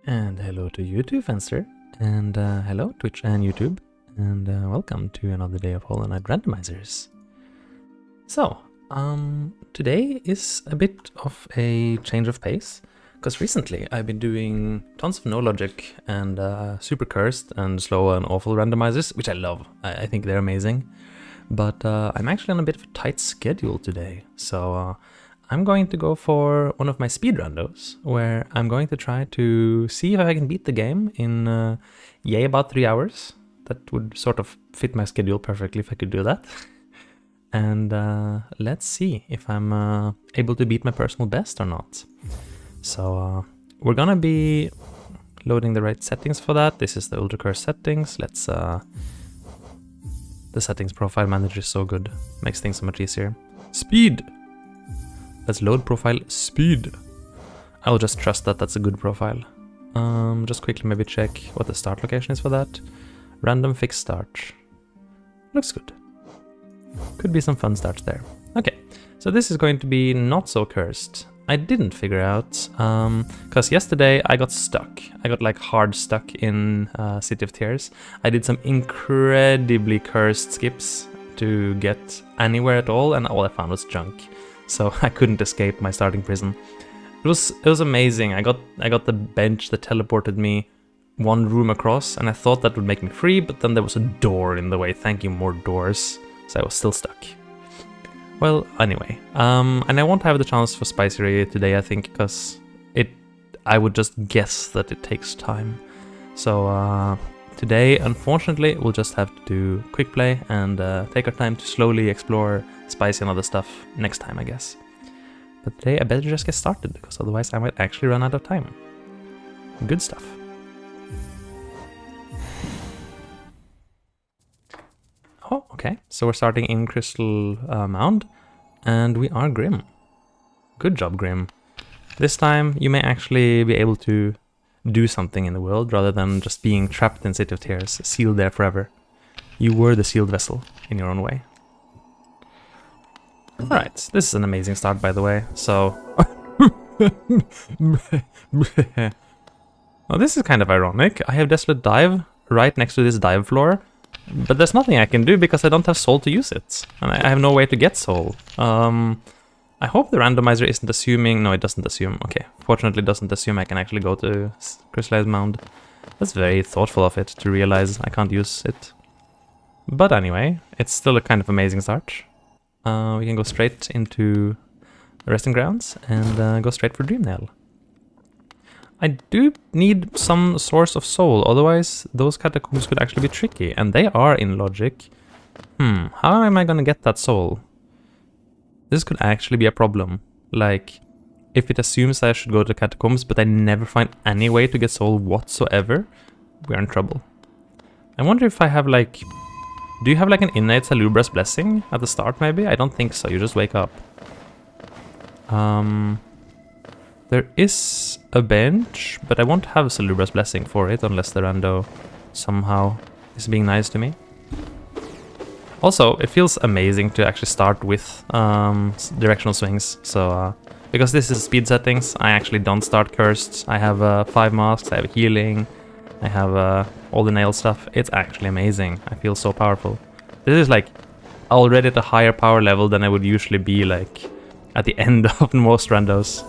And hello to you too, Fenster, and hello Twitch and YouTube, and welcome to another day of Hollow Knight Randomizers. So, today is a bit of a change of pace, because recently I've been doing tons of no logic and super cursed and slow and awful randomizers, which I love. I think they're amazing, but I'm actually on a bit of a tight schedule today, so I'm going to go for one of my speed randos, where I'm going to try to see if I can beat the game in, about 3 hours. That would sort of fit my schedule perfectly if I could do that. And let's see if I'm able to beat my personal best or not. So we're gonna be loading the right settings for that. This is the Ultra Curse settings. Let's... the settings profile manager is so good. Makes things so much easier. Speed! Let's load profile speed. I'll just trust that that's a good profile. Just quickly maybe check what the start location is for that. Random fixed start. Looks good. Could be some fun starts there. Okay, so this is going to be not so cursed. I didn't figure out, because yesterday I got stuck. I got like hard stuck in City of Tears. I did some incredibly cursed skips to get anywhere at all, and all I found was junk. So I couldn't escape my starting prison. It was amazing. I got the bench that teleported me one room across, and I thought that would make me free, but then there was a door in the way. Thank you, more doors. So I was still stuck. Well, anyway, and I won't have the chance for Spicy Ray today, I think, because I would just guess that it takes time. So today, unfortunately, we'll just have to do quick play and take our time to slowly explore Spicy and other stuff next time, I guess. But today I better just get started, because otherwise I might actually run out of time. Good stuff. Oh, okay. So we're starting in Crystal Mound, and we are Grim. Good job, Grim. This time you may actually be able to do something in the world, rather than just being trapped in City of Tears, sealed there forever. You were the sealed vessel, in your own way. Alright, this is an amazing start, by the way, so... Well, this is kind of ironic. I have Desolate Dive right next to this dive floor, but there's nothing I can do because I don't have soul to use it, and I have no way to get soul. I hope the randomizer isn't assuming... No, it doesn't assume. Okay, fortunately it doesn't assume I can actually go to Crystallized Mound. That's very thoughtful of it to realize I can't use it. But anyway, it's still a kind of amazing start. We can go straight into the resting grounds and go straight for Dreamnail. I do need some source of soul, otherwise those catacombs could actually be tricky, and they are in logic. How am I gonna get that soul? This could actually be a problem. Like, if it assumes I should go to the catacombs, but I never find any way to get soul whatsoever, we're in trouble. I wonder if I have like... Do you have like an innate Salubra's blessing at the start maybe? I don't think so, you just wake up. There is a bench, but I won't have Salubra's blessing for it unless the rando somehow is being nice to me. Also, it feels amazing to actually start with directional swings, so because this is speed settings, I actually don't start cursed. I have 5 masks, I have healing, I have all the nail stuff. It's actually amazing. I feel so powerful. This is like already at a higher power level than I would usually be like at the end of most randos.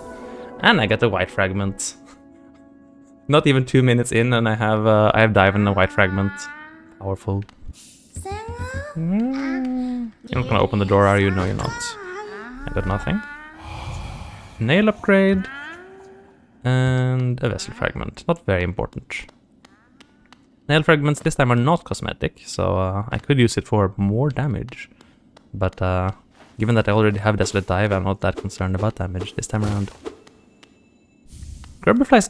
And I get a white fragment. Not even 2 minutes in, and I have dive and a white fragment. Powerful. You're not gonna open the door, are you? No, you're not. I got nothing. Nail upgrade. And a vessel fragment. Not very important. Nail fragments this time are not cosmetic, so I could use it for more damage. But given that I already have Desolate Dive, I'm not that concerned about damage this time around. Grubberflies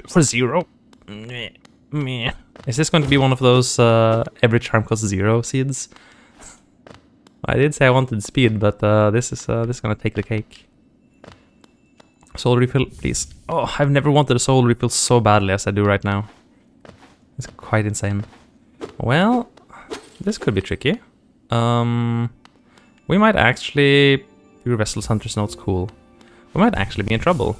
for 0. Meh. Is this going to be one of those every charm costs 0 seeds? I did say I wanted speed, but this is gonna take the cake. Soul refill, please. Oh, I've never wanted a soul refill so badly as I do right now. It's quite insane. Well, this could be tricky. We might actually... Pure Vessel's Hunter's Note's cool. We might actually be in trouble.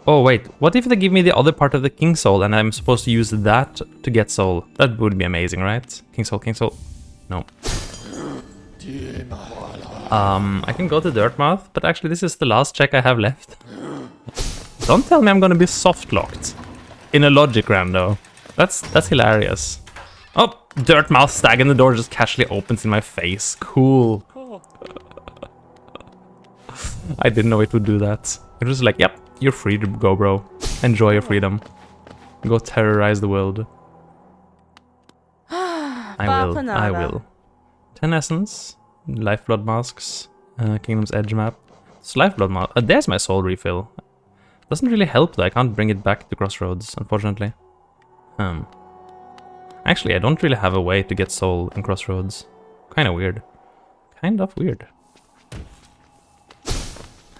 Oh wait, what if they give me the other part of the King Soul and I'm supposed to use that to get soul? That would be amazing, right? King Soul, King Soul. No. I can go to Dirtmouth, but actually this is the last check I have left. Don't tell me I'm gonna be soft-locked in a logic rando. That's hilarious. Oh, Dirtmouth stag in the door just casually opens in my face. Cool. I didn't know it would do that. It was like, yep, you're free to go, bro. Enjoy your freedom. Go terrorize the world. I will. 10 essence, Lifeblood masks, Kingdom's Edge map. It's Lifeblood mask. There's my soul refill. Doesn't really help though. I can't bring it back to Crossroads, unfortunately. Actually, I don't really have a way to get soul in Crossroads. Kind of weird. Kind of weird.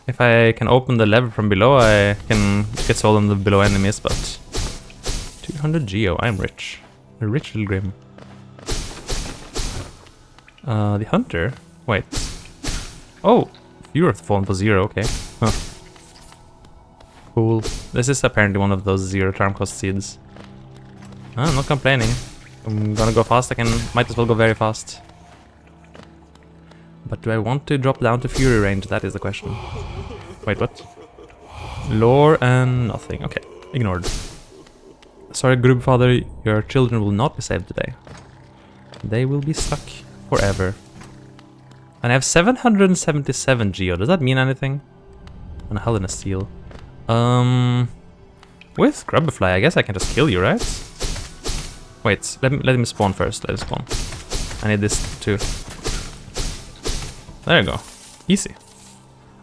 If I can open the lever from below, I can get soul on the below enemies, but 200 geo, I'm rich. A rich little grim. The hunter? Wait. Oh! Viewer of the Fallen for 0, okay. Huh. Cool. This is apparently one of those 0 charm cost seeds. I'm not complaining. I'm gonna go fast, might as well go very fast. But do I want to drop down to Fury range? That is the question. Wait, what? Lore and nothing. Okay, ignored. Sorry, Grubfather, your children will not be saved today. They will be stuck forever. And I have 777 geo. Does that mean anything? And a Hell in a Steel. With Grubberfly, I guess I can just kill you, right? Wait, let him spawn first. Let him spawn. I need this too. There you go. Easy.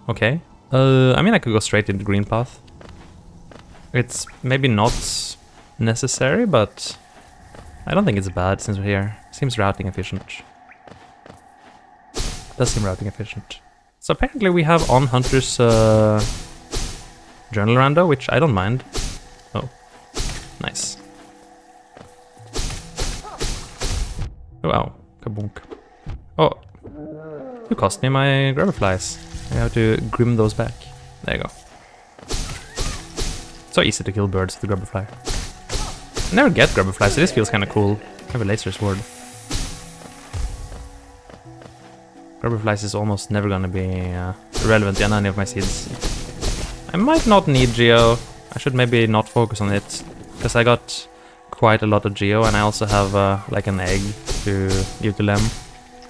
Okay. I mean, I could go straight into green path. It's maybe not necessary, but I don't think it's bad since we're here. Seems routing efficient. Does seem routing efficient. So apparently we have on Hunter's journal rando, which I don't mind. Oh, nice. Oh, wow. Kabunk. Oh, you cost me my Grubberflies. I have to grim those back. There you go. So easy to kill birds with the Grubberfly. I never get Grubberflies, so this feels kind of cool. I have a laser sword. Grubberflies is almost never gonna be relevant in any of my seeds. I might not need Geo. I should maybe not focus on it because I got quite a lot of geo, and I also have like an egg to give to Lem.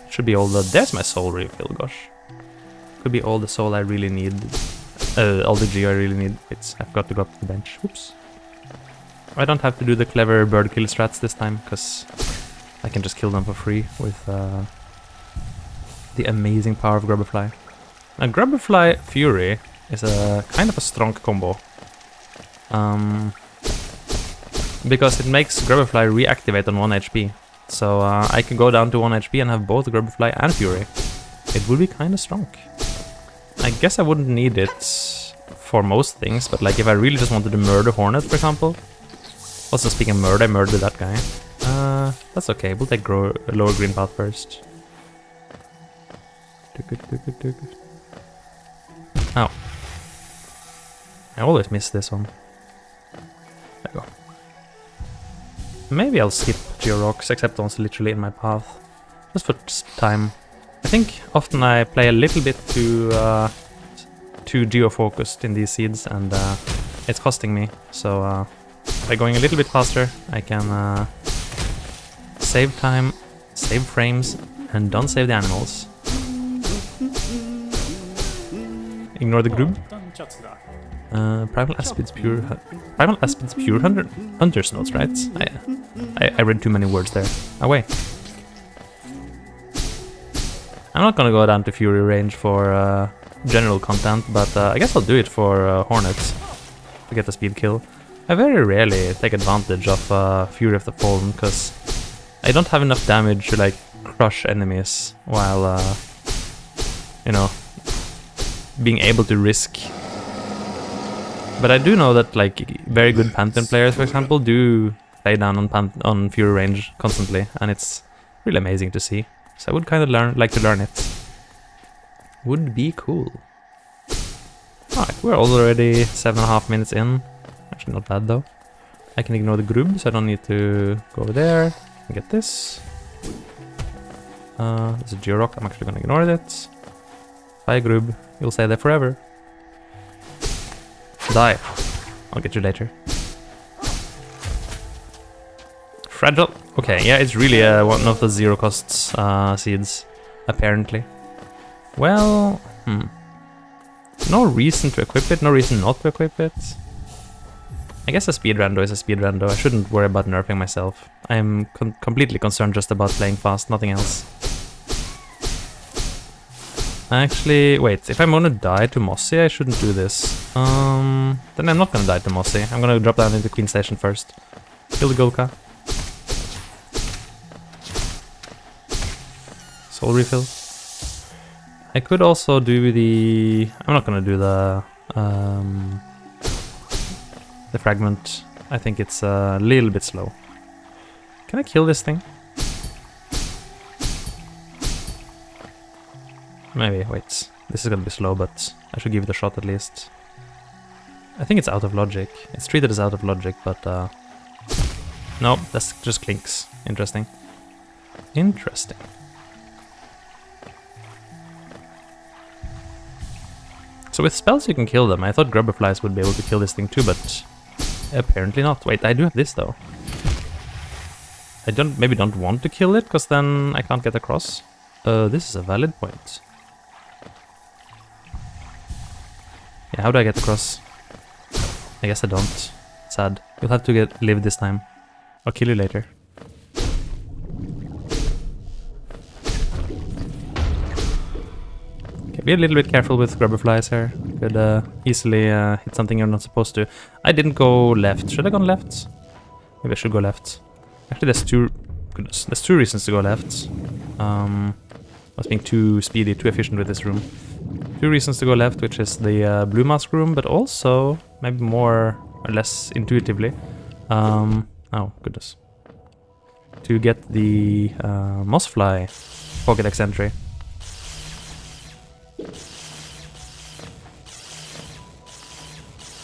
Should be all the... There's my soul refill, gosh. Could be all the soul I really need. All the geo I really need. I forgot to go up to the bench. Oops. I don't have to do the clever bird kill strats this time, because I can just kill them for free with the amazing power of Grubberfly. Now, Grubberfly Fury is a kind of a strong combo. Because it makes Grubberfly reactivate on 1 HP. So I can go down to 1 HP and have both Grubberfly and Fury. It would be kind of strong. I guess I wouldn't need it for most things, but like if I really just wanted to murder Hornet, for example. Also, speaking of murder, I murdered that guy. That's okay, we'll take lower green path first. Ow. I always miss this one. There we go. Maybe I'll skip Georocks, except one's literally in my path. Just for time. I think often I play a little bit too geo-focused in these seeds, and it's costing me. So by going a little bit faster, I can save time, save frames, and don't save the animals. Ignore the grub. Primal Aspid's pure hunter's notes, right? I read too many words there. Away. I'm not gonna go down to Fury range for general content, but I guess I'll do it for Hornets to get the speed kill. I very rarely take advantage of Fury of the Fallen, because I don't have enough damage to like crush enemies while you know, being able to risk. But I do know that like very good Pantheon players, for example, do play down on Fury range constantly, and it's really amazing to see. So I would kind of like to learn it. Would be cool. Alright, we're already 7.5 minutes in. Actually not bad though. I can ignore the grub, so I don't need to go over there and get this. There's a Georock, I'm actually gonna ignore it. Bye grub, you'll stay there forever. Die. I'll get you later. Fragile. Okay, yeah, it's really one of the zero costs seeds, apparently. Well, no reason to equip it, no reason not to equip it. I guess a speed rando is a speed rando. I shouldn't worry about nerfing myself. I'm completely concerned just about playing fast, nothing else. Actually, wait, if I'm gonna die to Mossy, I shouldn't do this. Then I'm not gonna die to Mossy. I'm gonna drop down into Queen Station first. Kill the Golka. Soul refill. I could also do the... I'm not gonna do the fragment. I think it's a little bit slow. Can I kill this thing? Maybe, wait. This is gonna be slow, but I should give it a shot at least. I think it's out of logic. It's treated as out of logic, but no, that's just clinks. Interesting. Interesting. So with spells you can kill them. I thought Grubberflies would be able to kill this thing too, but apparently not. Wait, I do have this though. I maybe don't want to kill it, because then I can't get across. This is a valid point. Yeah, how do I get across? I guess I don't. Sad. You'll have to live this time. I'll kill you later. Okay, be a little bit careful with Grubberflies here. Could easily hit something you're not supposed to. I didn't go left. Should I go left? Maybe I should go left. Actually, there's two reasons to go left. I was being too speedy, too efficient with this room. Two reasons to go left, which is the blue mask room, but also maybe more or less intuitively. Oh goodness. To get the Mossfly Pokédex entry.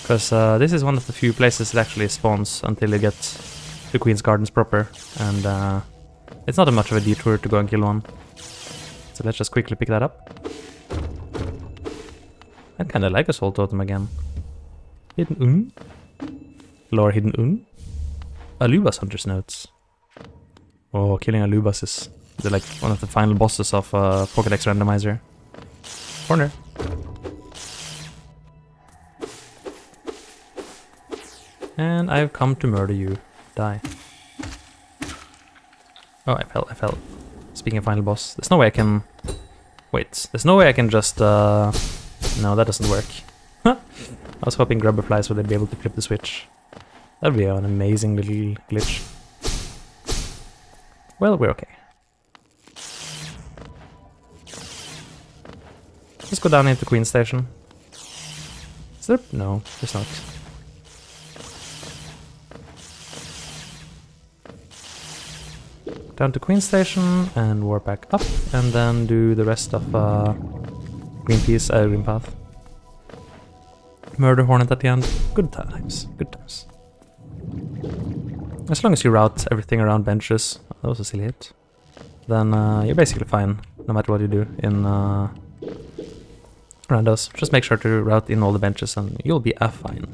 Because this is one of the few places it actually spawns until you get to Queen's Gardens proper, and it's not much of a detour to go and kill one. So let's just quickly pick that up. I'd kinda like a Soul Totem again. Hidden Un? Lore Hidden Un? Alubas Hunter's Notes. Oh, killing Alubas is like one of the final bosses of Pokédex Randomizer. Corner. And I've come to murder you. Die. Oh, I fell. Speaking of final boss, there's no way I can... Wait, there's no way I can just... No, that doesn't work. I was hoping Grubberflies would be able to flip the switch. That'd be an amazing little glitch. Well, we're okay. Let's go down into Queen Station. Is there? No, there's not. Down to Queen Station and warp back up, and then do the rest of Green Path. Murder Hornet at the end. Good times. Good times. As long as you route everything around benches, that was a silly hit, then you're basically fine, no matter what you do in randos. Just make sure to route in all the benches and you'll be fine.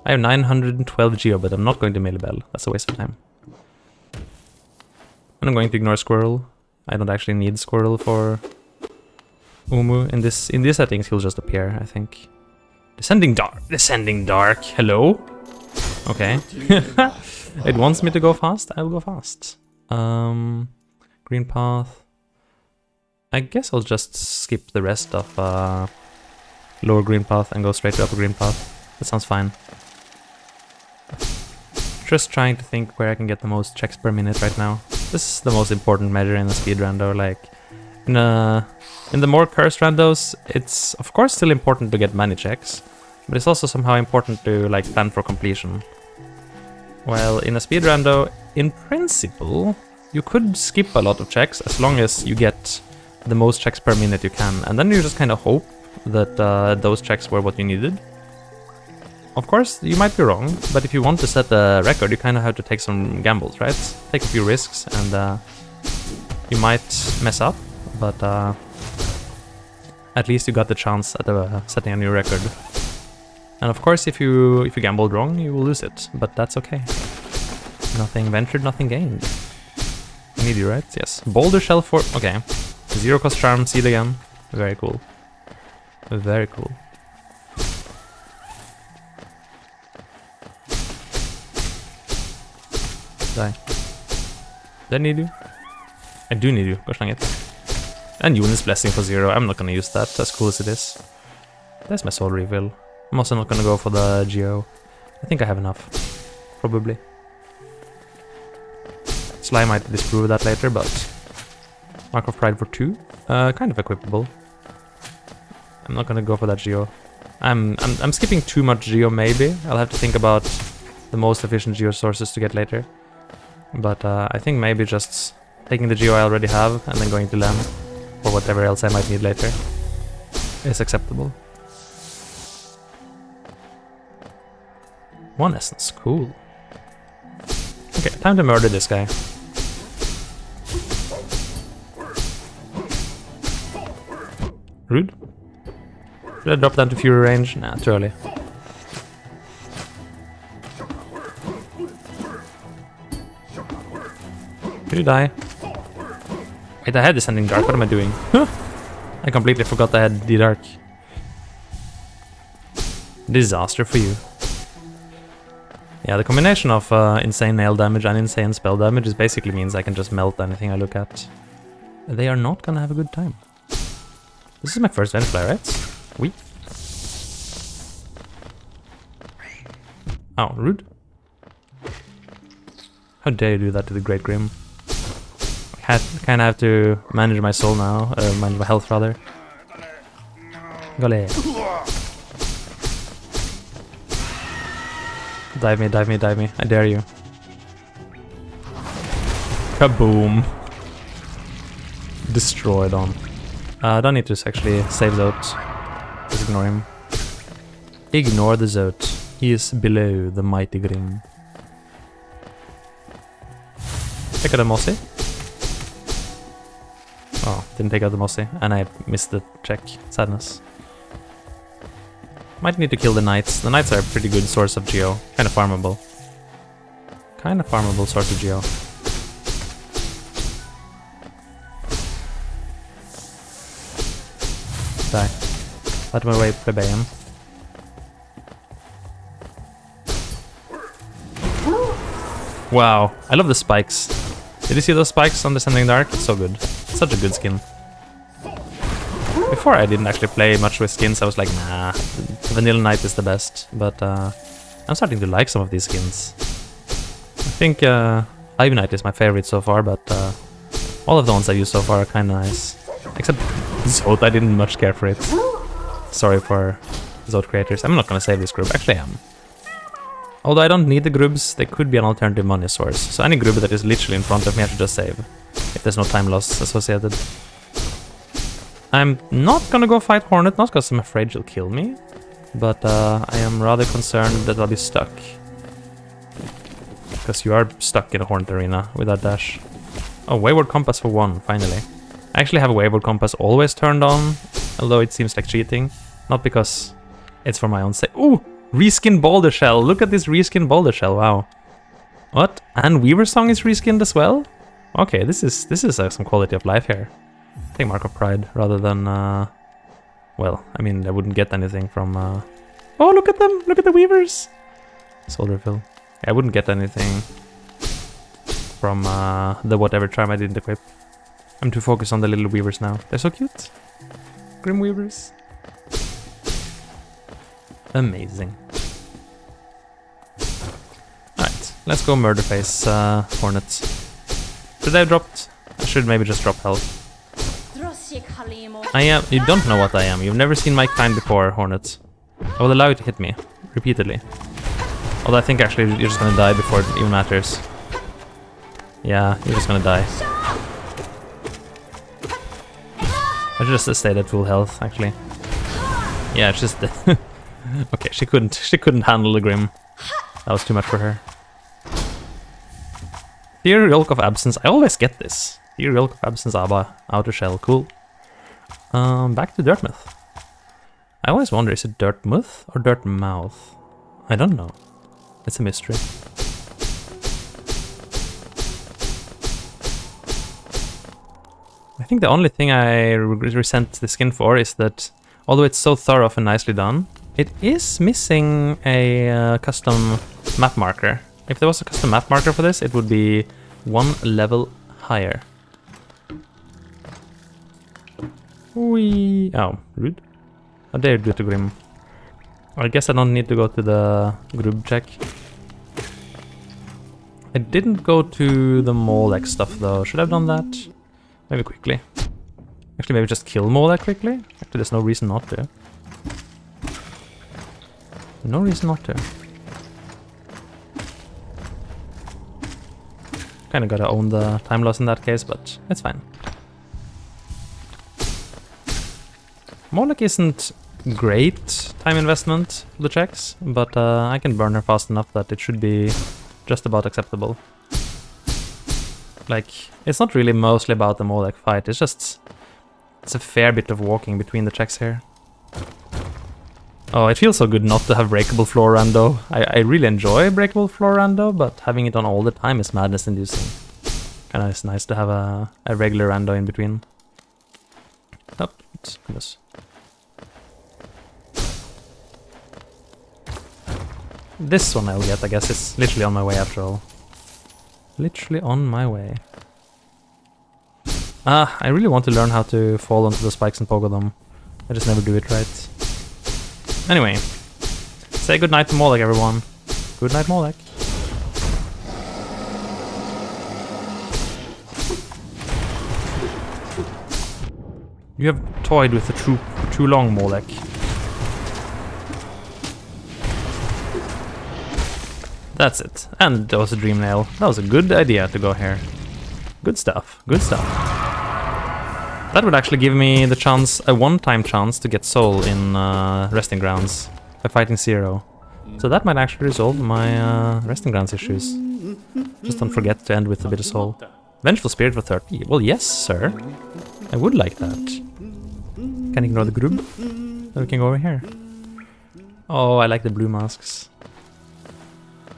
I have 912 geo, but I'm not going to Millibell. That's a waste of time. And I'm going to ignore Squirrel. I don't actually need Squirrel for Umu. In these settings, he'll just appear, I think. Descending Dark. Hello? Okay. It wants me to go fast. I'll go fast. Green Path. I guess I'll just skip the rest of lower Green Path and go straight to upper Green Path. That sounds fine. Just trying to think where I can get the most checks per minute right now. This is the most important measure in a speed rando. Like in the more cursed randos, it's of course still important to get many checks, but it's also somehow important to like plan for completion. Well, in a speed rando, in principle, you could skip a lot of checks as long as you get the most checks per minute you can, and then you just kind of hope that those checks were what you needed. Of course, you might be wrong, but if you want to set a record, you kind of have to take some gambles, right? Take a few risks, and you might mess up, but at least you got the chance at setting a new record. And of course, if you gambled wrong, you will lose it, but that's okay. Nothing ventured, nothing gained. Need you, right? Yes. Boulder Shell for... Okay. Zero cost charm, seed again. Very cool. Very cool. Die. Do I need you? I do need you. Gosh dang it. And Eunice Blessing for 0. I'm not gonna use that, as cool as it is. There's my soul reveal. I'm also not gonna go for the Geo. I think I have enough. Probably. Sly might disprove that later, but... Mark of Pride for 2. Kind of equipable. I'm not gonna go for that Geo. I'm skipping too much Geo, maybe. I'll have to think about the most efficient Geo sources to get later. But I think maybe just taking the Geo I already have and then going to Lem for whatever else I might need later is acceptable. 1 essence, cool. Okay, time to murder this guy. Rude. Should I drop down to Fury range? Nah, too early. Did you die? Wait, I had Descending Dark, what am I doing? I completely forgot I had the Dark. Disaster for you. Yeah, the combination of insane nail damage and insane spell damage is basically means I can just melt anything I look at. They are not gonna have a good time. This is my first Vengefly, right? Oui. Oh, rude. How dare you do that to the Great Grim? I kinda have to manage my soul now, manage my health rather. Gole. Dive me, dive me, dive me. I dare you. Kaboom. Destroyed on. I don't need to actually save Zote. Just ignore him. Ignore the Zote. He is below the mighty Grim. Take out the Mossy. Oh, didn't take out the Mossy. And I missed the check. Sadness. Might need to kill the Knights. The Knights are a pretty good source of Geo. Kind of farmable. kind of farmable Sword to Geo. Die. Out of my way, plebeian. Wow, I love the spikes. Did you see those spikes on Descending Dark? It's so good. Such a good skin. Before I didn't actually play much with skins, I was like, nah, Vanilla Knight is the best. But I'm starting to like some of these skins. I think Ivy Knight is my favorite so far, but all of the ones I used so far are kinda nice. Except Zod, I didn't much care for it. Sorry for Zod creators. I'm not gonna save this group, actually I am. Although I don't need the grubs, they could be an alternative money source. So any grub that is literally in front of me I should just save. If there's no time loss associated. I'm not gonna go fight Hornet, not because I'm afraid she'll kill me. But I am rather concerned that I'll be stuck. Because you are stuck in a Hornet arena with that dash. Oh, Wayward Compass for 1, finally. I actually have a Wayward Compass always turned on, although it seems like cheating. Not because it's for my own sake. Ooh! Reskin Boulder Shell! Look at this reskin Boulder Shell, wow. What? And Weaver's Song is reskinned as well? Okay, this is some quality of life here. Take Mark of Pride rather than, well, I mean, I wouldn't get anything from, Oh, look at them! Look at the Weavers! Soul Refill. I wouldn't get anything from, the whatever charm I didn't equip. I'm too focused on the little Weavers now. They're so cute. Grim Weavers. Amazing. Alright, let's go Murderface, Hornets. Should I have dropped? I should maybe just drop health. I am. You don't know what I am. You've never seen my kind before, Hornet. I will allow you to hit me repeatedly. Although I think actually you're just gonna die before it even matters. Yeah, you're just gonna die. I should just stayed at full health, actually. Yeah, it's just okay. She couldn't handle the Grim. That was too much for her. Theory Yolk of Absence. I always get this. Theory Yolk of Absence, Abba, Outer Shell, cool. Back to Dirtmouth. I always wonder, is it Dirtmouth or Dirtmouth? I don't know. It's a mystery. I think the only thing I resent the skin for is that, although it's so thorough and nicely done, it is missing a custom map marker. If there was a custom map marker for this, it would be 1 level higher. Wee. Oh, rude. How dare you do to Grim. I guess I don't need to go to the group check. I didn't go to the Molek stuff though. Should I have done that? Maybe quickly. Actually, maybe just kill Molek quickly. Actually, there's no reason not to. No reason not to. Kinda gotta own the time loss in that case, but it's fine. Molek isn't great time investment for the checks, but I can burn her fast enough that it should be just about acceptable. Like, it's not really mostly about the Molek fight, it's just... it's a fair bit of walking between the checks here. Oh, it feels so good not to have breakable floor rando. I really enjoy breakable floor rando, but having it on all the time is madness inducing. Kinda is nice to have a regular rando in between. Oh, goodness. This one I'll get, I guess. It's literally on my way after all. Literally on my way. I really want to learn how to fall onto the spikes and pogo them. I just never do it right. Anyway. Say goodnight to Molek, everyone. Good night, Molek. You have toyed with the troop for too long, Molek. That's it. And that was a dream nail. That was a good idea to go here. Good stuff. Good stuff. That would actually give me the chance, a one-time chance to get soul in resting grounds by fighting Zero. So that might actually resolve my resting grounds issues. Just don't forget to end with a bit of soul. Vengeful Spirit for 30. Well, yes, sir. I would like that. Can ignore the grub. Then we can go over here. Oh, I like the blue masks.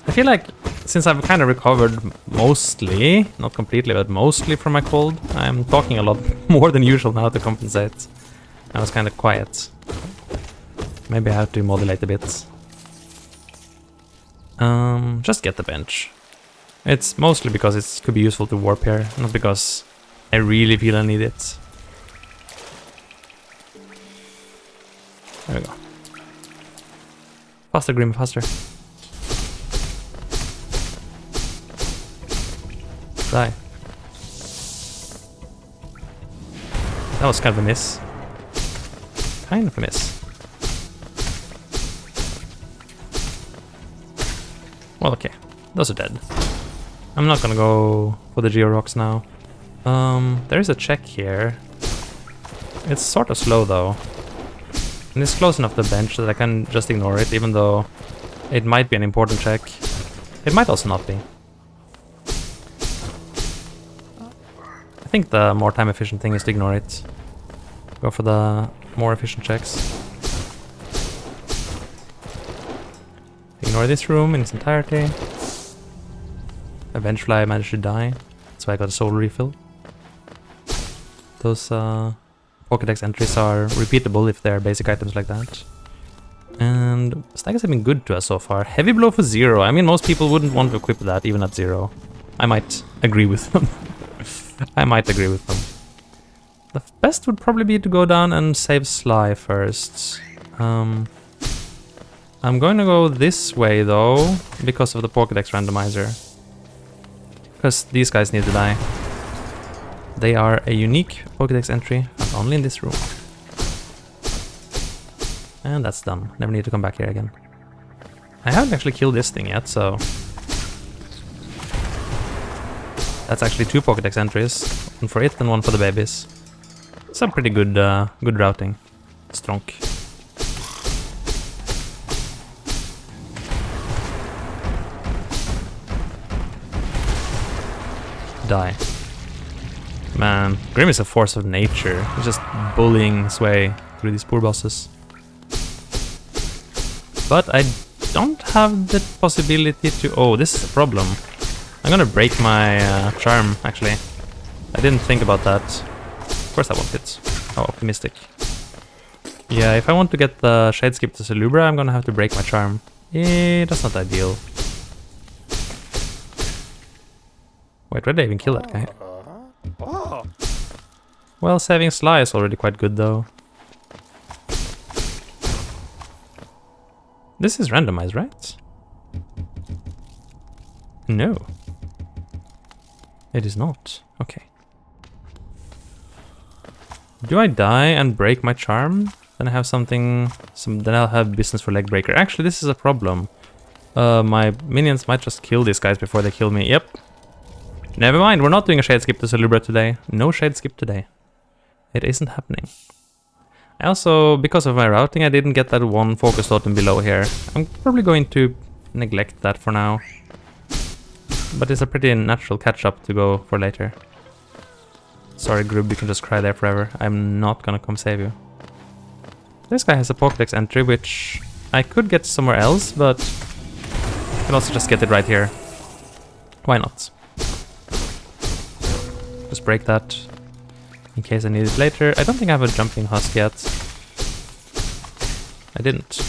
I feel like since I've kind of recovered mostly, not completely, but mostly from my cold, I'm talking a lot more than usual now to compensate. I was kind of quiet. Maybe I have to modulate a bit. Just get the bench. It's mostly because it could be useful to warp here, not because I really feel I need it. There we go. Faster, Grim, faster. Die. That was kind of a miss. Kind of a miss. Well, okay. Those are dead. I'm not gonna go for the Geo Rocks now. There is a check here. It's sort of slow though. And it's close enough to the bench that I can just ignore it, even though it might be an important check. It might also not be. I think the more time efficient thing is to ignore it. Go for the more efficient checks. Ignore this room in its entirety. Eventually I managed to die. That's why I got a soul refill. Those Pokédex entries are repeatable if they're basic items like that. And staggers have been good to us so far. Heavy blow for 0. I mean, most people wouldn't want to equip that even at 0. I might agree with them. I might agree with them. The best would probably be to go down and save Sly first. I'm going to go this way though, because of the Pokédex randomizer. Because these guys need to die. They are a unique Pokédex entry, found only in this room. And that's done. Never need to come back here again. I haven't actually killed this thing yet, so... That's actually 2 Pokédex entries. One for it and one for the babies. It's a pretty good good routing. Stronk. Die. Man, Grim is a force of nature. He's just bullying his way through these poor bosses. But I don't have the possibility to... Oh, this is a problem. I'm gonna break my charm, actually. I didn't think about that. Of course I want it. How optimistic. Yeah, if I want to get the Shadeskip to Celubra, I'm gonna have to break my charm. That's not ideal. Wait, where did I even kill that guy? Well, saving Sly is already quite good, though. This is randomized, right? No. It is not. Okay. Do I die and break my charm? Then I have something... then I'll have business for leg breaker. Actually, this is a problem. My minions might just kill these guys before they kill me. Yep. Never mind, we're not doing a Shadeskip to Celubra today. No Shadeskip today. It isn't happening. I also, because of my routing, I didn't get that one focus totem below here. I'm probably going to neglect that for now. But it's a pretty natural catch-up to go for later. Sorry, Grub, you can just cry there forever. I'm not gonna come save you. This guy has a Pokédex entry, which I could get somewhere else, but I can also just get it right here. Why not? Just break that in case I need it later. I don't think I have a jumping husk yet. I didn't.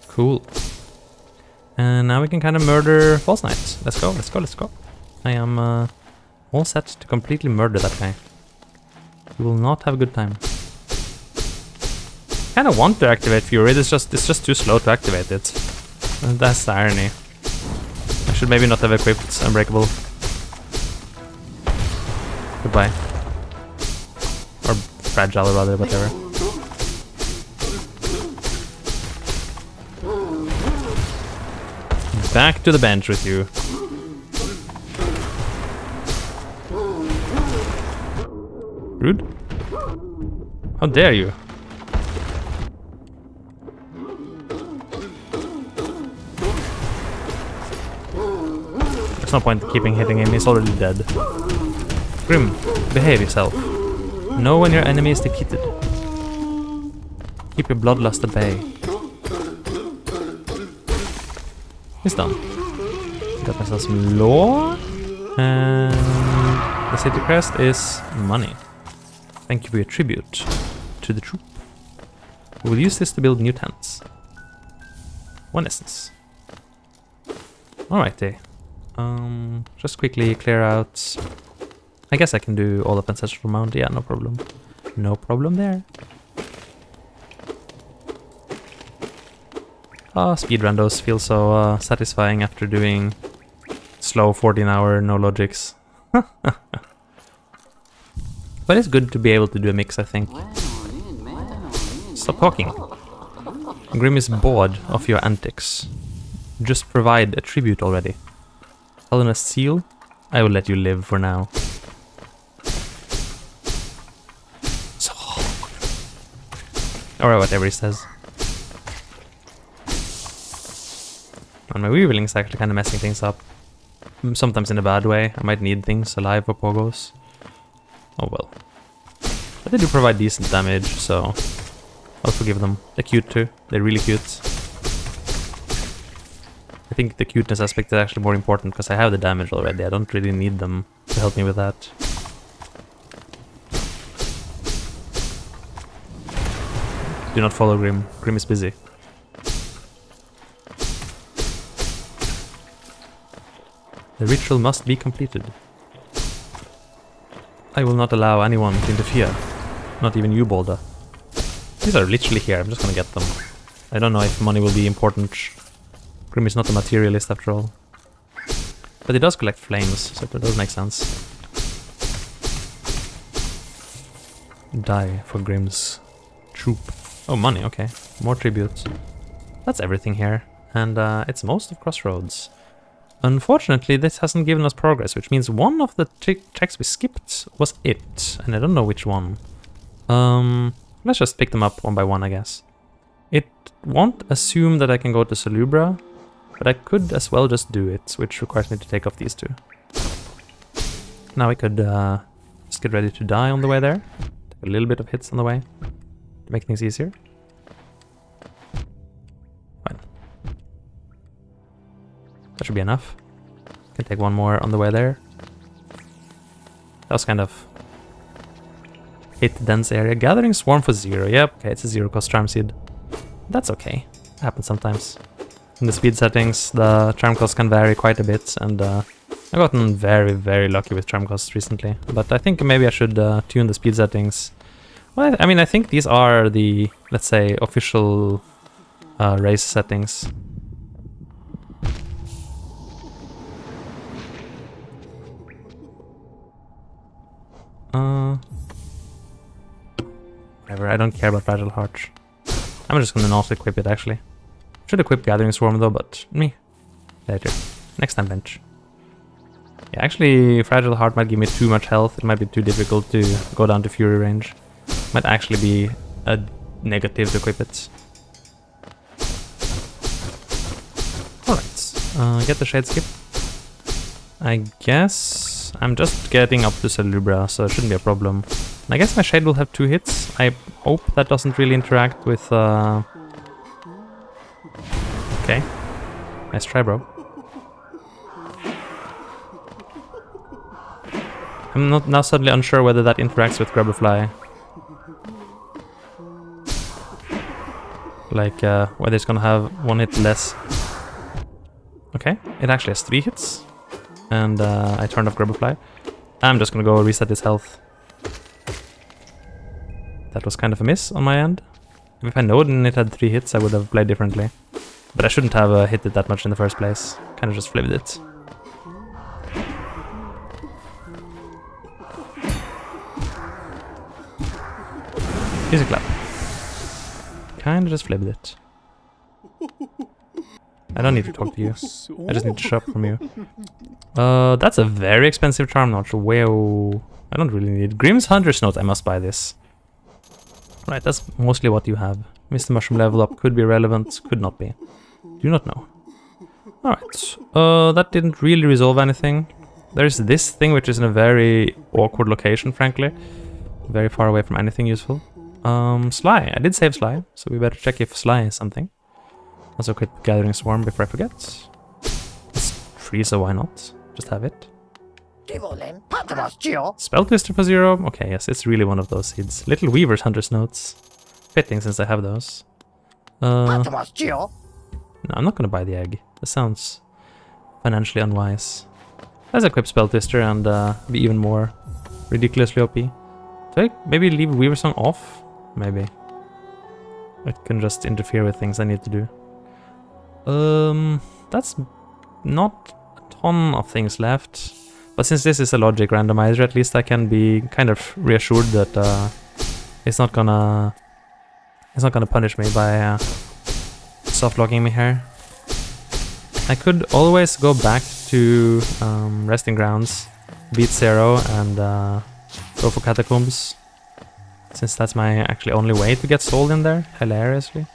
Cool. And now we can kind of murder False Knight. Let's go, let's go, let's go. I am all set to completely murder that guy. We will not have a good time. I kind of want to activate Fury, it's just too slow to activate it. And that's the irony. I should maybe not have equipped Unbreakable. Goodbye. Or Fragile, rather, whatever. Back to the bench with you. Rude? How dare you? There's no point keeping hitting him, he's already dead. Grim, behave yourself. Know when your enemy is defeated. Keep your bloodlust at bay. It's done. Got myself some lore. And the city crest is money. Thank you for your tribute to the troop. We will use this to build new tents. 1 essence. Alrighty. Just quickly clear out. I guess I can do all of Ancestral Mound. Yeah, no problem. No problem there. Speed randos feel so satisfying after doing slow 14-hour no logics. But it's good to be able to do a mix, I think. Stop talking. Grim is bored of your antics. Just provide a tribute already. Helena Seal, I will let you live for now. So, or whatever he says. And my weaveling's actually kind of messing things up. Sometimes in a bad way. I might need things alive for pogos. Oh well. But they do provide decent damage, so I'll forgive them. They're cute too. They're really cute. I think the cuteness aspect is actually more important because I have the damage already. I don't really need them to help me with that. Do not follow Grim. Grim is busy. The ritual must be completed. I will not allow anyone to interfere. Not even you, Boulder. These are literally here, I'm just gonna get them. I don't know if money will be important. Grim is not a materialist after all. But he does collect flames, so that does make sense. Die for Grim's troop. Oh, money, okay. More tributes. That's everything here. And it's most of Crossroads. Unfortunately, this hasn't given us progress, which means one of the checks we skipped was it, and I don't know which one. Let's just pick them up one by one, I guess. It won't assume that I can go to Salubra, but I could as well just do it, which requires me to take off these two. Now we could just get ready to die on the way there. Take a little bit of hits on the way to make things easier. That should be enough. Can take one more on the way there. That was kind of hit dense area. Gathering Swarm for 0. Yep, okay, it's a 0 cost Charm Seed. That's okay. Happens sometimes. In the speed settings, the charm cost can vary quite a bit, and I've gotten very, very lucky with charm costs recently. But I think maybe I should tune the speed settings. Well, I mean, I think these are the, let's say, official race settings. Whatever, I don't care about Fragile Heart. I'm just gonna not equip it, actually. Should equip Gathering Swarm though, but me. Later. Next time bench. Yeah, actually, Fragile Heart might give me too much health. It might be too difficult to go down to Fury range. Might actually be a negative to equip it. Alright, get the Shade Skip. I guess I'm just getting up to Salubra, so it shouldn't be a problem. And I guess my Shade will have 2 hits. I hope that doesn't really interact with... Okay. Nice try, bro. I'm not now suddenly unsure whether that interacts with Grubberfly. Like, whether it's gonna have 1 hit less. Okay, it actually has 3 hits. And I turned off Grubberfly. I'm just gonna go reset his health. That was kind of a miss on my end. If I known it had 3 hits, I would have played differently. But I shouldn't have hit it that much in the first place. Kind of just flipped it. Easy clap. Kind of just flipped it. I don't need to talk to you. I just need to shop from you. That's a very expensive charm notch. Wow. I don't really need Grimm's Hunter's Note. I must buy this. Right, that's mostly what you have. Mr. Mushroom level up could be relevant, could not be. Do not know. Alright, that didn't really resolve anything. There's this thing which is in a very awkward location, frankly. Very far away from anything useful. Sly. I did save Sly, so we better check if Sly is something. Also quit Gathering Swarm before I forget. free, so why not? Just have it. Spell Twister for 0. Okay, yes, it's really one of those seeds. Little Weaver's Hunter's Notes. Fitting since I have those. No, I'm not gonna buy the egg. That sounds financially unwise. Let's equip Spell Twister and be even more ridiculously OP. Do I maybe leave Weaver Song off? Maybe. It can just interfere with things I need to do. That's not a ton of things left. But since this is a logic randomizer, at least I can be kind of reassured that it's not gonna punish me by soft locking me here. I could always go back to Resting Grounds, beat 0, and go for Catacombs, since that's my actually only way to get sold in there, hilariously.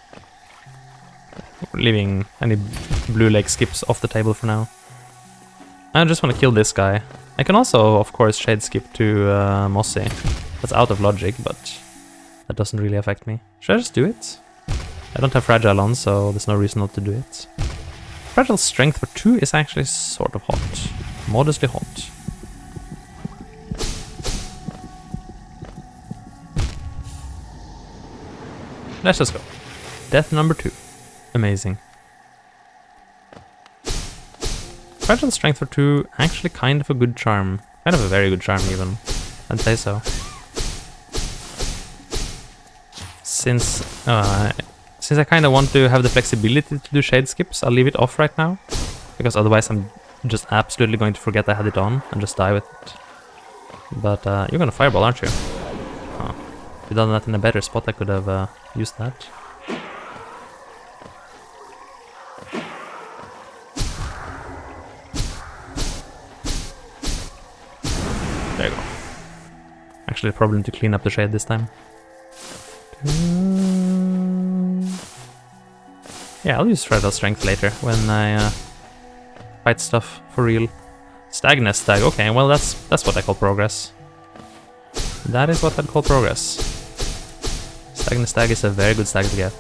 Leaving any Blue Lake skips off the table for now. I just want to kill this guy. I can also, of course, shade skip to Mossy. That's out of logic, but that doesn't really affect me. Should I just do it? I don't have Fragile on, so there's no reason not to do it. Fragile Strength for 2 is actually sort of hot. Modestly hot. Let's just go. Death number 2. Amazing. Fragile Strength for 2, actually kind of a good charm. Kind of a very good charm even. I'd say so. Since I kind of want to have the flexibility to do shade skips, I'll leave it off right now. Because otherwise I'm just absolutely going to forget I had it on and just die with it. But you're gonna fireball, aren't you? Oh. If you'd done that in a better spot, I could have used that. There you go. Actually, a problem to clean up the shade this time. Yeah, I'll use Fragile Strength later when I fight stuff for real. Stagness Stag, okay, well that's what I call progress. That is what I'd call progress. Stagness Stag is a very good stag to get.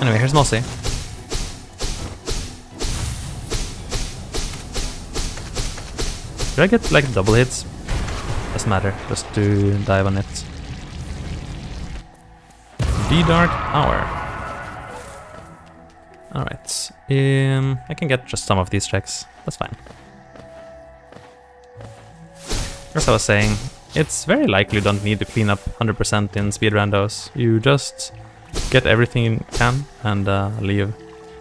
Anyway, here's Mossy. Did I get like double hits? Doesn't matter, just to dive on it. D-Dark Power. Alright, I can get just some of these checks, that's fine. As I was saying, it's very likely you don't need to clean up 100% in speed randos. You just get everything you can and leave.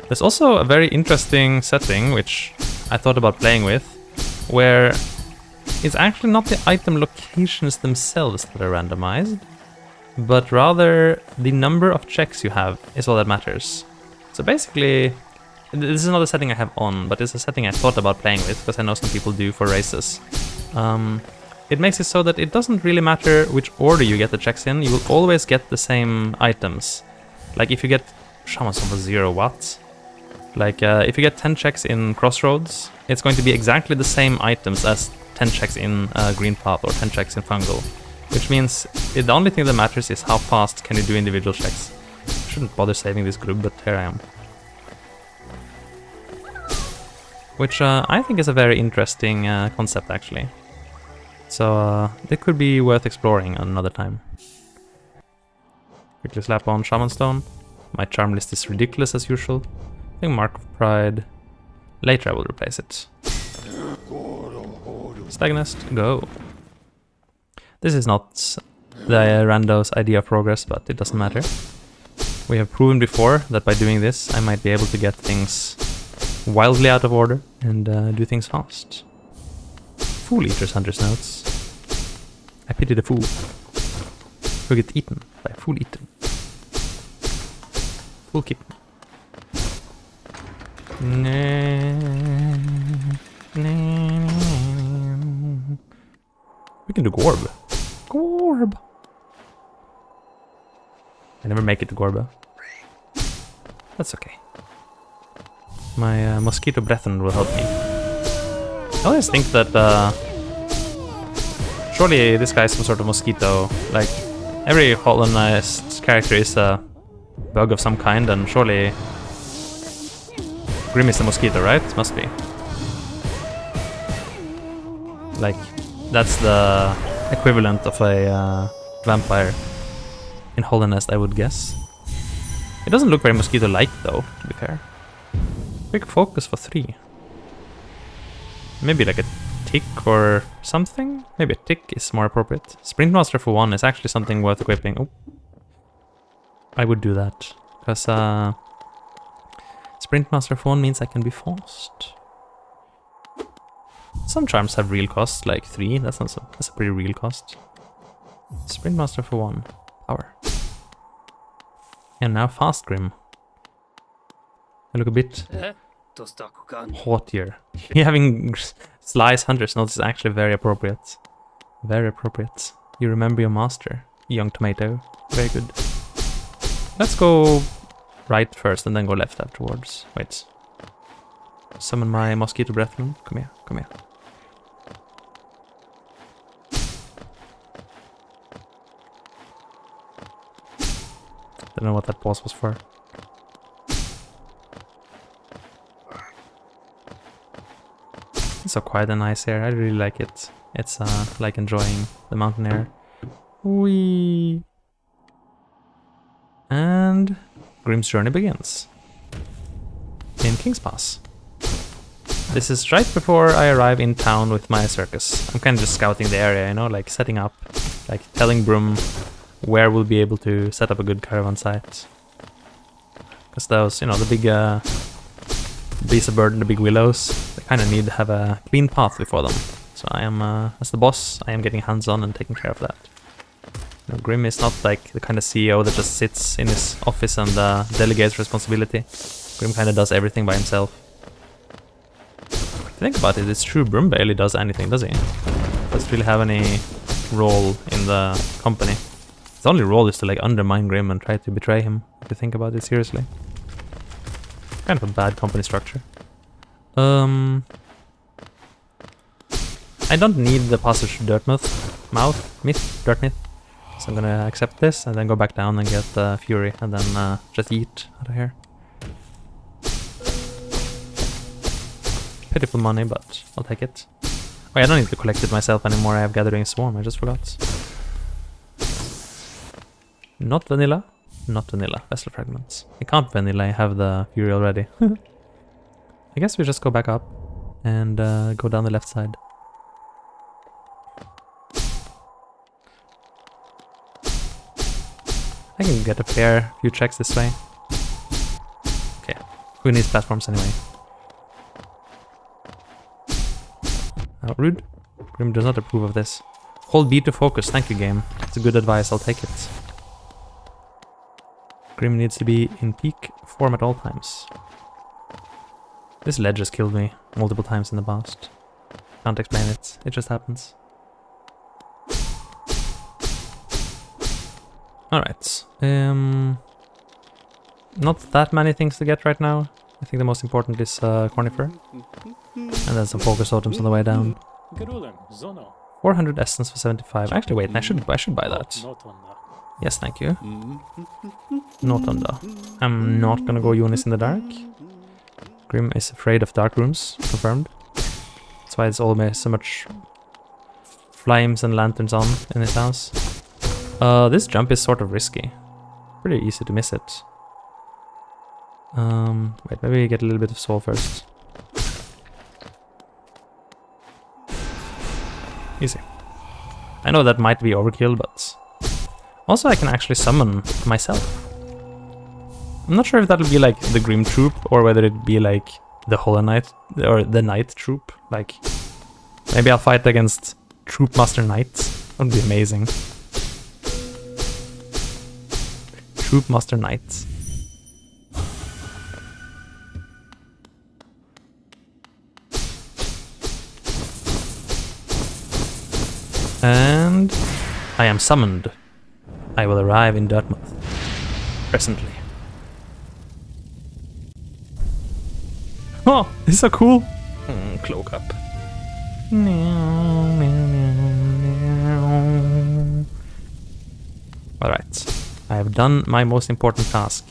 There's also a very interesting setting, which I thought about playing with, where it's actually not the item locations themselves that are randomized, but rather the number of checks you have is all that matters. So basically, this is not a setting I have on, but it's a setting I thought about playing with, because I know some people do for races. It makes it so that it doesn't really matter which order you get the checks in, you will always get the same items. Like if you get Shaman Song for 0 what? Like if you get 10 checks in Crossroads, it's going to be exactly the same items as 10 checks in Green Path or 10 checks in Fungal. Which means the only thing that matters is how fast can you do individual checks. I shouldn't bother saving this group, but here I am. Which I think is a very interesting concept actually. So it could be worth exploring another time. Quickly slap on Shaman Stone. My charm list is ridiculous as usual. I think Mark of Pride. Later I will replace it. Stagnest, go. This is not the rando's idea of progress, but it doesn't matter. We have proven before that by doing this I might be able to get things wildly out of order and do things fast. Fool Eater's Hunter's Notes. I pity the fool who gets eaten by Fool Eater. Fool Kitten. We can do Gorb. Gorb! I never make it to Gorba. That's okay. My mosquito brethren will help me. I always think that surely this guy is some sort of mosquito. Like every colonized character is a bug of some kind, and surely Grim is a mosquito, right? Must be. Like, that's the equivalent of a vampire in Holiness, I would guess. It doesn't look very mosquito-like, though, to be fair. Quick focus for 3. Maybe like a tick or something? Maybe a tick is more appropriate. Sprint Master for 1 is actually something worth equipping. Oh. I would do that. Because Sprint Master for 1 means I can be fast. Some charms have real cost, like 3. That's a pretty real cost. Sprint Master for 1. Power. And now Fast Grim. I look a bit haughtier. Having Slice Hunter's Notes is actually very appropriate. Very appropriate. You remember your master, young tomato. Very good. Let's go right first and then go left afterwards. Wait. Summon my mosquito brethren. Come here, come here. Don't know what that pause was for. It's so quiet and nice here. I really like it. It's like enjoying the mountain air. Whee! And Grim's journey begins in King's Pass. This is right before I arrive in town with my circus. I'm kind of just scouting the area, you know, like setting up, like telling Broom where we'll be able to set up a good caravan site. Because those, you know, the big beasts of burden, the big willows, they kind of need to have a clean path before them. So I am, as the boss, I am getting hands-on and taking care of that. You know, Grim is not like the kind of CEO that just sits in his office and delegates responsibility. Grim kind of does everything by himself. If you think about it, it's true, Broom barely does anything, does he? Doesn't really have any role in the company. His only role is to like undermine Grim and try to betray him, if you think about it seriously. Kind of a bad company structure. I don't need the passage to Dirtmouth. Dirtmouth. So I'm gonna accept this and then go back down and get Fury and then just eat out of here. Pitiful money, but I'll take it. Wait, I don't need to collect it myself anymore. I have Gathering Swarm, I just forgot. Not vanilla. Not vanilla. Vessel Fragments. I can't vanilla, I have the Fury already. I guess we just go back up and go down the left side. I can get a fair few checks this way. Okay, who needs platforms anyway? Oh, rude. Grim does not approve of this. Hold B to focus, thank you game. It's a good advice, I'll take it. Grim needs to be in peak form at all times. This ledge has killed me multiple times in the past. Can't explain it, it just happens. Alright. Not that many things to get right now. I think the most important is Cornifer. And then some focus totems on the way down. 400 essence for 75. Actually wait, I should buy that. Yes, thank you. Not under. I'm not gonna go Eunice in the dark. Grim is afraid of dark rooms, confirmed. That's why it's always so much flames and lanterns on in his house. This jump is sort of risky. Pretty easy to miss it. Wait, maybe get a little bit of soul first. Easy. I know that might be overkill, but also I can actually summon myself. I'm not sure if that'll be like the Grim Troop or whether it'd be like the Hollow Knight or the Knight Troop. Like, maybe I'll fight against Troop Master Knights. That would be amazing. Troop Master Knights. And I am summoned. I will arrive in Dirtmouth presently. Oh, this is so cool. Cloak up. Alright. I have done my most important task.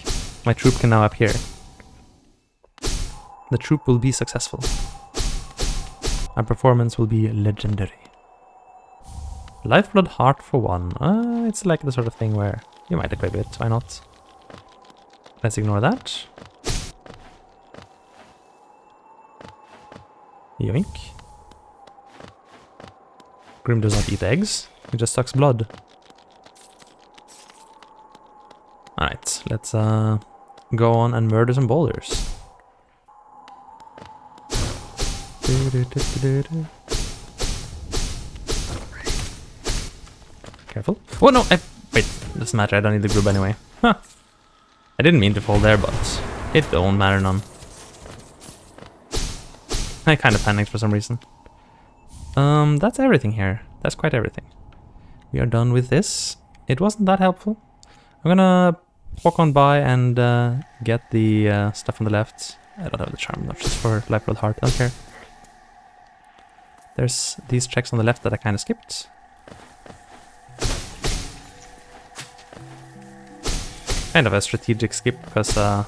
My troop can now appear. The troop will be successful. Our performance will be legendary. Lifeblood Heart for 1. It's like the sort of thing where you might equip it, why not? Let's ignore that. Yoink. Grim does not eat eggs, he just sucks blood. Alright, let's go on and murder some boulders. Careful. Oh no! Wait, doesn't matter, I don't need the grub anyway. Huh. I didn't mean to fall there, but it don't matter none. I kind of panicked for some reason. That's everything here. That's quite everything. We are done with this. It wasn't that helpful. I'm gonna walk on by and get the stuff on the left. I don't have the charm notches for Lifeblood Heart, I don't care. There's these checks on the left that I kind of skipped. Kind of a strategic skip, because I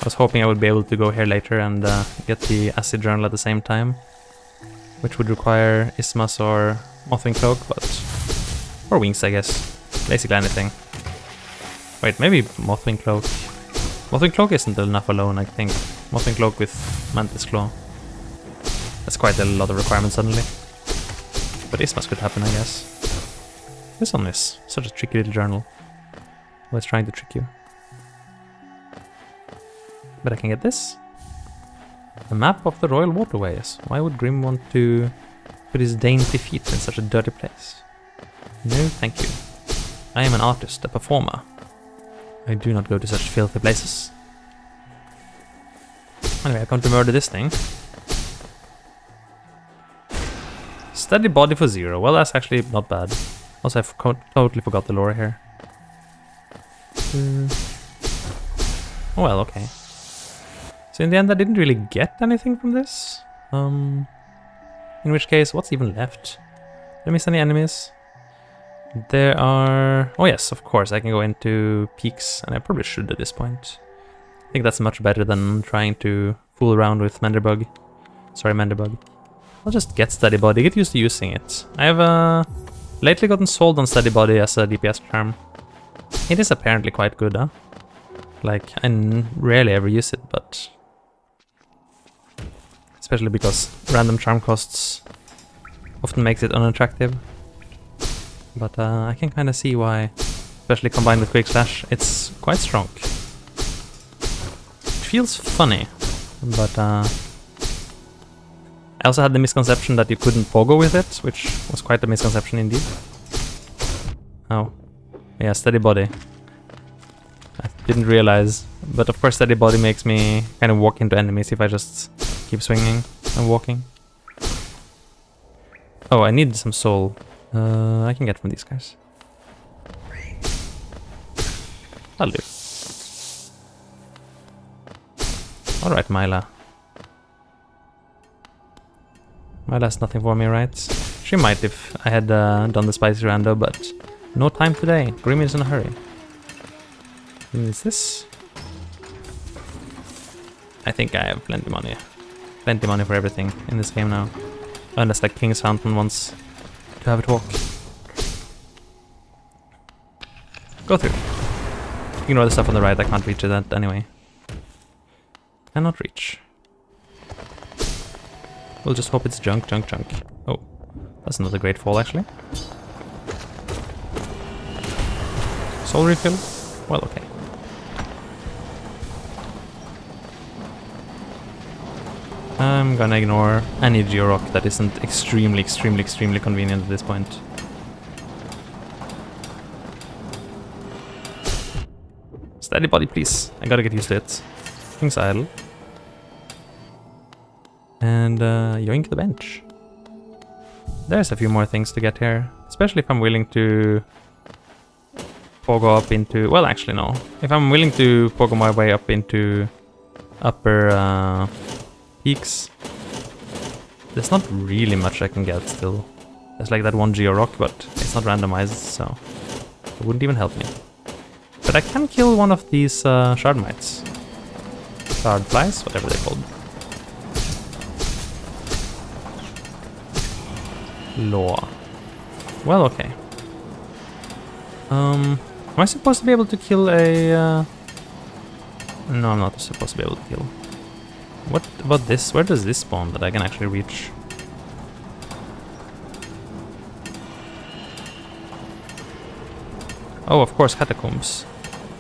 was hoping I would be able to go here later and get the acid journal at the same time, which would require Ismas or Mothwing Cloak, or wings, I guess. Basically anything. Wait, maybe Mothwing Cloak. Mothwing Cloak isn't enough alone, I think. Mothwing Cloak with Mantis Claw. That's quite a lot of requirements suddenly. But Ismas could happen, I guess. This one is such a tricky little journal. Always trying to trick you. But I can get this. A map of the royal waterways. Why would Grim want to put his dainty feet in such a dirty place? No, thank you. I am an artist, a performer. I do not go to such filthy places. Anyway, I come to murder this thing. Steady body for 0. Well, that's actually not bad. Also, I totally forgot the lore here. Oh well, okay. So in the end I didn't really get anything from this. In which case, what's even left? Did I miss any enemies? There are... Oh yes, of course, I can go into peaks, and I probably should at this point. I think that's much better than trying to fool around with Menderbug. Sorry, Menderbug. I'll just get Steady Body, get used to using it. I have lately gotten sold on Steady Body as a DPS charm. It is apparently quite good, huh? Like, I rarely ever use it, but... Especially because random charm costs often makes it unattractive. But I can kind of see why, especially combined with Quick Slash, it's quite strong. It feels funny, but I also had the misconception that you couldn't pogo with it, which was quite a misconception indeed. Oh. Yeah, Steady Body. I didn't realize, but of course Steady Body makes me kind of walk into enemies if I just keep swinging and walking. Oh, I need some soul. I can get from these guys. That'll do. Alright, Myla. Myla's nothing for me, right? She might if I had done the spicy rando, but no time today. Grim is in a hurry. And is this? I think I have plenty money. Plenty money for everything in this game now. Unless like King's Fountain wants to have a talk. Go through. Ignore the stuff on the right, I can't reach that anyway. Cannot reach. We'll just hope it's junk, junk, junk. Oh, that's not a great fall actually. Soul refill? Well, okay. I'm gonna ignore any Georock that isn't extremely convenient at this point. Steady Body, please. I gotta get used to it. King's Idol. And yoink the bench. There's a few more things to get here. Especially if I'm willing to pogo up into... Well, actually, no. If I'm willing to pogo my way up into upper peaks, there's not really much I can get still. There's like that one Georock, but it's not randomized, so it wouldn't even help me. But I can kill one of these shard mites. Shard flies, whatever they're called. Law. Well, okay. Am I supposed to be able to kill a... No, I'm not supposed to be able to kill. What about this? Where does this spawn that I can actually reach? Oh, of course, catacombs.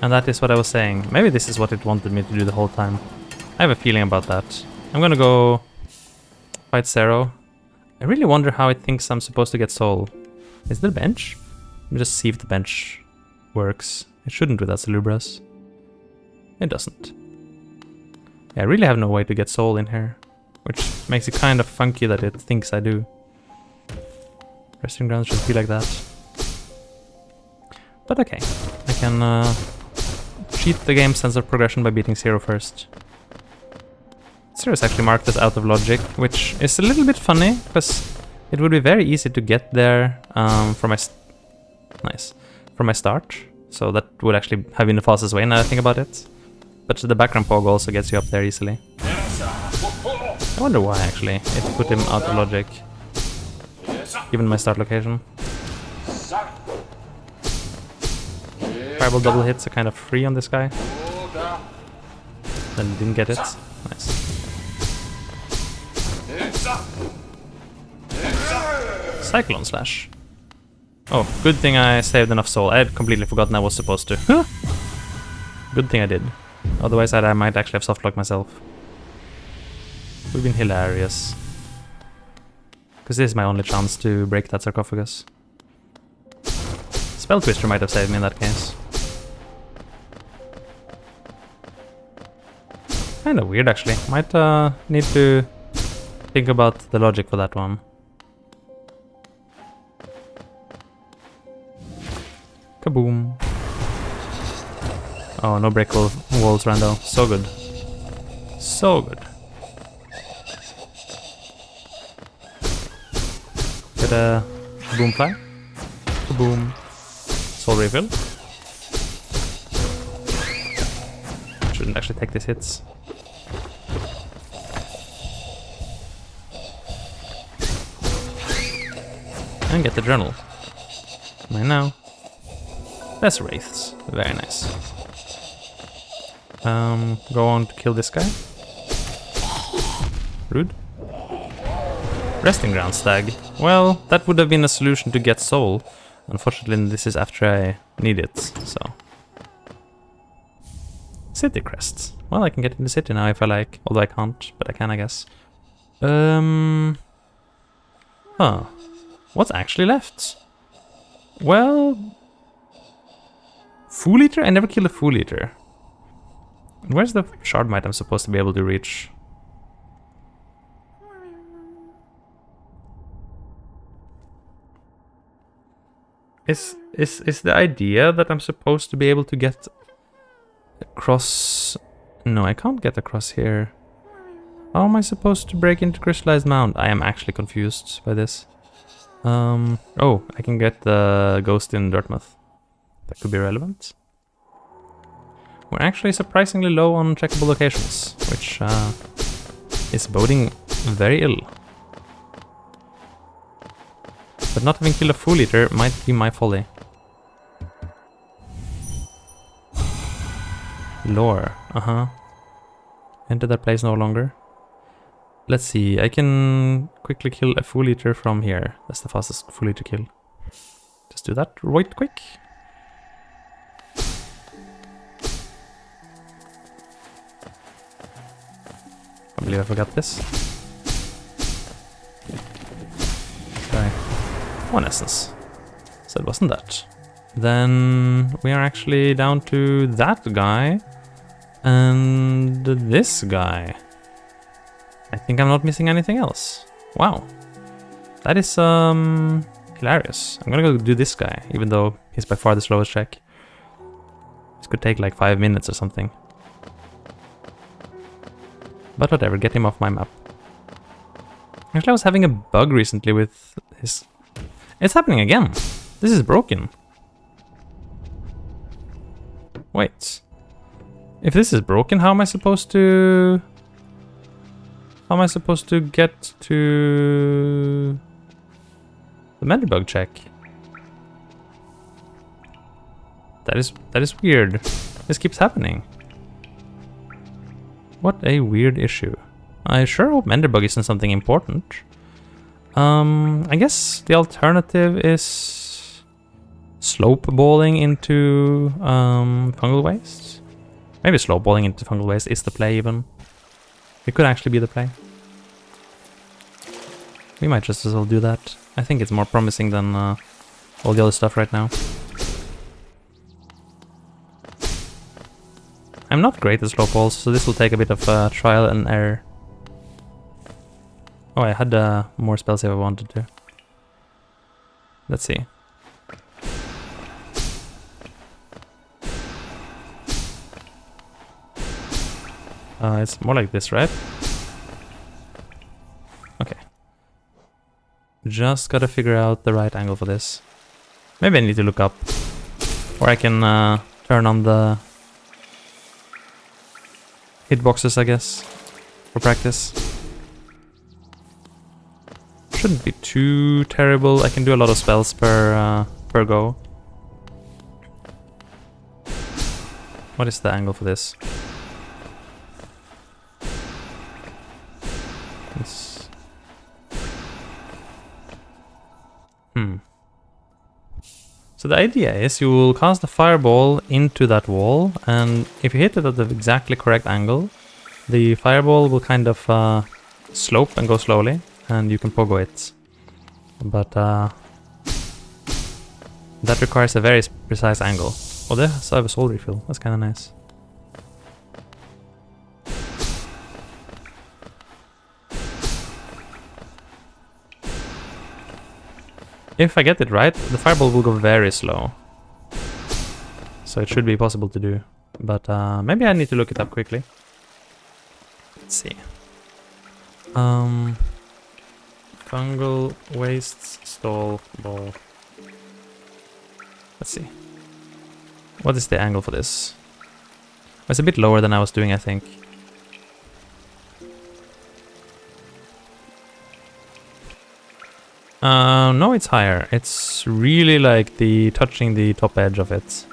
And that is what I was saying. Maybe this is what it wanted me to do the whole time. I have a feeling about that. I'm gonna go fight Zero. I really wonder how it thinks I'm supposed to get soul. Is there a bench? Let me just see if the bench works. It shouldn't without Salubras. It doesn't. Yeah, I really have no way to get soul in here. Which makes it kind of funky that it thinks I do. Resting grounds should be like that. But okay, I can cheat the game's sense of progression by beating Zero first. Zero is actually marked as out of logic, which is a little bit funny, because it would be very easy to get there from my start. So that would actually have been the fastest way now that I think about it. But the background pog also gets you up there easily. I wonder why actually it put him out of logic, given my start location. Fireball double hits are kind of free on this guy. Then didn't get it. Nice. Cyclone Slash. Oh, good thing I saved enough soul. I had completely forgotten I was supposed to. Good thing I did. Otherwise I might actually have softlocked myself. Would have been hilarious. Because this is my only chance to break that sarcophagus. Spell Twister might have saved me in that case. Kinda weird actually. Might need to think about the logic for that one. Kaboom. Oh, no break walls, Rando. So good. So good. Get a boom fly. Kaboom. Soul refill. Shouldn't actually take these hits. And get the journal. Right now. Less wraiths. Very nice. Go on to kill this guy. Rude. Resting ground stag. Well, that would have been a solution to get soul. Unfortunately, this is after I need it, so. City crests. Well, I can get in the city now if I like. Although I can't, but I can, I guess. Huh. What's actually left? Well... Fool Eater? I never killed a Fool Eater. Where's the shard mite I'm supposed to be able to reach? Is the idea that I'm supposed to be able to get across... No, I can't get across here. How am I supposed to break into Crystallized Mound? I am actually confused by this. Oh, I can get the ghost in Dartmouth. That could be relevant. We're actually surprisingly low on checkable locations, which is boding very ill. But not having killed a Fool Eater might be my folly. Lore, Enter that place no longer. Let's see, I can quickly kill a Fool Eater from here. That's the fastest Fool Eater kill. Just do that right quick. I believe I forgot this. Okay. One essence. So it wasn't that. Then we are actually down to that guy and this guy. I think I'm not missing anything else. Wow. That is hilarious. I'm gonna go do this guy, even though he's by far the slowest check. This could take like 5 minutes or something. But whatever, get him off my map. Actually, I was having a bug recently with his... It's happening again! This is broken. Wait. If this is broken, how am I supposed to... How am I supposed to get to... The Medbug check. That is weird. This keeps happening. What a weird issue. I sure hope Enderbug isn't something important. I guess the alternative is slope balling into fungal waste. Maybe slope balling into fungal waste is the play even. It could actually be the play. We might just as well do that. I think it's more promising than all the other stuff right now. I'm not great at slope balls, so this will take a bit of trial and error. Oh, I had more spells if I wanted to. Let's see. It's more like this, right? Okay. Just gotta figure out the right angle for this. Maybe I need to look up. Or I can turn on the hitboxes, I guess, for practice. Shouldn't be too terrible. I can do a lot of spells per go. What is the angle for this? So the idea is you will cast a fireball into that wall, and if you hit it at the exactly correct angle, the fireball will kind of slope and go slowly, and you can pogo it. But that requires a very precise angle. Oh, there, so I have a soul refill. That's kind of nice. If I get it right, the fireball will go very slow. So it should be possible to do. But maybe I need to look it up quickly. Let's see. Fungal waste stall ball. Let's see. What is the angle for this? It's a bit lower than I was doing, I think. No, it's higher. It's really like the touching the top edge of it.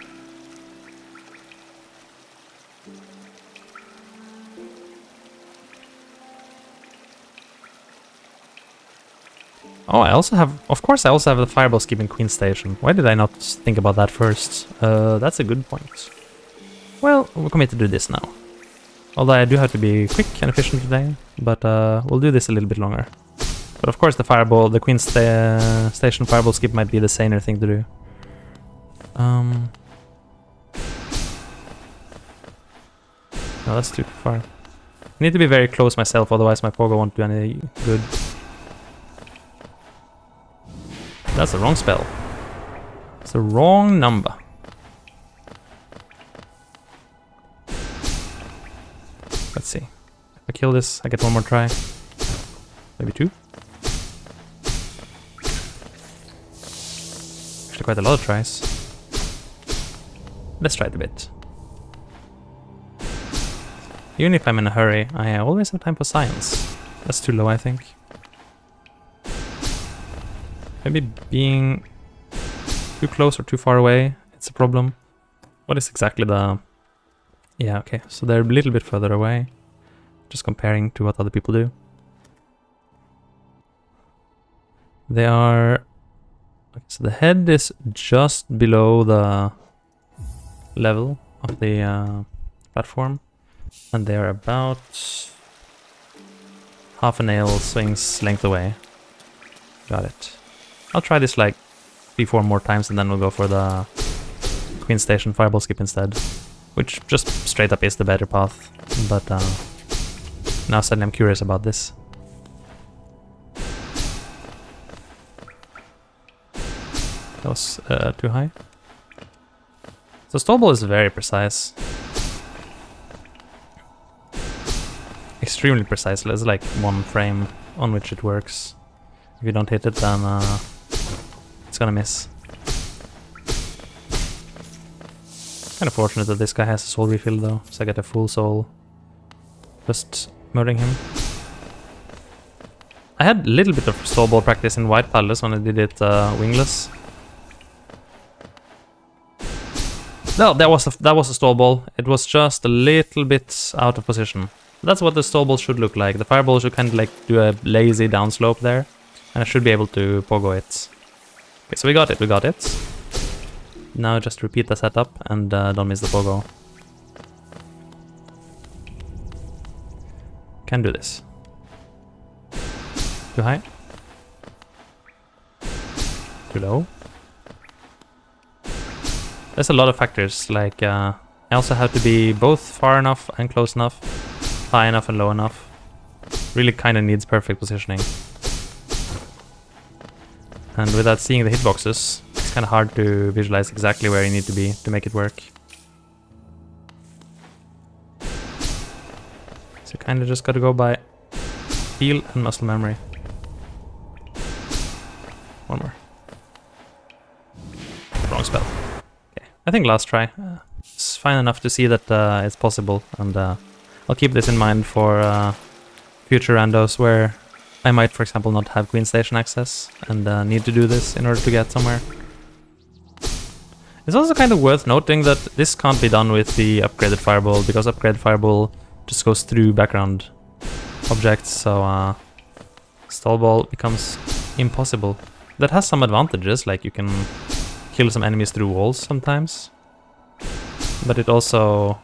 Oh, I also have, of course I also have the fireball skip in Queen Station. Why did I not think about that first? That's a good point. Well, we're committed to do this now. Although I do have to be quick and efficient today, but we'll do this a little bit longer. But of course the fireball, the Queen Station fireball skip might be the saner thing to do. No, that's too far. I need to be very close myself, otherwise my pogo won't do any good. That's the wrong spell. It's the wrong number. Let's see. If I kill this, I get one more try. Maybe two. Actually quite a lot of tries. Let's try it a bit. Even if I'm in a hurry, I always have time for science. That's too low, I think. Maybe being too close or too far away, it's a problem. What is exactly the... Yeah, okay, so they're a little bit further away. Just comparing to what other people do. They are... Okay, so the head is just below the level of the platform. And they're about half a nail swing's length away. Got it. I'll try this like 3-4 more times and then we'll go for the Queen Station fireball skip instead. Which just straight up is the better path. But now suddenly I'm curious about this. That was too high. So stall ball is very precise. Extremely precise. There's like one frame on which it works. If you don't hit it, then it's gonna miss. Kind of fortunate that this guy has a soul refill though, so I get a full soul. Just murdering him. I had a little bit of stall ball practice in White Palace when I did it wingless. No, that was a stall ball. It was just a little bit out of position. That's what the stall ball should look like. The fireball should kind of like do a lazy downslope there. And I should be able to pogo it. Okay, so we got it. Now just repeat the setup and don't miss the pogo. Can do this. Too high? Too low? There's a lot of factors, like I also have to be both far enough and close enough, high enough and low enough. Really kind of needs perfect positioning. And without seeing the hitboxes, it's kind of hard to visualize exactly where you need to be to make it work. So kind of just gotta go by feel and muscle memory. One more. Wrong spell. Okay, I think last try. It's fine enough to see that it's possible, and I'll keep this in mind for future randos where I might, for example, not have Queen Station access and need to do this in order to get somewhere. It's also kind of worth noting that this can't be done with the upgraded Fireball, because upgraded Fireball just goes through background objects, so stall ball becomes impossible. That has some advantages, like you can kill some enemies through walls sometimes, but it also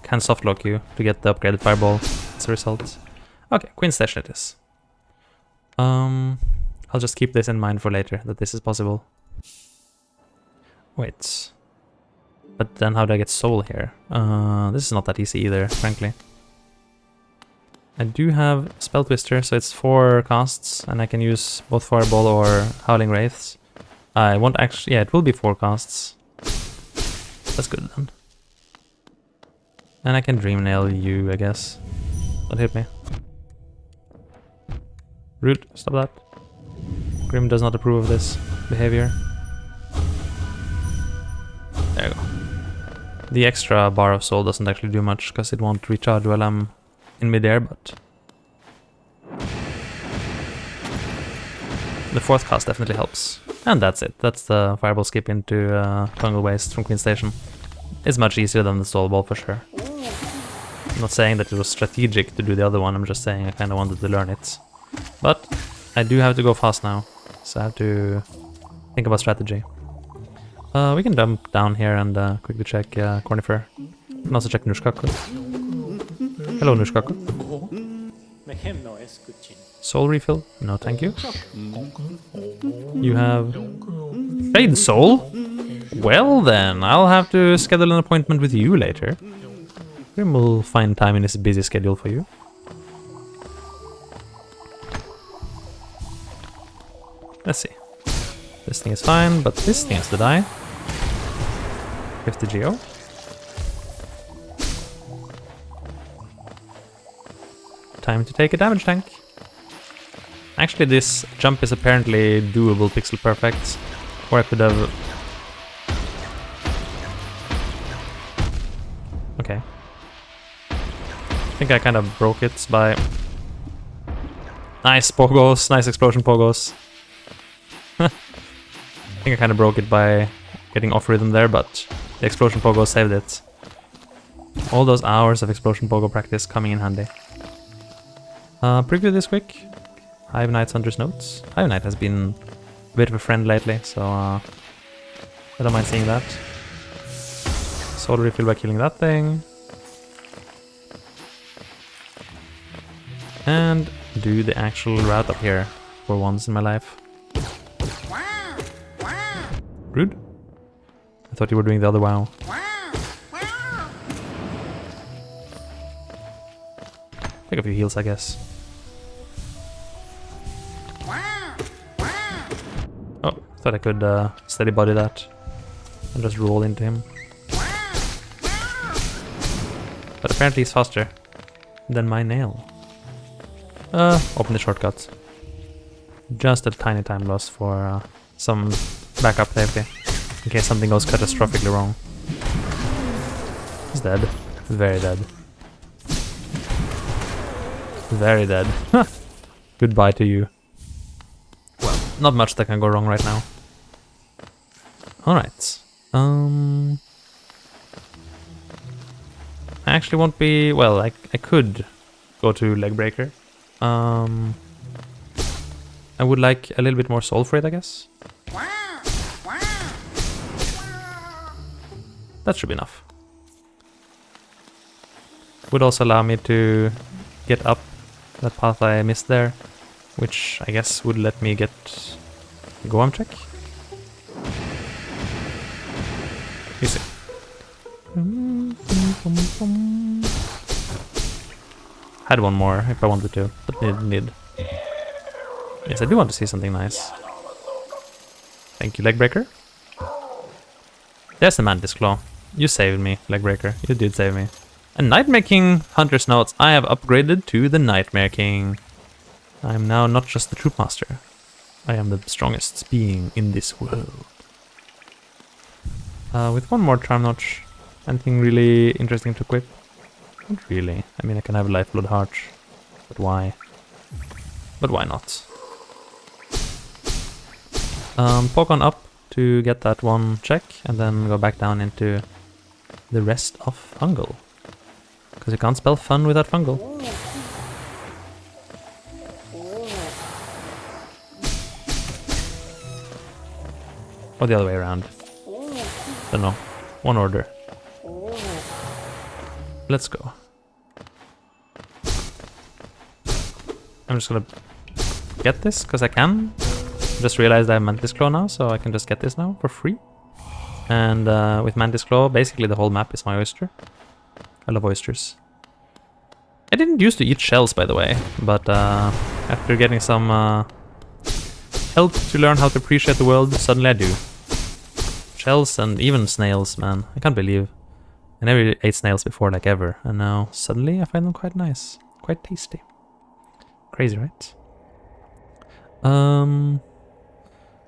can softlock you to get the upgraded Fireball as a result. Okay, Queen Station it is. I'll just keep this in mind for later, that this is possible. Wait. But then how do I get soul here? This is not that easy either, frankly. I do have Spell Twister, so it's 4 casts, and I can use both Fireball or Howling Wraiths. I won't actually... yeah, it will be 4 casts. That's good then. And I can Dream Nail you, I guess. Don't hit me. Rude, stop that. Grim does not approve of this behavior. There you go. The extra bar of soul doesn't actually do much, because it won't recharge while I'm in midair, but... the 4th cast definitely helps. And that's it. That's the Fireball skip into Jungle Waste from Queen Station. It's much easier than the stall ball for sure. I'm not saying that it was strategic to do the other one, I'm just saying I kind of wanted to learn it. But I do have to go fast now, so I have to think about strategy. We can jump down here and quickly check Cornifer. We can also check Nushkaku. Hello, Nushkaku. Soul refill? No, thank you. You have... Trade soul? Well then, I'll have to schedule an appointment with you later. Grim will find time in his busy schedule for you. Let's see. This thing is fine, but this thing has to die. 50 Geo. Time to take a damage tank. Actually, this jump is apparently doable pixel perfect. Or I could have... okay. I think I kind of broke it by... nice pogos, nice explosion pogos. I think I kind of broke it by getting off rhythm there, but the explosion pogo saved it. All those hours of explosion pogo practice coming in handy. Preview this quick. Hive Knight's Hunter's Notes. Hive Knight has been a bit of a friend lately, so I don't mind seeing that. Soul refill by killing that thing. And do the actual route up here for once in my life. Rude. I thought you were doing the other wow. Take a few heals, I guess. Oh, thought I could steady body that and just roll into him. But apparently he's faster than my nail. Open the shortcut. Just a tiny time loss for some backup safety, in case something goes catastrophically wrong. He's dead. Very dead. Very dead. Goodbye to you. not much that can go wrong right now. Alright. I actually won't be... Well, I could go to leg breaker. I would like a little bit more soul for it, I guess. That should be enough. Would also allow me to get up that path I missed there, which I guess would let me get a go arm check. Easy. Had one more if I wanted to, but didn't need. Yes, I do want to see something nice. Thank you, leg breaker. There's the mantis claw. You saved me, leg breaker. You did save me. And Nightmare King Hunter's Notes. I have upgraded to the Nightmare King. I am now not just the troop master. I am the strongest being in this world. With one more charm notch. Anything really interesting to equip? Not really. I mean, I can have Lifeblood Heart. But why? But why not? Poke on up to get that one check, and then go back down into the rest of Fungal. Because you can't spell fun without Fungal. Or the other way around. Don't know. One order. Let's go. I'm just gonna get this because I can. Just realized I have Mantis Claw now, so I can just get this now for free. And with Mantis Claw, basically the whole map is my oyster. I love oysters. I didn't used to eat shells, by the way, but after getting some help to learn how to appreciate the world, suddenly I do. Shells and even snails, man. I can't believe. I never ate snails before, like ever, and now suddenly I find them quite nice. Quite tasty. Crazy, right?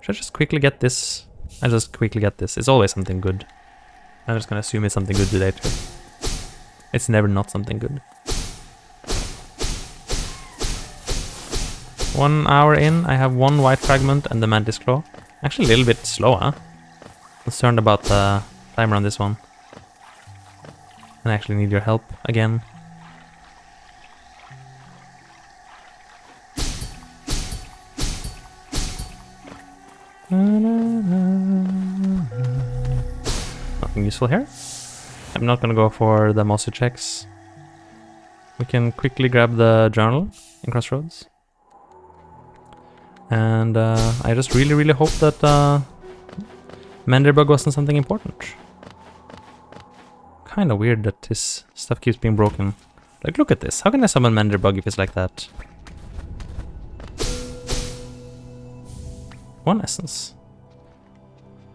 Should I just quickly get this? I just quickly get this. It's always something good. I'm just gonna assume it's something good today too. It's never not something good. 1 hour in, I have one white fragment and the Mantis Claw. Actually a little bit slow, huh? Concerned about the timer on this one. And I actually need your help again. Nothing useful here. I'm not gonna go for the monster checks. We can quickly grab the journal in Crossroads. And I just really hope that Manderbug wasn't something important. Kinda weird that his stuff keeps being broken. Like, look at this. How can I summon Manderbug if it's like that? 1 essence.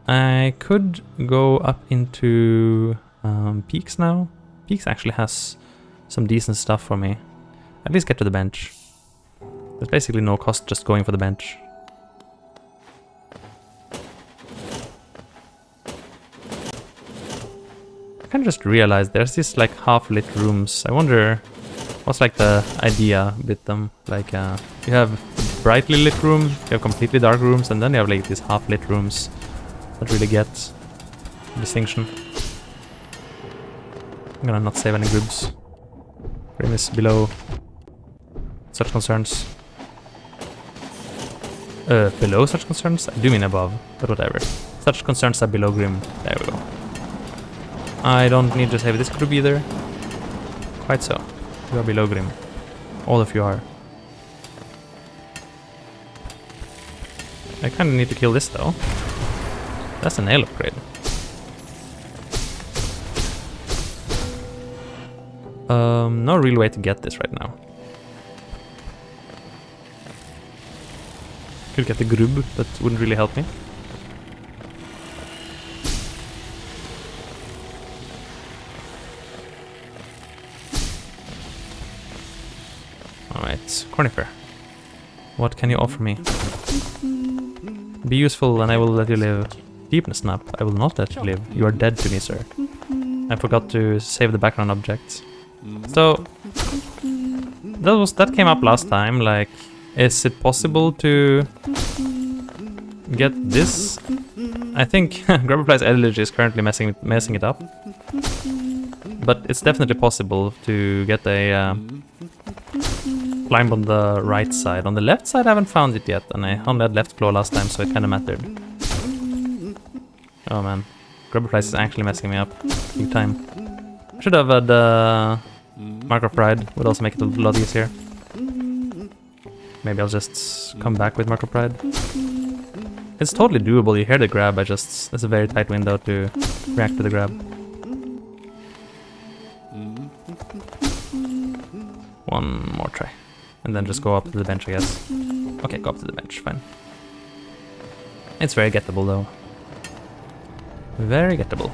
I could go up into Peaks now. Peaks actually has some decent stuff for me. At least get to the bench. There's basically no cost just going for the bench. I kind of just realized there's these like half-lit rooms. I wonder what's like the idea with them. Like you have brightly lit rooms, you have completely dark rooms, and then you have like these half-lit rooms that really get distinction. I'm gonna not save any grubs. Grim is below such concerns. Below such concerns? I do mean above, but whatever. Such concerns are below Grim. There we go. I don't need to save this group either. Quite so. You are below Grim. All of you are. I kinda need to kill this though. That's a nail upgrade. No real way to get this right now. Could get the grub, that wouldn't really help me. Alright, Cornifer. What can you offer me? Be useful and I will let you live. Deepness Snap, I will not let you live. You are dead to me, sir. I forgot to save the background objects. So, that came up last time, like, is it possible to get this. I think Grubberfly's elegy is currently messing it up. But it's definitely possible to get a climb on the right side. On the left side I haven't found it yet, and I only had left claw last time, so it kinda mattered. Oh man, Grubberfly is actually messing me up big time. I should have had Mark of Pride, would also make it a lot easier. Maybe I'll just come back with Mark of Pride. It's totally doable, you hear the grab, it's a very tight window to react to the grab. One more try. And then just go up to the bench, I guess. Okay, go up to the bench, fine. It's very gettable though. Very gettable.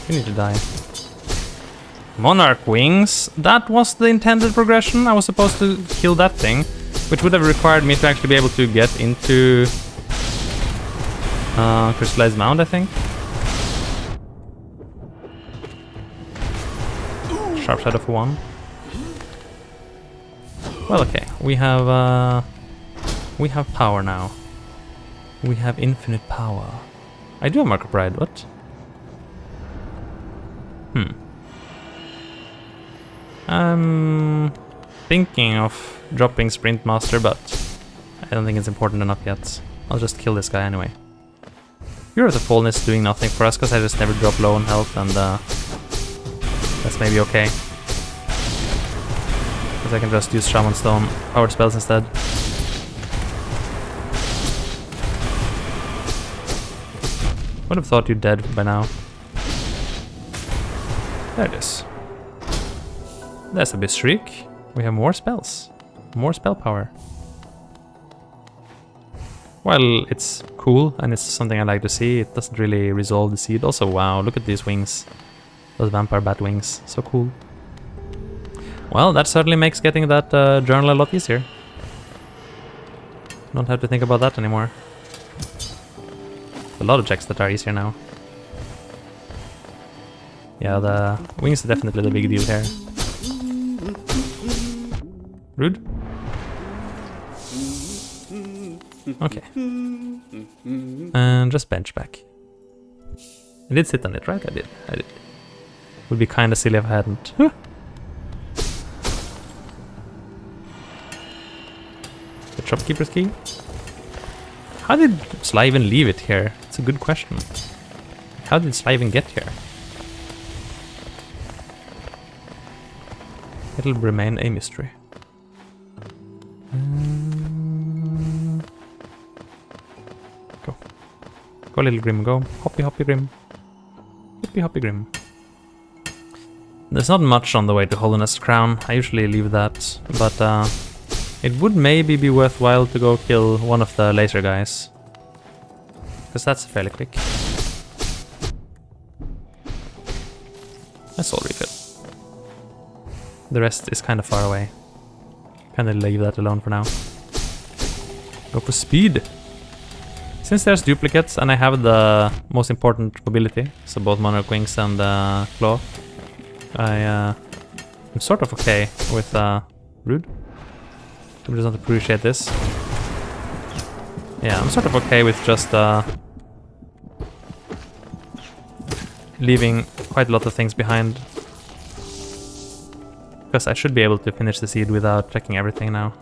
You need to die. Monarch Wings. That was the intended progression. I was supposed to kill that thing, which would have required me to actually be able to get into Crystallized Mound, I think. Sharp Shadow for 1. Well, okay. We have power now. We have infinite power. I do have Mark of Pride, what? I'm thinking of dropping Sprint Master, but I don't think it's important enough yet. I'll just kill this guy anyway. Hero of the Fallen is doing nothing for us, because I just never drop low on health, and that's maybe okay. Because I can just use Shaman Stone power spells instead. Would have thought you're dead by now. There it is. There's a bit Shriek. We have more spells. More spell power. While it's cool and it's something I like to see, it doesn't really resolve the seed. Also, wow, look at these wings. Those vampire bat wings. So cool. Well, that certainly makes getting that journal a lot easier. Don't have to think about that anymore. A lot of checks that are easier now. Yeah, the wings are definitely the big deal here. Rude? Okay. And just bench back. I did sit on it, right? I did. Would be kinda silly if I hadn't. The shopkeeper's key? How did Sly even leave it here? It's a good question. How did Sly even get here? It'll remain a mystery. Go. Go, little Grim, go. Hoppy, hoppy, Grim. Hoppy, hoppy, Grim. There's not much on the way to Holiness Crown. I usually leave that, but it would maybe be worthwhile to go kill one of the laser guys. Because that's fairly quick. That's all refill. The rest is kind of far away. Kinda leave that alone for now. Go for speed! Since there's duplicates and I have the most important ability, so both Monarch Wings and Claw, I'm sort of okay with Rude. Who does not appreciate this? Yeah, I'm sort of okay with just leaving quite a lot of things behind. Because I should be able to finish the seed without checking everything now.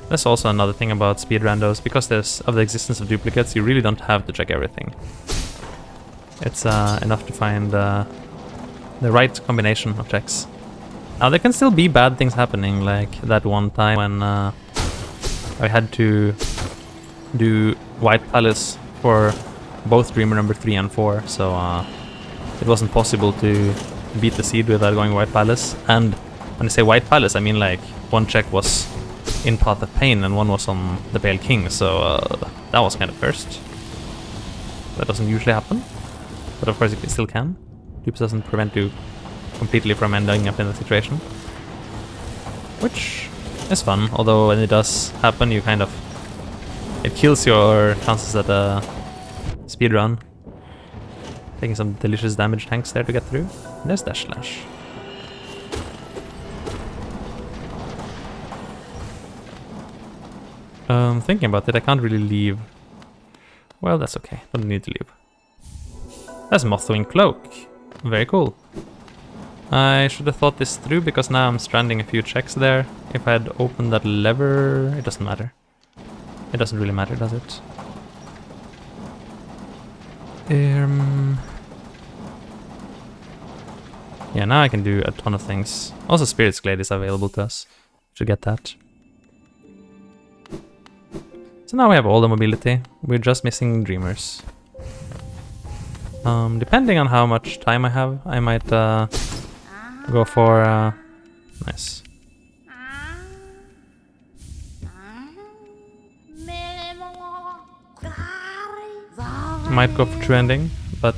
That's also another thing about speed randos. Because of the existence of duplicates, you really don't have to check everything. It's enough to find the right combination of checks. Now there can still be bad things happening, like that one time when I had to do White Palace for both Dreamer number 3 and 4, so it wasn't possible to beat the seed without going White Palace. And when I say White Palace, I mean like one check was in Path of Pain and one was on the Pale King, so that was kind of cursed. That doesn't usually happen, but of course it still can. Dupes doesn't prevent you completely from ending up in the situation, which is fun, although when it does happen you kind of... it kills your chances at a speedrun. Taking some delicious damage tanks there to get through. And there's Dash Slash. Thinking about it, I can't really leave. Well, that's okay. Don't need to leave. That's Mothwing Cloak. Very cool. I should have thought this through because now I'm stranding a few checks there. If I had opened that lever, it doesn't matter. It doesn't really matter, does it? Yeah, now I can do a ton of things. Also, Spirit's Glade is available to us. Should get that. So now we have all the mobility. We're just missing Dreamers. Depending on how much time I have, I might go for... nice. Might go for true ending, but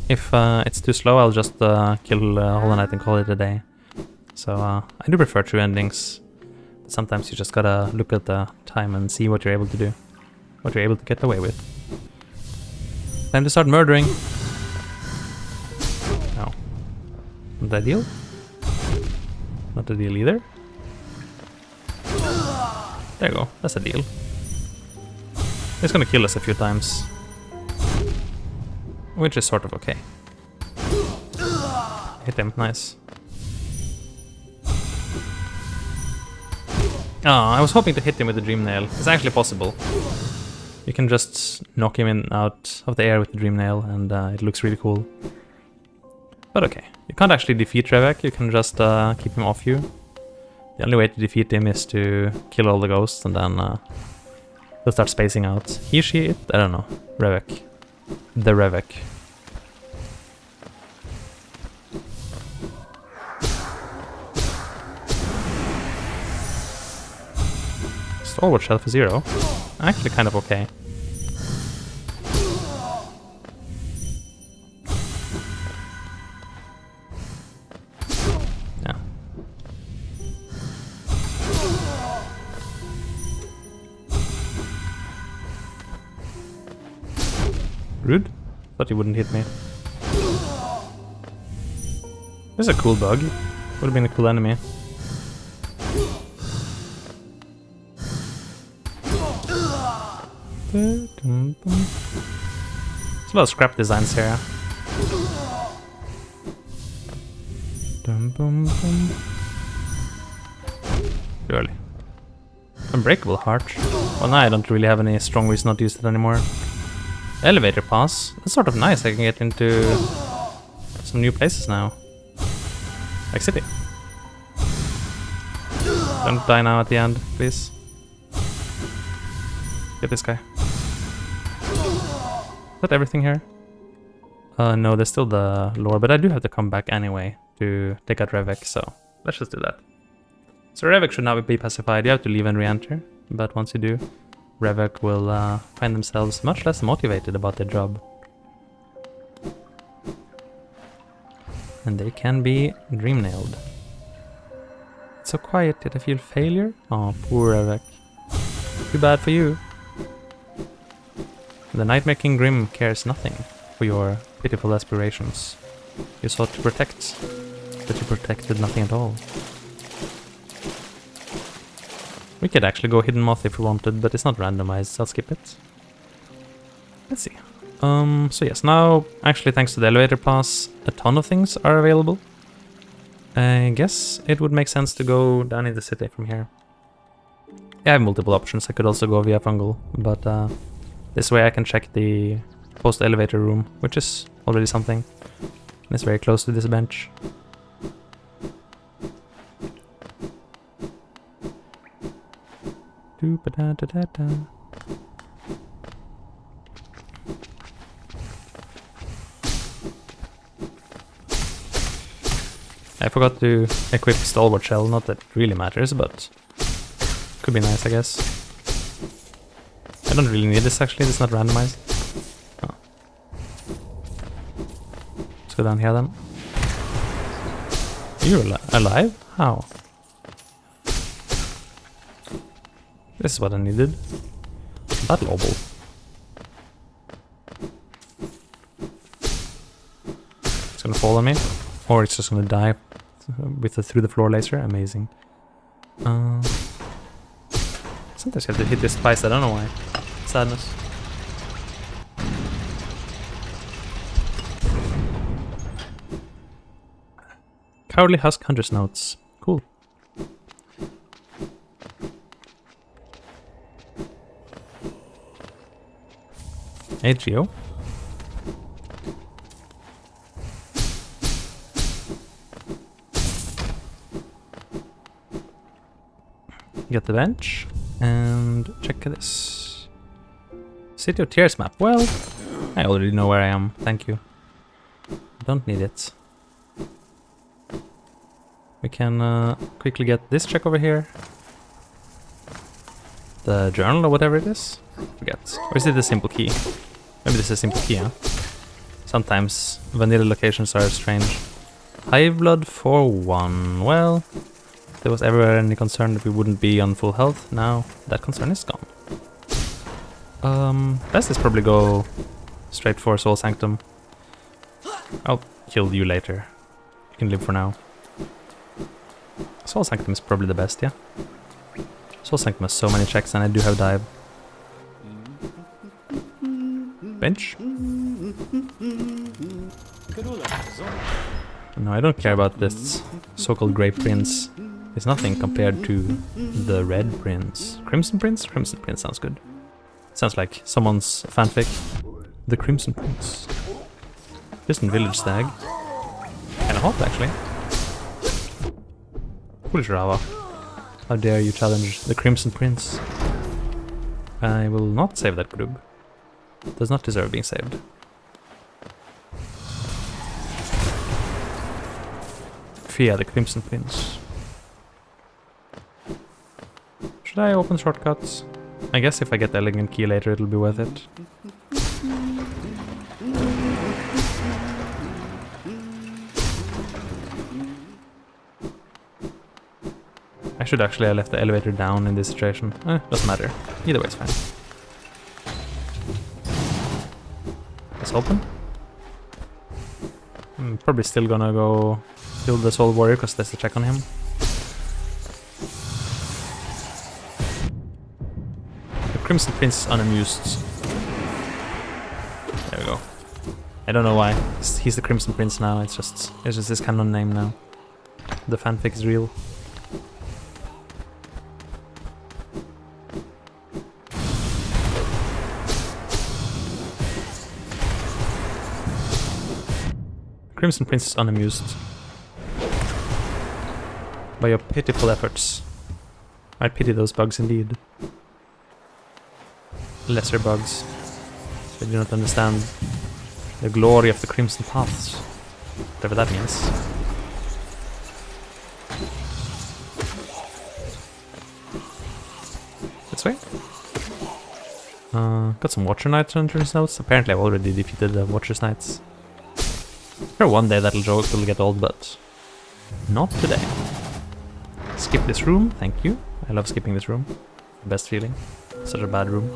if it's too slow, I'll just kill Hollow Knight and call it a day. So I do prefer true endings. Sometimes you just gotta look at the time and see what you're able to do. What you're able to get away with. Time to start murdering. No. Not ideal? Not a deal either. There you go, that's a deal. He's gonna kill us a few times. Which is sort of okay. Hit him, nice. Oh, I was hoping to hit him with the Dream Nail. It's actually possible. You can just knock him in out of the air with the Dream Nail, and it looks really cool. But okay, you can't actually defeat Revek, you can just keep him off you. The only way to defeat him is to kill all the ghosts, and then he'll start spacing out. He, she, it? I don't know. Revek. The Revek. Stalwart Shell for 0. Actually kind of okay. Yeah. Rude. Thought he wouldn't hit me. This is a cool bug. Would have been a cool enemy. There's a lot of scrap designs here. Surely. Unbreakable Heart. Well, now I don't really have any strong reason not to use it anymore. Elevator pass. That's sort of nice. I can get into some new places now. Like City. Don't die now at the end, please. Get this guy. Is that everything here? No, there's still the lore, but I do have to come back anyway to take out Revek, so let's just do that. So Revek should now be pacified. You have to leave and re-enter, but once you do, Revek will find themselves much less motivated about their job. And they can be dream-nailed. It's so quiet, did I feel failure? Oh, poor Revek. Too bad for you. The Nightmare King Grim cares nothing for your pitiful aspirations. You sought to protect, but you protected nothing at all. We could actually go Hidden Moth if we wanted, but it's not randomized, so I'll skip it. Let's see. So yes, now, actually thanks to the elevator pass, a ton of things are available. I guess it would make sense to go down in the city from here. I have multiple options. I could also go via Fungal, but this way I can check the post-elevator room, which is already something. And it's very close to this bench. Doo-ba-da-da-da-da. I forgot to equip Stalwart Shell, not that it really matters, but could be nice, I guess. I don't really need this actually, it's not randomized. Oh. Let's go down here then. You're alive? How? This is what I needed. Battle Obel. It's gonna fall on me. Or it's just gonna die with a through the floor laser. Amazing. Sounds Sometimes you have to hit this twice, I don't know why. Sadness. Cowardly Husk Hunter's Notes. Cool. AGO. Get the bench and check this. City of Tears map. Well, I already know where I am. Thank you. Don't need it. We can quickly get this check over here. The journal or whatever it is. Forget. Or is it a simple key? Maybe this is a simple key, huh? Sometimes vanilla locations are strange. High blood for 1. Well, if there was ever any concern that we wouldn't be on full health, now that concern is gone. Best is probably go straight for Soul Sanctum. I'll kill you later. You can live for now. Soul Sanctum is probably the best, yeah? Soul Sanctum has so many checks and I do have dive. Bench? No, I don't care about this so-called Grey Prince. It's nothing compared to the Red Prince. Crimson Prince? Crimson Prince sounds good. Sounds like someone's fanfic. The Crimson Prince. Distant Village Stag. Kinda hot, actually. Foolish Rava. How dare you challenge the Crimson Prince? I will not save that group. Does not deserve being saved. Fear the Crimson Prince. Should I open shortcuts? I guess if I get the Elegant Key later it'll be worth it. I should actually have left the elevator down in this situation. Doesn't matter. Either way it's fine. Let's open. I'm probably still gonna go kill the Soul Warrior because there's a check on him. The Crimson Prince is unamused. There we go. I don't know why. He's the Crimson Prince now, it's just his canon name now. The fanfic is real. Crimson Prince is unamused by your pitiful efforts. I pity those bugs indeed. Lesser bugs. They do not understand the glory of the Crimson Paths. Whatever that means. This way? Got some Watcher Knights under his notes. Apparently I've already defeated the Watcher's Knights. Sure, one day that'll joke will get old, but not today. Skip this room, thank you. I love skipping this room. Best feeling. Such a bad room.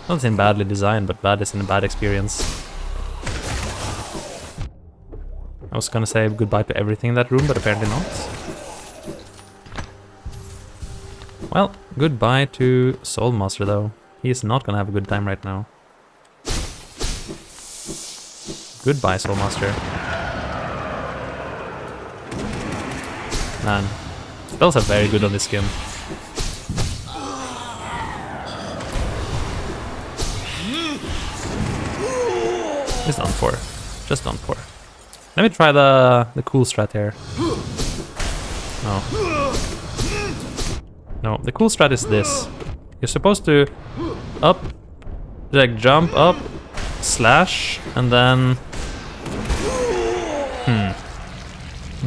Not saying badly designed, but bad as in a bad experience. I was gonna say goodbye to everything in that room, but apparently not. Well, goodbye to Soul Master though. He is not gonna have a good time right now. Goodbye, Soul Master. Man, spells are very good on this skin. It's done for. Just done for. Let me try the cool strat here. No. No, the cool strat is this. You're supposed to like jump up, slash, and then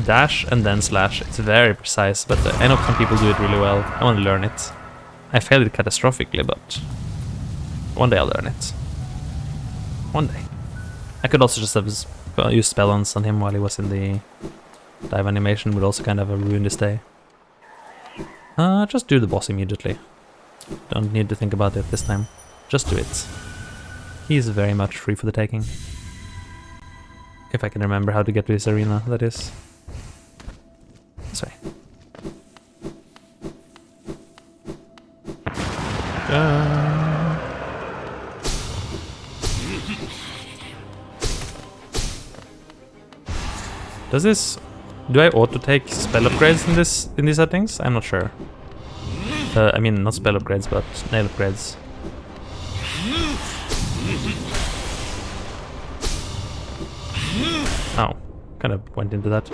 dash and then slash. It's very precise, but I know some people do it really well. I want to learn it. I failed it catastrophically, but one day I'll learn it. One day. I could also just have used spell-ons on him while he was in the dive animation, would also kind of ruin his day. Just do the boss immediately. Don't need to think about it this time. Just do it. He's very much free for the taking. If I can remember how to get to this arena, that is. This way. Does this... Do I auto-take spell upgrades in these settings? I'm not sure. I mean, not spell upgrades, but nail upgrades. Oh, kind of went into that.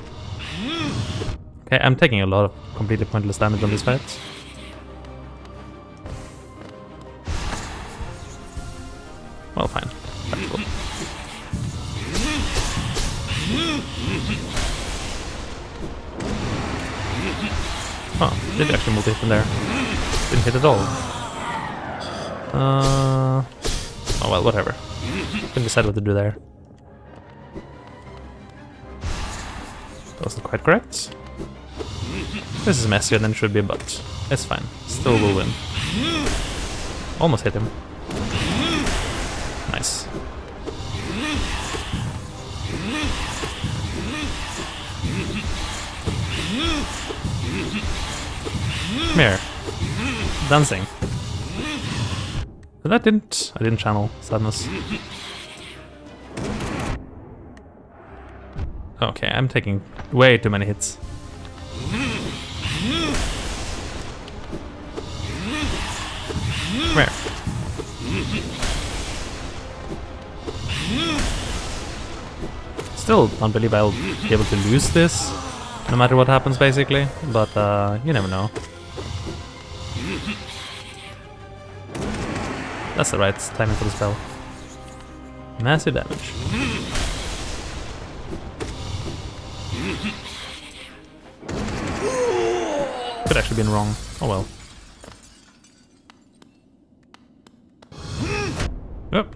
Okay, I'm taking a lot of completely pointless damage on these fights. Well, fine. That's cool. Oh, did actually multi-hit from there. Didn't hit at all. Oh well, whatever. Couldn't decide what to do there. That wasn't quite correct. This is messier than it should be, but it's fine. Still will win. Almost hit him. Nice. Come here. Dancing. But I didn't channel sadness. Okay, I'm taking way too many hits. Come here. Still don't believe I'll be able to lose this, no matter what happens basically, but you never know. That's the right timing for the spell. Massive damage. Could actually been wrong. Oh well. Yep.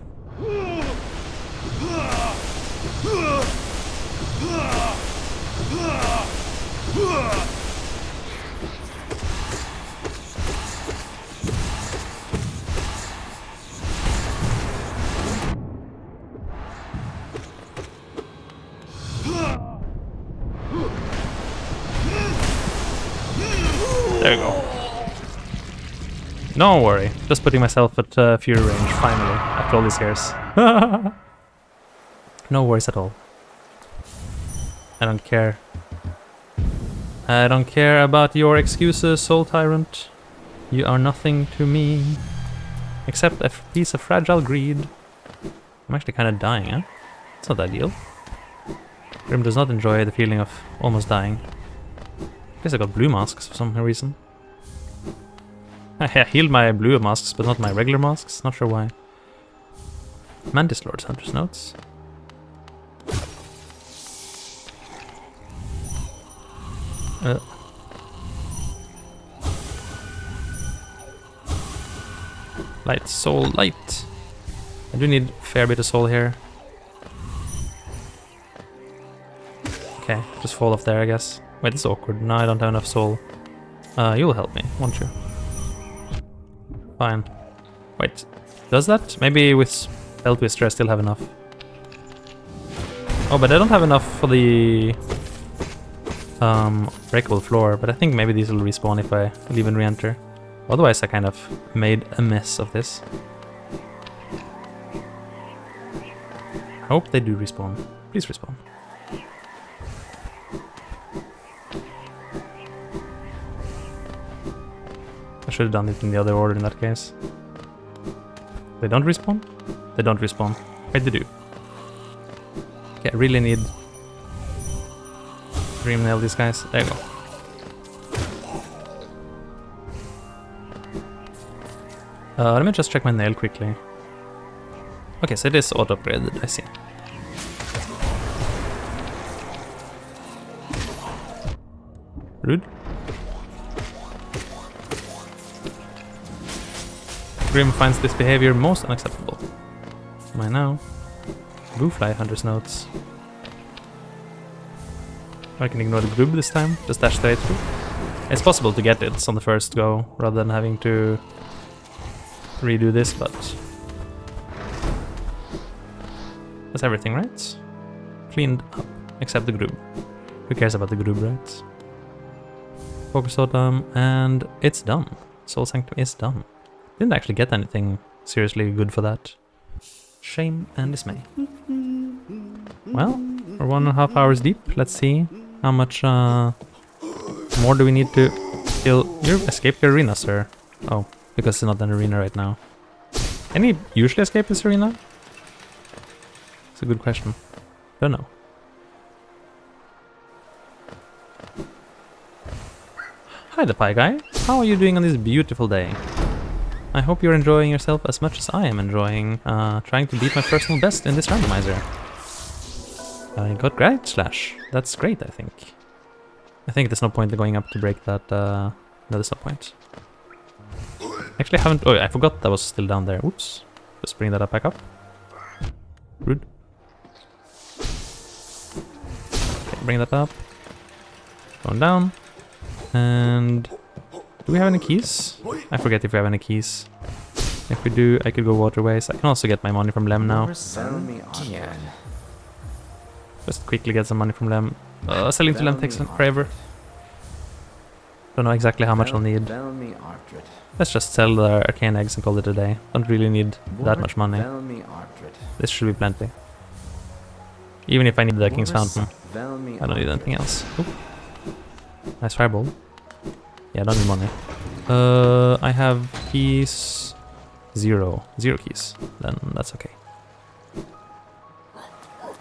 There you go. Don't worry, just putting myself at Fury range, finally, after all these years. No worries at all. I don't care. I don't care about your excuses, Soul Tyrant. You are nothing to me. Except a piece of fragile greed. I'm actually kind of dying, huh? It's not ideal. Grim does not enjoy the feeling of almost dying. I guess I got blue masks for some reason. I healed my blue masks, but not my regular masks. Not sure why. Mantis Lord's Hunter's Notes. Light, soul, light. I do need a fair bit of soul here. Okay, just fall off there, I guess. Wait, it's awkward. No, I don't have enough soul. You'll help me, won't you? Fine. Wait, does that? Maybe with Spell Twister I still have enough. Oh, but I don't have enough for the breakable floor, but I think maybe these will respawn if I leave and re-enter. Otherwise I kind of made a mess of this. I hope they do respawn. Please respawn. I should have done it in the other order in that case. They don't respawn? They don't respawn. Wait, they do. Okay, I really need Dream Nail these guys. There you go. Let me just check my nail quickly. Okay, so it is auto-upgraded, I see. Rude. Grim finds this behavior most unacceptable. Am I now? Goofly Hunter's Notes. I can ignore the grub this time, just dash straight through. It's possible to get it on the first go, rather than having to redo this, but that's everything, right? Cleaned up, except the grub. Who cares about the grub, right? Focus Totem, and it's done. Soul Sanctum is done. Didn't actually get anything seriously good for that. Shame and dismay. Well, we're 1.5 hours deep. Let's see how much more do we need to kill. You escaped the arena, sir. Oh, because it's not an arena right now. Can he usually escape this arena? It's a good question. Don't know. Hi, the pie guy. How are you doing on this beautiful day? I hope you're enjoying yourself as much as I am enjoying trying to beat my personal best in this randomizer. I got Granite Slash. That's great, I think. I think there's no point in going up to break that. No, there's no point. Actually, I haven't... Oh, I forgot that was still down there. Oops. Just bring that up back up. Rude. Okay, bring that up. Going down. And... Do we have any keys? I forget if we have any keys. If we do, I could go waterways. I can also get my money from Lem now. Just quickly get some money from Lem. Selling to Lem takes forever. Don't know exactly how much I'll need. Let's just sell the arcane eggs and call it a day. Don't really need that much money. This should be plenty. Even if I need the King's Fountain, I don't need anything else. Oop. Nice fireball. Yeah, I don't need money. I have keys... 0 keys. Then that's okay.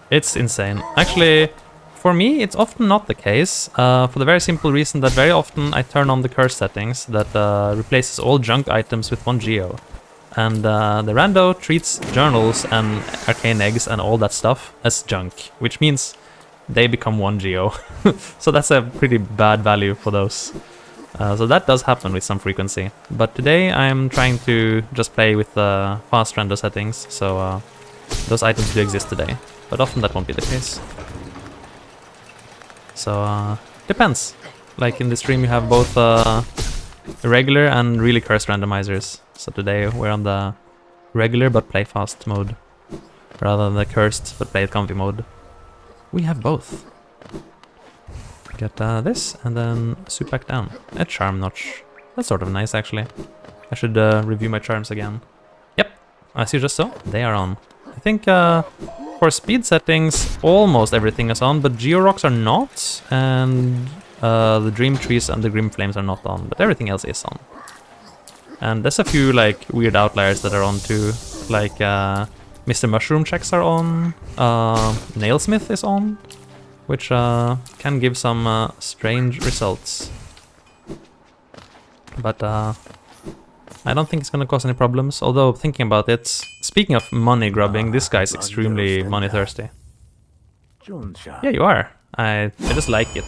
It's insane. Actually, for me, it's often not the case. For the very simple reason that very often I turn on the curse settings that replaces all junk items with 1 geo. And the rando treats journals and arcane eggs and all that stuff as junk, which means they become 1 geo. So that's a pretty bad value for those. So that does happen with some frequency. But today I'm trying to just play with fast rando settings, so those items do exist today. But often that won't be the case. So, depends. Like in the stream you have both regular and really cursed randomizers. So today we're on the regular but play fast mode, rather than the cursed but play it comfy mode. We have both. Get this, and then swoop back down. A charm notch. That's sort of nice, actually. I should review my charms again. Yep, as you just saw, they are on. I think for speed settings, almost everything is on, but Geo-Rocks are not, and the Dream Trees and the Grim Flames are not on, but everything else is on. And there's a few, like, weird outliers that are on too, like Mr. Mushroom checks are on, Nailsmith is on, which can give some strange results. But I don't think it's gonna cause any problems, although thinking about it, speaking of money grubbing, this guy's extremely money thirsty. Yeah, you are. I just like it.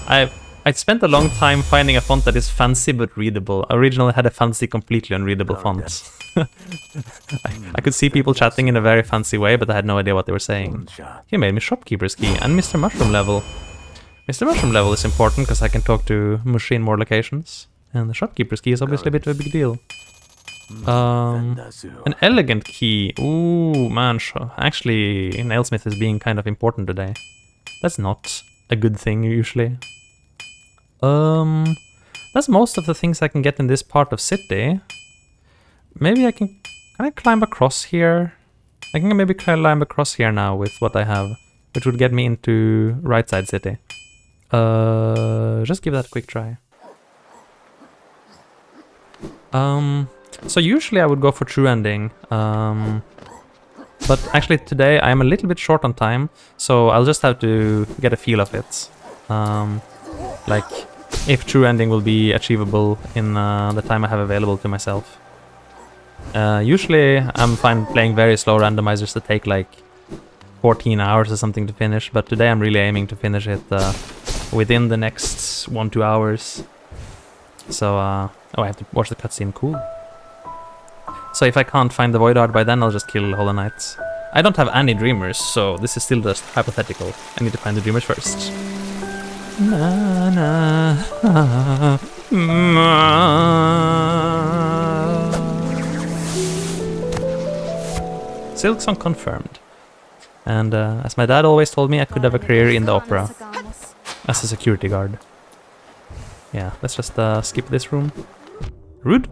I spent a long time finding a font that is fancy but readable. I originally had a fancy, completely unreadable font. I could see people chatting in a very fancy way, but I had no idea what they were saying. He made me shopkeeper's key and Mr. Mushroom level. Mr. Mushroom level is important because I can talk to Mushi in more locations. And the shopkeeper's key is obviously a bit of a big deal. An elegant key. Ooh, man. Actually, Nailsmith is being kind of important today. That's not a good thing, usually. That's most of the things I can get in this part of city. Maybe I can... Can I climb across here? I can maybe climb across here now with what I have, which would get me into right side city. Just give that a quick try. So usually I would go for true ending, but actually today I'm a little bit short on time, so I'll just have to get a feel of it. Like, if true ending will be achievable in the time I have available to myself. Usually I'm fine playing very slow randomizers that take like 14 hours or something to finish, but today I'm really aiming to finish it within the next 1-2 hours. So, oh, I have to watch the cutscene, cool. So if I can't find the Void Art by then, I'll just kill Hollow Knight. I don't have any Dreamers, so this is still just hypothetical. I need to find the Dreamers first. Na, na, Silksong confirmed. And as my dad always told me, I could have a career in the opera. As a security guard. Yeah, let's just skip this room. Rude.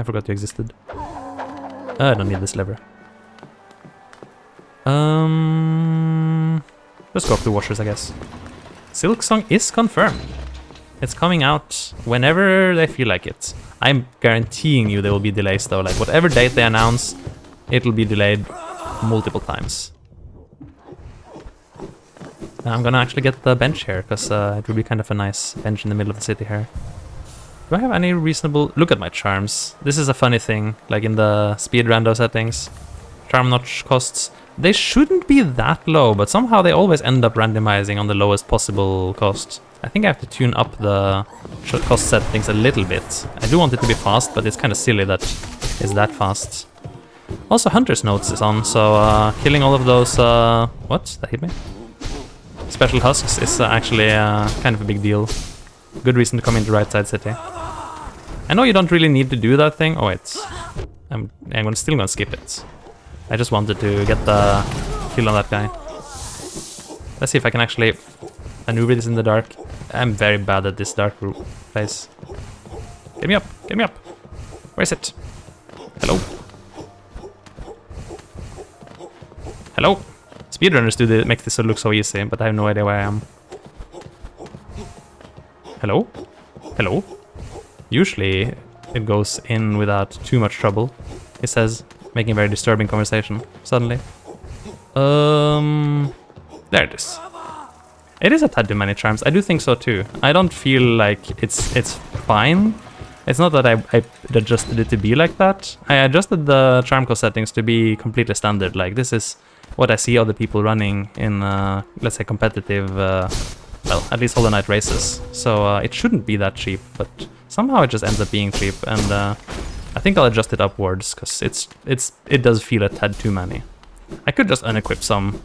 I forgot you existed. I don't need this lever. Just go up to washers, I guess. Silk Song is confirmed. It's coming out whenever they feel like it. I'm guaranteeing you there will be delays though. Like whatever date they announce, it'll be delayed multiple times. I'm gonna actually get the bench here, because it would be kind of a nice bench in the middle of the city here. Do I have any reasonable... Look at my charms. This is a funny thing, like in the speed rando settings. Charm notch costs. They shouldn't be that low, but somehow they always end up randomizing on the lowest possible cost. I think I have to tune up the cost settings a little bit. I do want it to be fast, but it's kind of silly that it's that fast. Also, Hunter's Notes is on, so killing all of those... what? That hit me? Special husks is actually kind of a big deal. Good reason to come into Right Side City. I know you don't really need to do that thing. Oh wait, I'm still gonna skip it. I just wanted to get the kill on that guy. Let's see if I can actually maneuver this in the dark. I'm very bad at this dark place. Get me up, get me up. Where is it? Hello? Hello? Speedrunners do make this look so easy, but I have no idea where I am. Hello? Hello? Usually it goes in without too much trouble. It says, making a very disturbing conversation, suddenly. There it is. It is a tad too many charms, I do think so too. I don't feel like it's fine. It's not that I adjusted it to be like that. I adjusted the charm cost settings to be completely standard, like this is what I see other people running in, let's say, competitive, well, at least Hollow Knight races. So it shouldn't be that cheap, but somehow it just ends up being cheap, and I think I'll adjust it upwards, because it does feel a tad too many. I could just unequip some.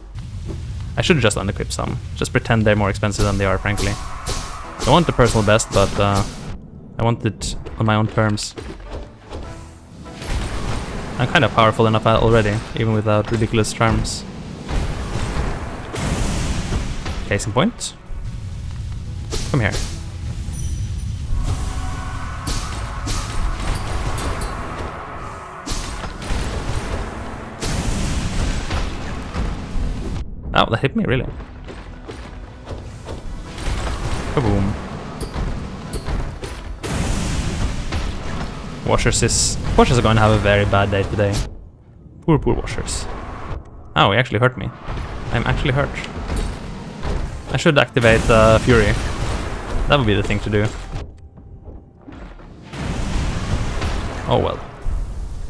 I should just unequip some. Just pretend they're more expensive than they are, frankly. I want the personal best, but I want it on my own terms. I'm kind of powerful enough already, even without ridiculous charms. Case in point. Come here. Oh, that hit me, really? Kaboom. Washers are going to have a very bad day today. Poor Washers. Oh, he actually hurt me. I'm actually hurt. I should activate Fury. That would be the thing to do. Oh well.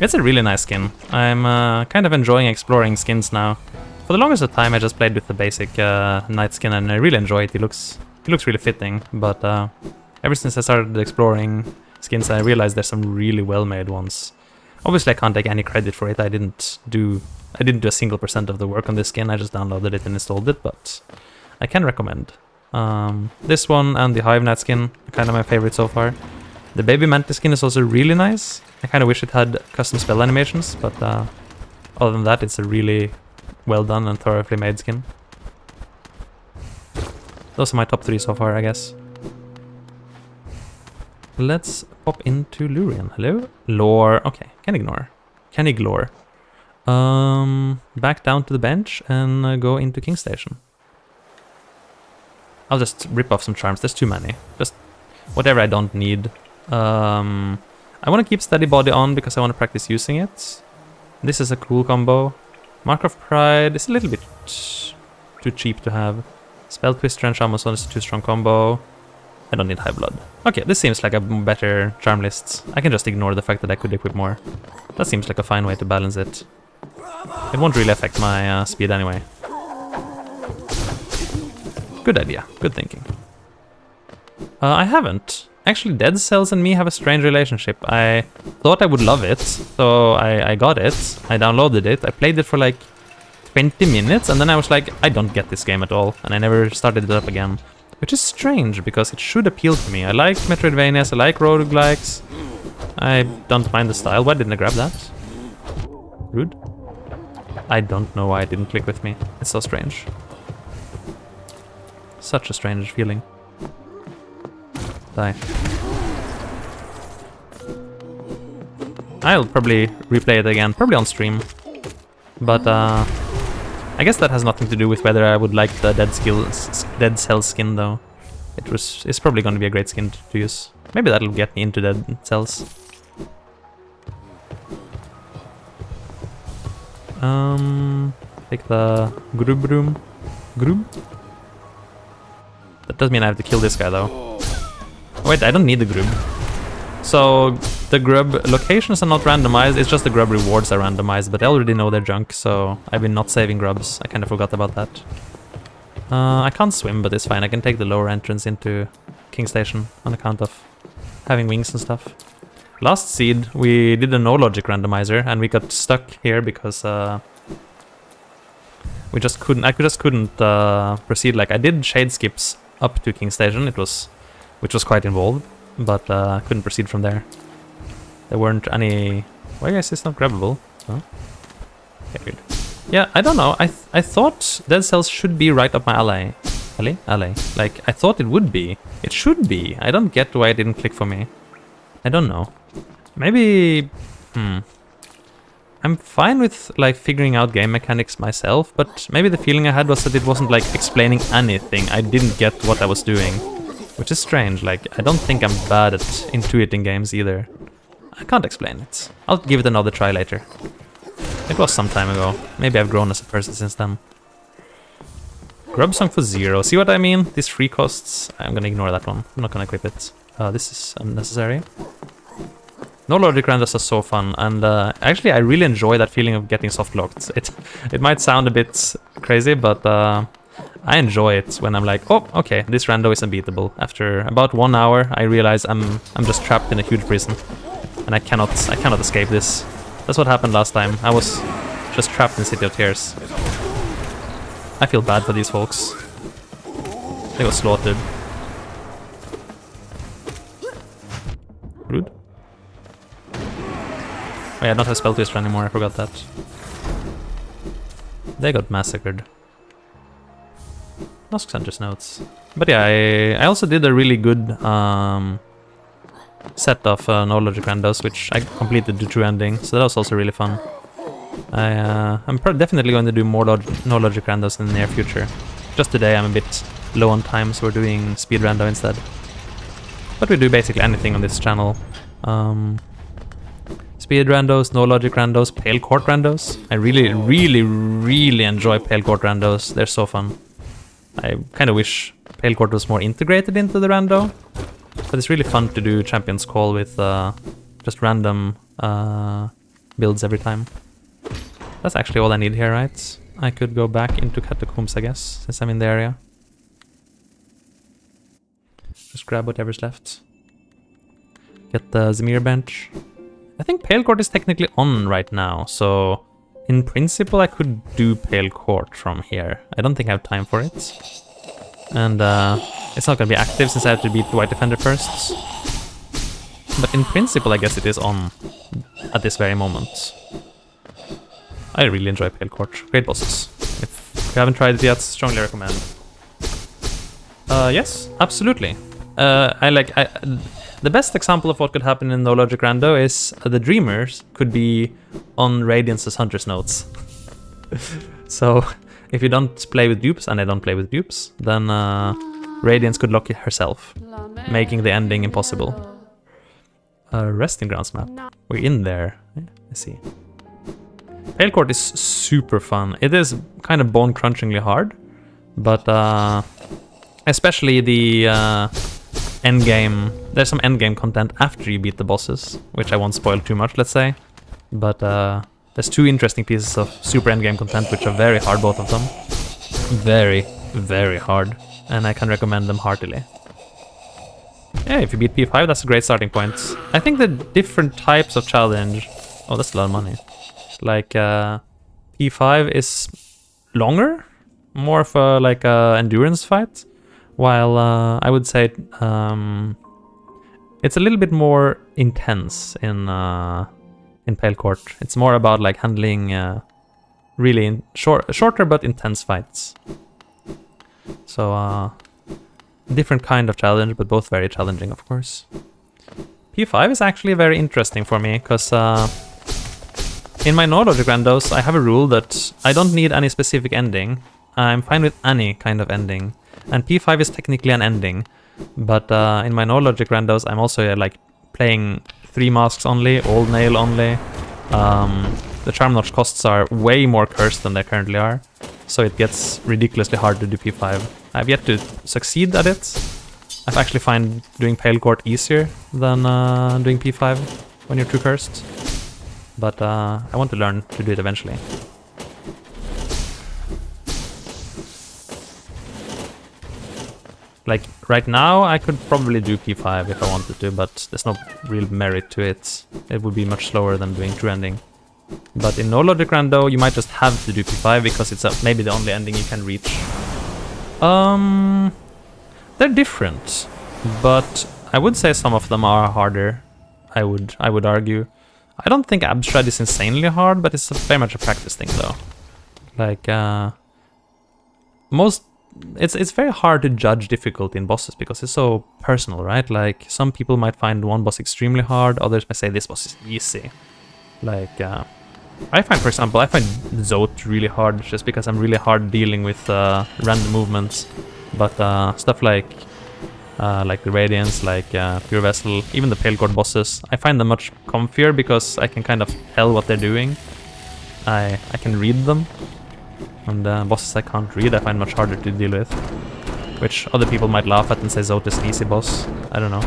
It's a really nice skin. I'm kind of enjoying exploring skins now. For the longest of time I just played with the basic Knight skin, and I really enjoy it. He looks really fitting, but ever since I started exploring skins I realized there's some really well made ones. Obviously I can't take any credit for it. I didn't do a single % of the work on this skin. I just downloaded it and installed it, but I can recommend. This one and the Hive Knight skin are kind of my favorite so far. The Baby Mantis skin is also really nice. I kind of wish it had custom spell animations, but other than that it's a really well done and thoroughly made skin. Those are my top 3 so far, I guess. Let's pop into Lurian. Hello? Lore. Okay, can ignore. Can ignore. Back down to the bench and go into King Station. I'll just rip off some charms. There's too many. Just whatever I don't need. I want to keep Steady Body on because I want to practice using it. This is a cool combo. Mark of Pride is a little bit too cheap to have. Spell Twister and Shamazon is a too strong combo. I don't need High Blood. Okay, this seems like a better charm list. I can just ignore the fact that I could equip more. That seems like a fine way to balance it. It won't really affect my speed anyway. Good idea. Good thinking. I haven't. Actually, Dead Cells and me have a strange relationship. I thought I would love it, so I got it. I downloaded it. I played it for like 20 minutes, and then I was like, I don't get this game at all, and I never started it up again. Which is strange, because it should appeal to me. I like Metroidvanias, I like roguelikes. I don't mind the style. Why didn't I grab that? Rude. I don't know why it didn't click with me. It's so strange. Such a strange feeling. Die. I'll probably replay it again, probably on stream. But I guess that has nothing to do with whether I would like the Dead Cell skin though. It's probably going to be a great skin to use. Maybe that'll get me into Dead Cells. Take the Grub room. Grub? That does mean I have to kill this guy though. Wait, I don't need the Grub. So the Grub locations are not randomized, it's just the Grub rewards are randomized, but I already know they're junk, so I've been not saving Grubs. I kind of forgot about that. I can't swim, but it's fine. I can take the lower entrance into King Station on account of having wings and stuff. Last seed, we did a no logic randomizer, and we got stuck here because we just couldn't. I just couldn't proceed. Like I did shade skips up to King Station, which was quite involved, but couldn't proceed from there. There weren't any. Why is this not grabbable? Huh? Okay, good. Yeah, I don't know. I thought Dead Cells should be right up my alley. Alley? Like, I thought it would be. It should be. I don't get why it didn't click for me. I don't know. Maybe... I'm fine with, like, figuring out game mechanics myself, but maybe the feeling I had was that it wasn't, like, explaining anything. I didn't get what I was doing. Which is strange. Like, I don't think I'm bad at intuiting games either. I can't explain it. I'll give it another try later. It was some time ago. Maybe I've grown as a person since then. Grub song for 0. See what I mean? These free costs. I'm gonna ignore that one. I'm not gonna equip it. This is unnecessary. No logic randos are so fun, and actually I really enjoy that feeling of getting soft locked. It might sound a bit crazy, but I enjoy it when I'm like, oh, okay, this rando is unbeatable. After about 1 hour, I realize I'm just trapped in a huge prison, and I cannot escape this. That's what happened last time. I was just trapped in City of Tears. I feel bad for these folks. They got slaughtered. Rude. Oh yeah, I don't have Spell Twister anymore, I forgot that. They got massacred. Nosk Hunter's notes. But yeah, I also did a really good set of no logic randos, which I completed the true ending, so that was also really fun. I'm definitely going to do more no logic randos in the near future. Just today I'm a bit low on time, so we're doing speed rando instead. But we do basically anything on this channel. Speed randos, no logic randos, pale court randos. I really enjoy pale court randos. They're so fun. I kind of wish pale court was more integrated into the rando. But it's really fun to do Champion's Call with just random builds every time. That's actually all I need here, right? I could go back into Catacombs, I guess, since I'm in the area. Just grab whatever's left. Get the Zemir bench. I think Pale Court is technically on right now, so in principle I could do Pale Court from here. I don't think I have time for it. And it's not going to be active since I have to beat the White Defender first. But in principle I guess it is on at this very moment. I really enjoy Pale Court. Great bosses. If you haven't tried it yet, strongly recommend. Yes, absolutely. The best example of what could happen in No Logic Rando is the Dreamers could be on Radiance's Hunter's Notes. So, if you don't play with dupes, and I don't play with dupes, then Radiance could lock it herself, making the ending impossible. Resting Grounds map. We're in there. Let's see. Pale Court is super fun. It is kind of bone-crunchingly hard, but especially the endgame. There's some endgame content after you beat the bosses, which I won't spoil too much, let's say. But there's two interesting pieces of super endgame content, which are very hard, both of them. Very, very hard, and I can recommend them heartily. Yeah, if you beat P5, that's a great starting point. I think the different types of challenge... Oh, that's a lot of money. Like, P5 is longer, more of a, like, endurance fight, while I would say it's a little bit more intense in Pale Court. It's more about, like, handling really shorter but intense fights. So, different kind of challenge, but both very challenging, of course. P5 is actually very interesting for me, because in my no logic randos, I have a rule that I don't need any specific ending. I'm fine with any kind of ending. And P5 is technically an ending. But in my no logic randos, I'm also like playing 3 masks only, old nail only. The charm notch costs are way more cursed than they currently are. So it gets ridiculously hard to do P5. I've yet to succeed at it. I've actually find doing Pale Court easier than doing P5 when you're too cursed. But I want to learn to do it eventually. Like, right now, I could probably do P5 if I wanted to, but there's no real merit to it. It would be much slower than doing true ending. But in no logic rando, you might just have to do P5 because it's maybe the only ending you can reach. They're different, but I would say some of them are harder. I would argue. I don't think Abstrad is insanely hard, but it's very much a practice thing though. Like it's very hard to judge difficulty in bosses because it's so personal, right? Like some people might find one boss extremely hard, others might say this boss is easy. Like I find, for example, I find Zote really hard just because I'm really hard dealing with random movements. But stuff like the Radiance, like Pure Vessel, even the Pale Court bosses, I find them much comfier because I can kind of tell what they're doing. I can read them. And bosses I can't read, I find much harder to deal with. Which other people might laugh at and say Zote is an easy boss. I don't know.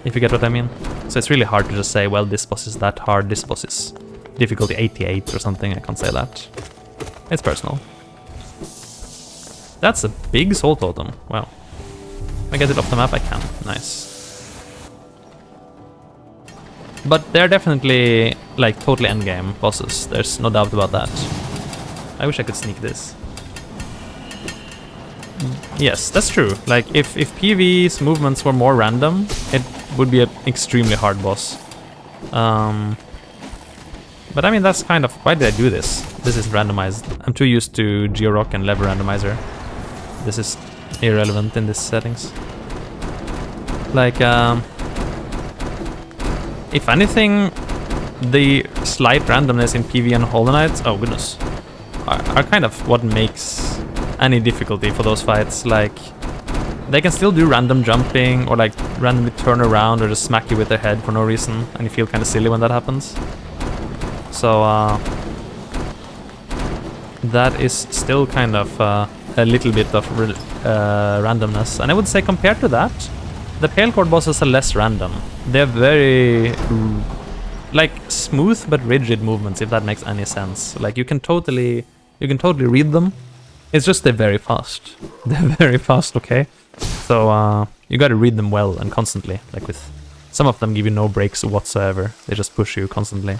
If you get what I mean. So it's really hard to just say, well, this boss is that hard, this boss is difficulty 88 or something. I can't say that. It's personal. That's a big soul totem. Wow. Can I get it off the map? I can. Nice. But they're definitely like totally endgame bosses. There's no doubt about that. I wish I could sneak this. Yes, that's true. Like if PvE's movements were more random, it would be an extremely hard boss. But I mean, that's kind of... Why did I do this? This is randomized. I'm too used to Georock and Lever Randomizer. This is irrelevant in these settings. Like, if anything, the slight randomness in PvE and Hollow Knight, oh goodness, are kind of what makes any difficulty for those fights. Like, they can still do random jumping or like randomly turn around or just smack you with their head for no reason, and you feel kind of silly when that happens. So that is still kind of a little bit of randomness. And I would say compared to that, the Pale Court bosses are less random. They're very like smooth but rigid movements, if that makes any sense. Like you can totally read them. It's just they're very fast. They're very fast, okay? So you gotta read them well and constantly. Like with some of them give you no breaks whatsoever. They just push you constantly.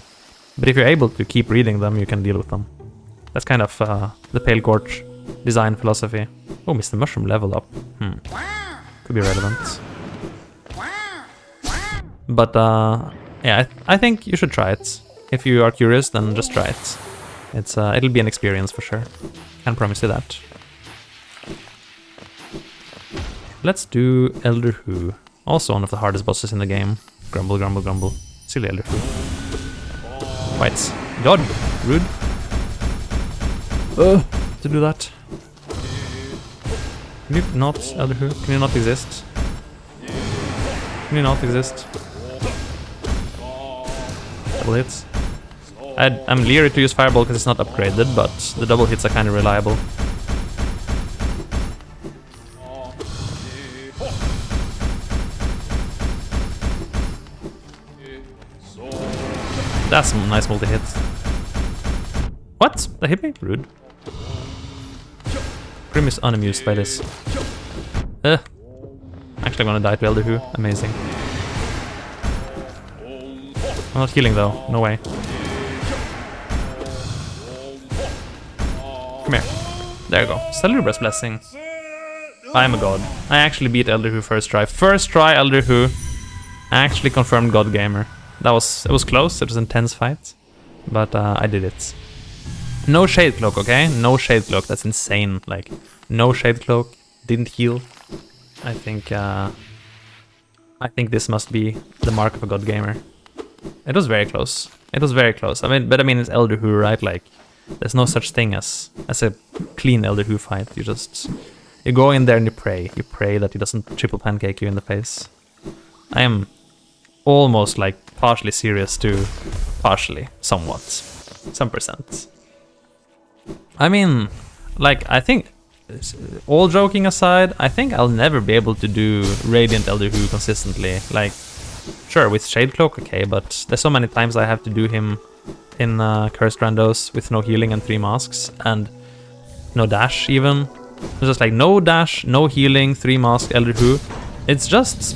But if you're able to keep reading them, you can deal with them. That's kind of the Pale Court design philosophy. Oh, Mr. Mushroom level up. Could be relevant. But yeah, I think you should try it. If you are curious, then just try it. It's it'll be an experience for sure. Can promise you that. Let's do Elder Who. Also one of the hardest bosses in the game. Grumble, grumble, grumble. Silly Elder Who. Fights. God, rude. To do that. Can you not, Elder Who? Can you not exist? Can you not exist? Double hits. I'm leery to use Fireball because it's not upgraded, but the double hits are kind of reliable. That's a nice multi-hit. What? That hit me? Rude. Grim is unamused by this. Actually, I'm gonna die to Elder Who. Amazing. I'm not healing though. No way. Come here. There you go. Salubra's Blessing. I am a god. I actually beat Elder Who first try. First try, Elder Who. I actually confirmed God Gamer. It was close. It was an intense fight, but I did it. No Shade Cloak, okay? No Shade Cloak. That's insane. Like, no Shade Cloak. Didn't heal. I think I I think this must be the mark of a god gamer. It was very close. It was very close. I mean, but I mean, it's Elder Who, right? Like, there's no such thing as a clean Elder Who fight. You go in there and you pray. You pray that he doesn't triple pancake you in the face. I am almost like partially serious to partially, somewhat, some percent. I mean, like, I think, all joking aside, I think I'll never be able to do Radiant Elder Who consistently. Like, sure, with Shade Cloak, okay, but there's so many times I have to do him in Cursed Randos with no healing and 3 masks, and no dash even. It's just like, no dash, no healing, 3 mask Elder Who. It's just...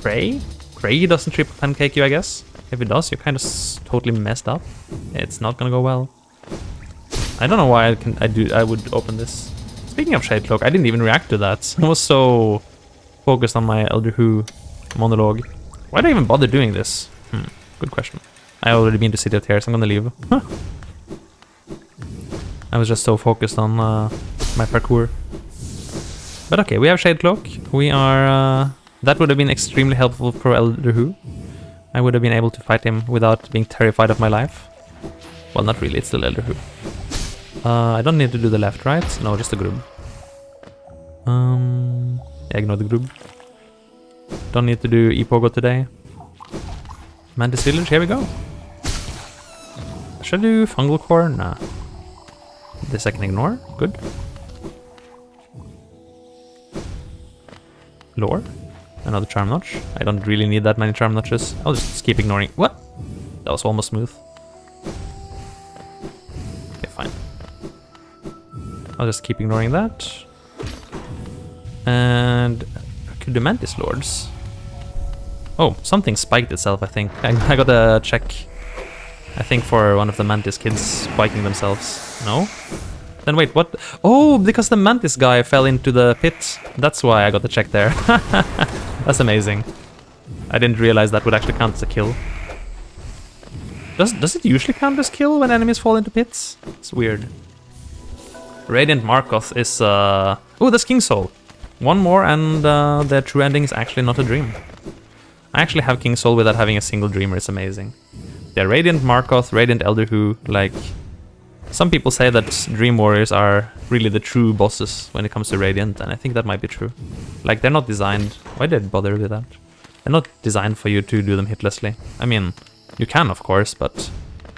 pray? Pray he doesn't triple pancake you, I guess. If it does, you're kind of totally messed up. It's not gonna go well. I don't know why I would open this. Speaking of Shade Cloak, I didn't even react to that. I was so focused on my Elder Who monologue. Why did I even bother doing this? Good question. I already been to City of Tears, I'm gonna leave. I was just so focused on my parkour. But okay, we have Shade Cloak. We are... that would have been extremely helpful for Elder Who. I would have been able to fight him without being terrified of my life. Well, not really, it's still Elder Who. I don't need to do the left, right? No, just the grub. Yeah, ignore the grub. Don't need to do Epogo today. Mantis Village, here we go. Should I do Fungal Core? Nah. This I can ignore. Good. Lore. Another Charm Notch. I don't really need that many Charm Notches. I'll just keep ignoring. What? That was almost smooth. Okay, fine. I'll just keep ignoring that. And... could do Mantis Lords. Oh, something spiked itself, I think. I gotta check. I think for one of the Mantis kids spiking themselves. No? Then wait, what? Oh, because the Mantis guy fell into the pit. That's why I got the check there. That's amazing. I didn't realize that would actually count as a kill. Does it usually count as kill when enemies fall into pits? It's weird. Radiant Markoth is... oh, that's King Soul. One more and the true ending is actually not a dream. I actually have King Soul without having a single dreamer. It's amazing. Yeah, Radiant Markoth, Radiant Elder Who, like... some people say that Dream Warriors are really the true bosses when it comes to Radiant, and I think that might be true. Like, they're not designed... why did I bother with that? They're not designed for you to do them hitlessly. I mean, you can, of course, but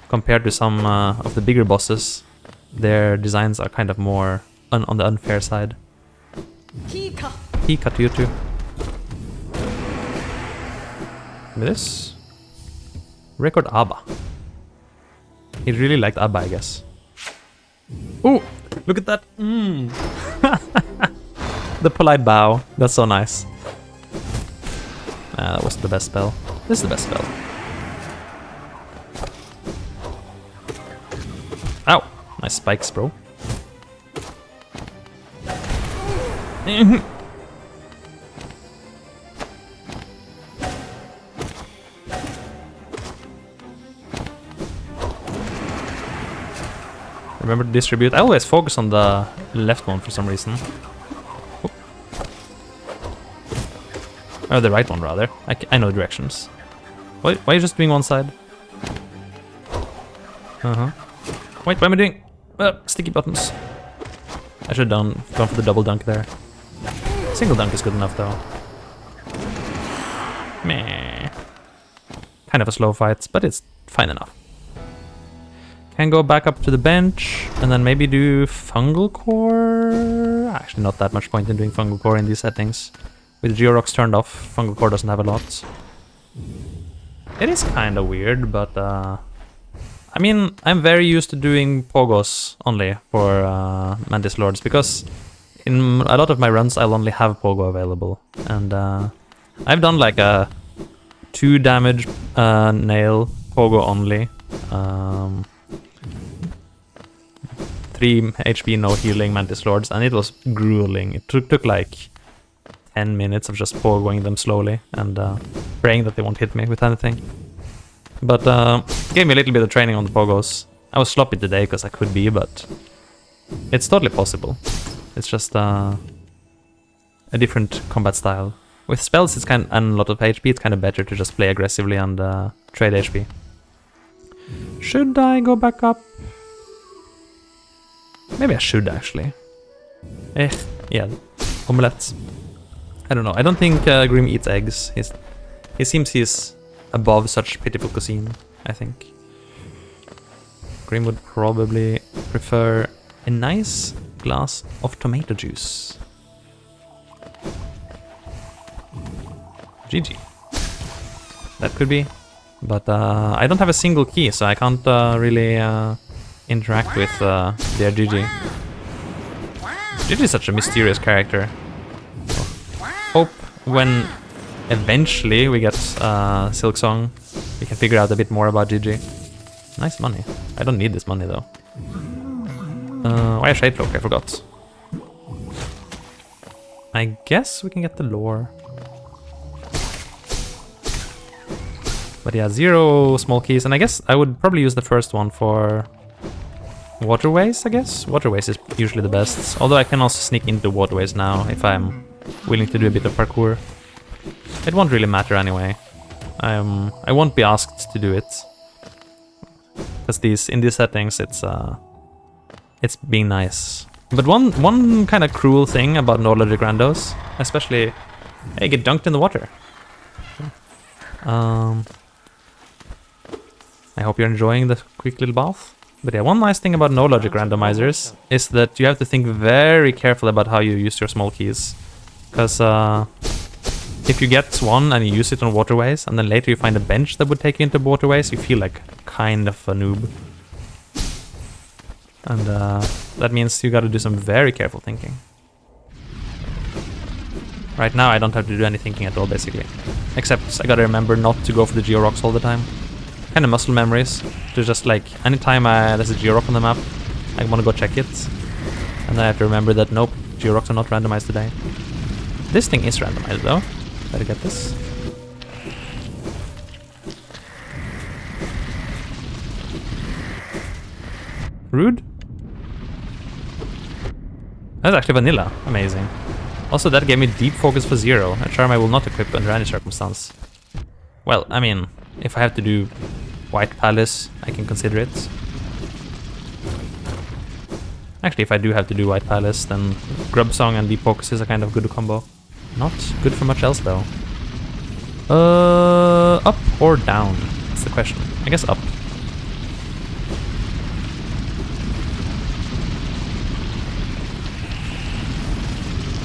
compared to some of the bigger bosses, their designs are kind of more on the unfair side. Hika to you too. Look at this. Record ABBA. He really liked ABBA, I guess. Ooh, look at that. The polite bow. That's so nice. That wasn't the best spell. This is the best spell. Ow! Nice spikes, bro. Remember to distribute. I always focus on the left one for some reason. Oh, oh the right one rather. I know directions. Why are you just doing one side? Wait, what am I doing? Sticky buttons. I should have gone for the double dunk there. Single dunk is good enough though. Meh. Kind of a slow fight, but it's fine enough. Can go back up to the bench and then maybe do Fungal Core. Actually, not that much point in doing Fungal Core in these settings. With Georox turned off, Fungal Core doesn't have a lot. It is kind of weird, but I mean, I'm very used to doing Pogos only for Mantis Lords because in a lot of my runs I'll only have Pogo available, and I've done like a 2 damage nail Pogo only. 3 HP, no healing Mantis Lords, and it was grueling. It took like 10 minutes of just pogoing them slowly and praying that they won't hit me with anything. But gave me a little bit of training on the pogos. I was sloppy today because I could be, but it's totally possible. It's just a different combat style. With spells it's and a lot of HP, it's kind of better to just play aggressively and trade HP. Should I go back up? Maybe I should actually. Yeah, omelette. I don't know. I don't think Grim eats eggs. He seems he's above such pitiful cuisine, I think. Grim would probably prefer a nice glass of tomato juice. GG. That could be. But I don't have a single key, so I can't really interact with their GG. GG is such a mysterious character. So, hope when eventually we get Silksong, we can figure out a bit more about GG. Nice money. I don't need this money though. Why a Shade Cloak? I forgot. I guess we can get the lore. But yeah, 0 small keys, and I guess I would probably use the first one for waterways, I guess? Waterways is usually the best, although I can also sneak into waterways now if I'm willing to do a bit of parkour. It won't really matter anyway. I won't be asked to do it. Because in these settings it's being nice. But one kind of cruel thing about no logic randos, especially hey, get dunked in the water. I hope you're enjoying the quick little bath. But yeah, one nice thing about no logic randomizers is that you have to think very carefully about how you use your small keys. Because if you get one and you use it on waterways, and then later you find a bench that would take you into waterways, you feel like kind of a noob. And that means you gotta do some very careful thinking. Right now I don't have to do any thinking at all, basically. Except I gotta remember not to go for the Geo-Rocks all the time. Kind of muscle memories, to just like, anytime there's a Geo-Rock on the map, I wanna go check it. And then I have to remember that nope, Geo-Rocks are not randomized today. This thing is randomized though. Better get this. Rude? That's actually vanilla. Amazing. Also, that gave me deep focus for 0, a charm I will not equip under any circumstance. Well, I mean, if I have to do White Palace, I can consider it. Actually, if I do have to do White Palace, then Grub Song and Deep Focus is a kind of good combo. Not good for much else, though. Up or down? That's the question. I guess up.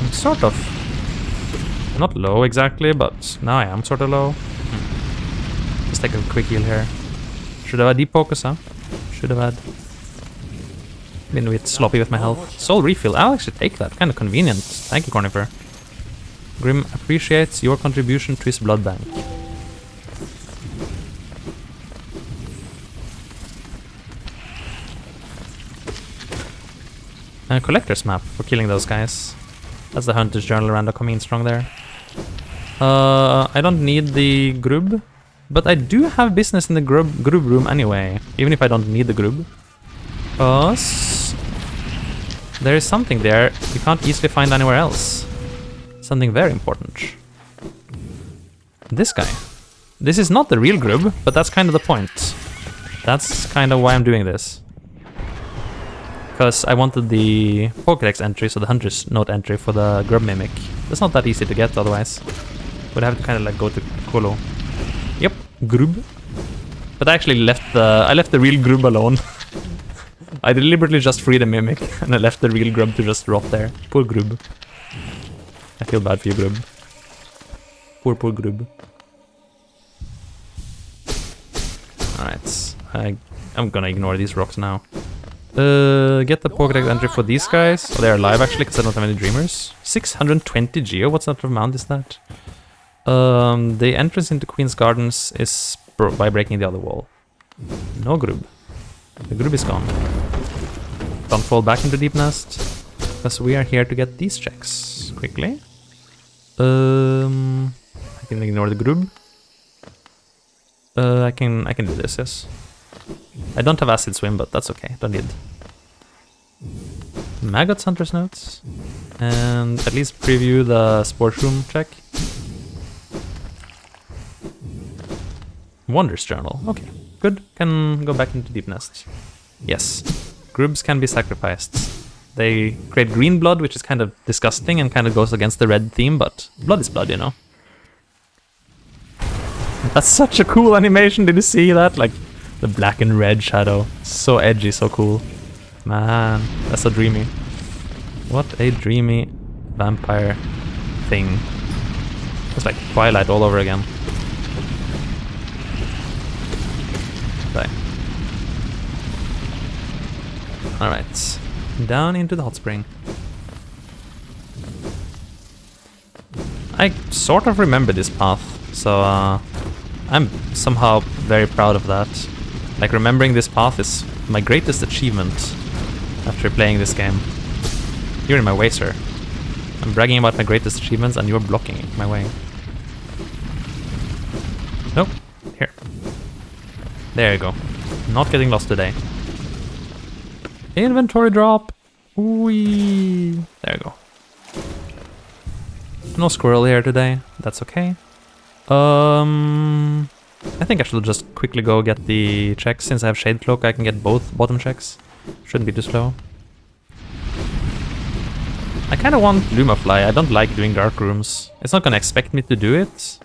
I'm sort of... not low exactly, but now I am sort of low. Just take a quick heal here. Should have had Deep Focus, huh? Should have had. Been a bit sloppy with my health. Soul refill. I'll actually take that. Kind of convenient. Thank you, Cornifer. Grim appreciates your contribution to his blood bank. And a collector's map for killing those guys. That's the Hunter's Journal rando coming in strong there. I don't need the Grub, but I do have business in the Grub room anyway, even if I don't need the Grub. Because there is something there you can't easily find anywhere else. Something very important. This guy. This is not the real Grub, but that's kind of the point. That's kind of why I'm doing this. Because I wanted the Pokédex entry, so the Hunter's Note entry for the Grub Mimic. It's not that easy to get otherwise. Would have to kind of like go to Kolo. Yep, Grub. But I actually left the real Grub alone. I deliberately just freed the Mimic, and I left the real Grub to just rot there. Poor Grub. I feel bad for you, Grub. Poor Grub. Alright, I'm gonna ignore these rocks now. Get the Pokédex entry for these guys. Oh, they're alive actually, because I don't have any dreamers. 620 Geo, what sort of amount is that? The entrance into Queen's Gardens is by breaking the other wall. No Grub. The Grub is gone. Don't fall back into Deep Nest, because we are here to get these checks quickly. I can ignore the Grub. I can do this, yes. I don't have Acid Swim, but that's okay. Don't need. Maggots Hunter's Notes. And at least preview the Sports Room check. Wonders Journal. Okay, good. Can go back into Deep Nest. Yes, grubs can be sacrificed. They create green blood, which is kind of disgusting and kind of goes against the red theme, but blood is blood, you know. That's such a cool animation, did you see that? Like, the black and red shadow. So edgy, so cool. Man, that's so dreamy. What a dreamy vampire thing. It's like Twilight all over again. Die. Alright. Down into the hot spring. I sort of remember this path, so I'm somehow very proud of that. Like, remembering this path is my greatest achievement after playing this game. You're in my way, sir. I'm bragging about my greatest achievements and you're blocking my way. Nope. Here. There you go. Not getting lost today. Inventory drop. Whee. There you go. No squirrel here today. That's okay. I think I should just quickly go get the checks. Since I have Shade Cloak, I can get both bottom checks. Shouldn't be too slow. I kind of want Lumafly. I don't like doing dark rooms. It's not gonna expect me to do it,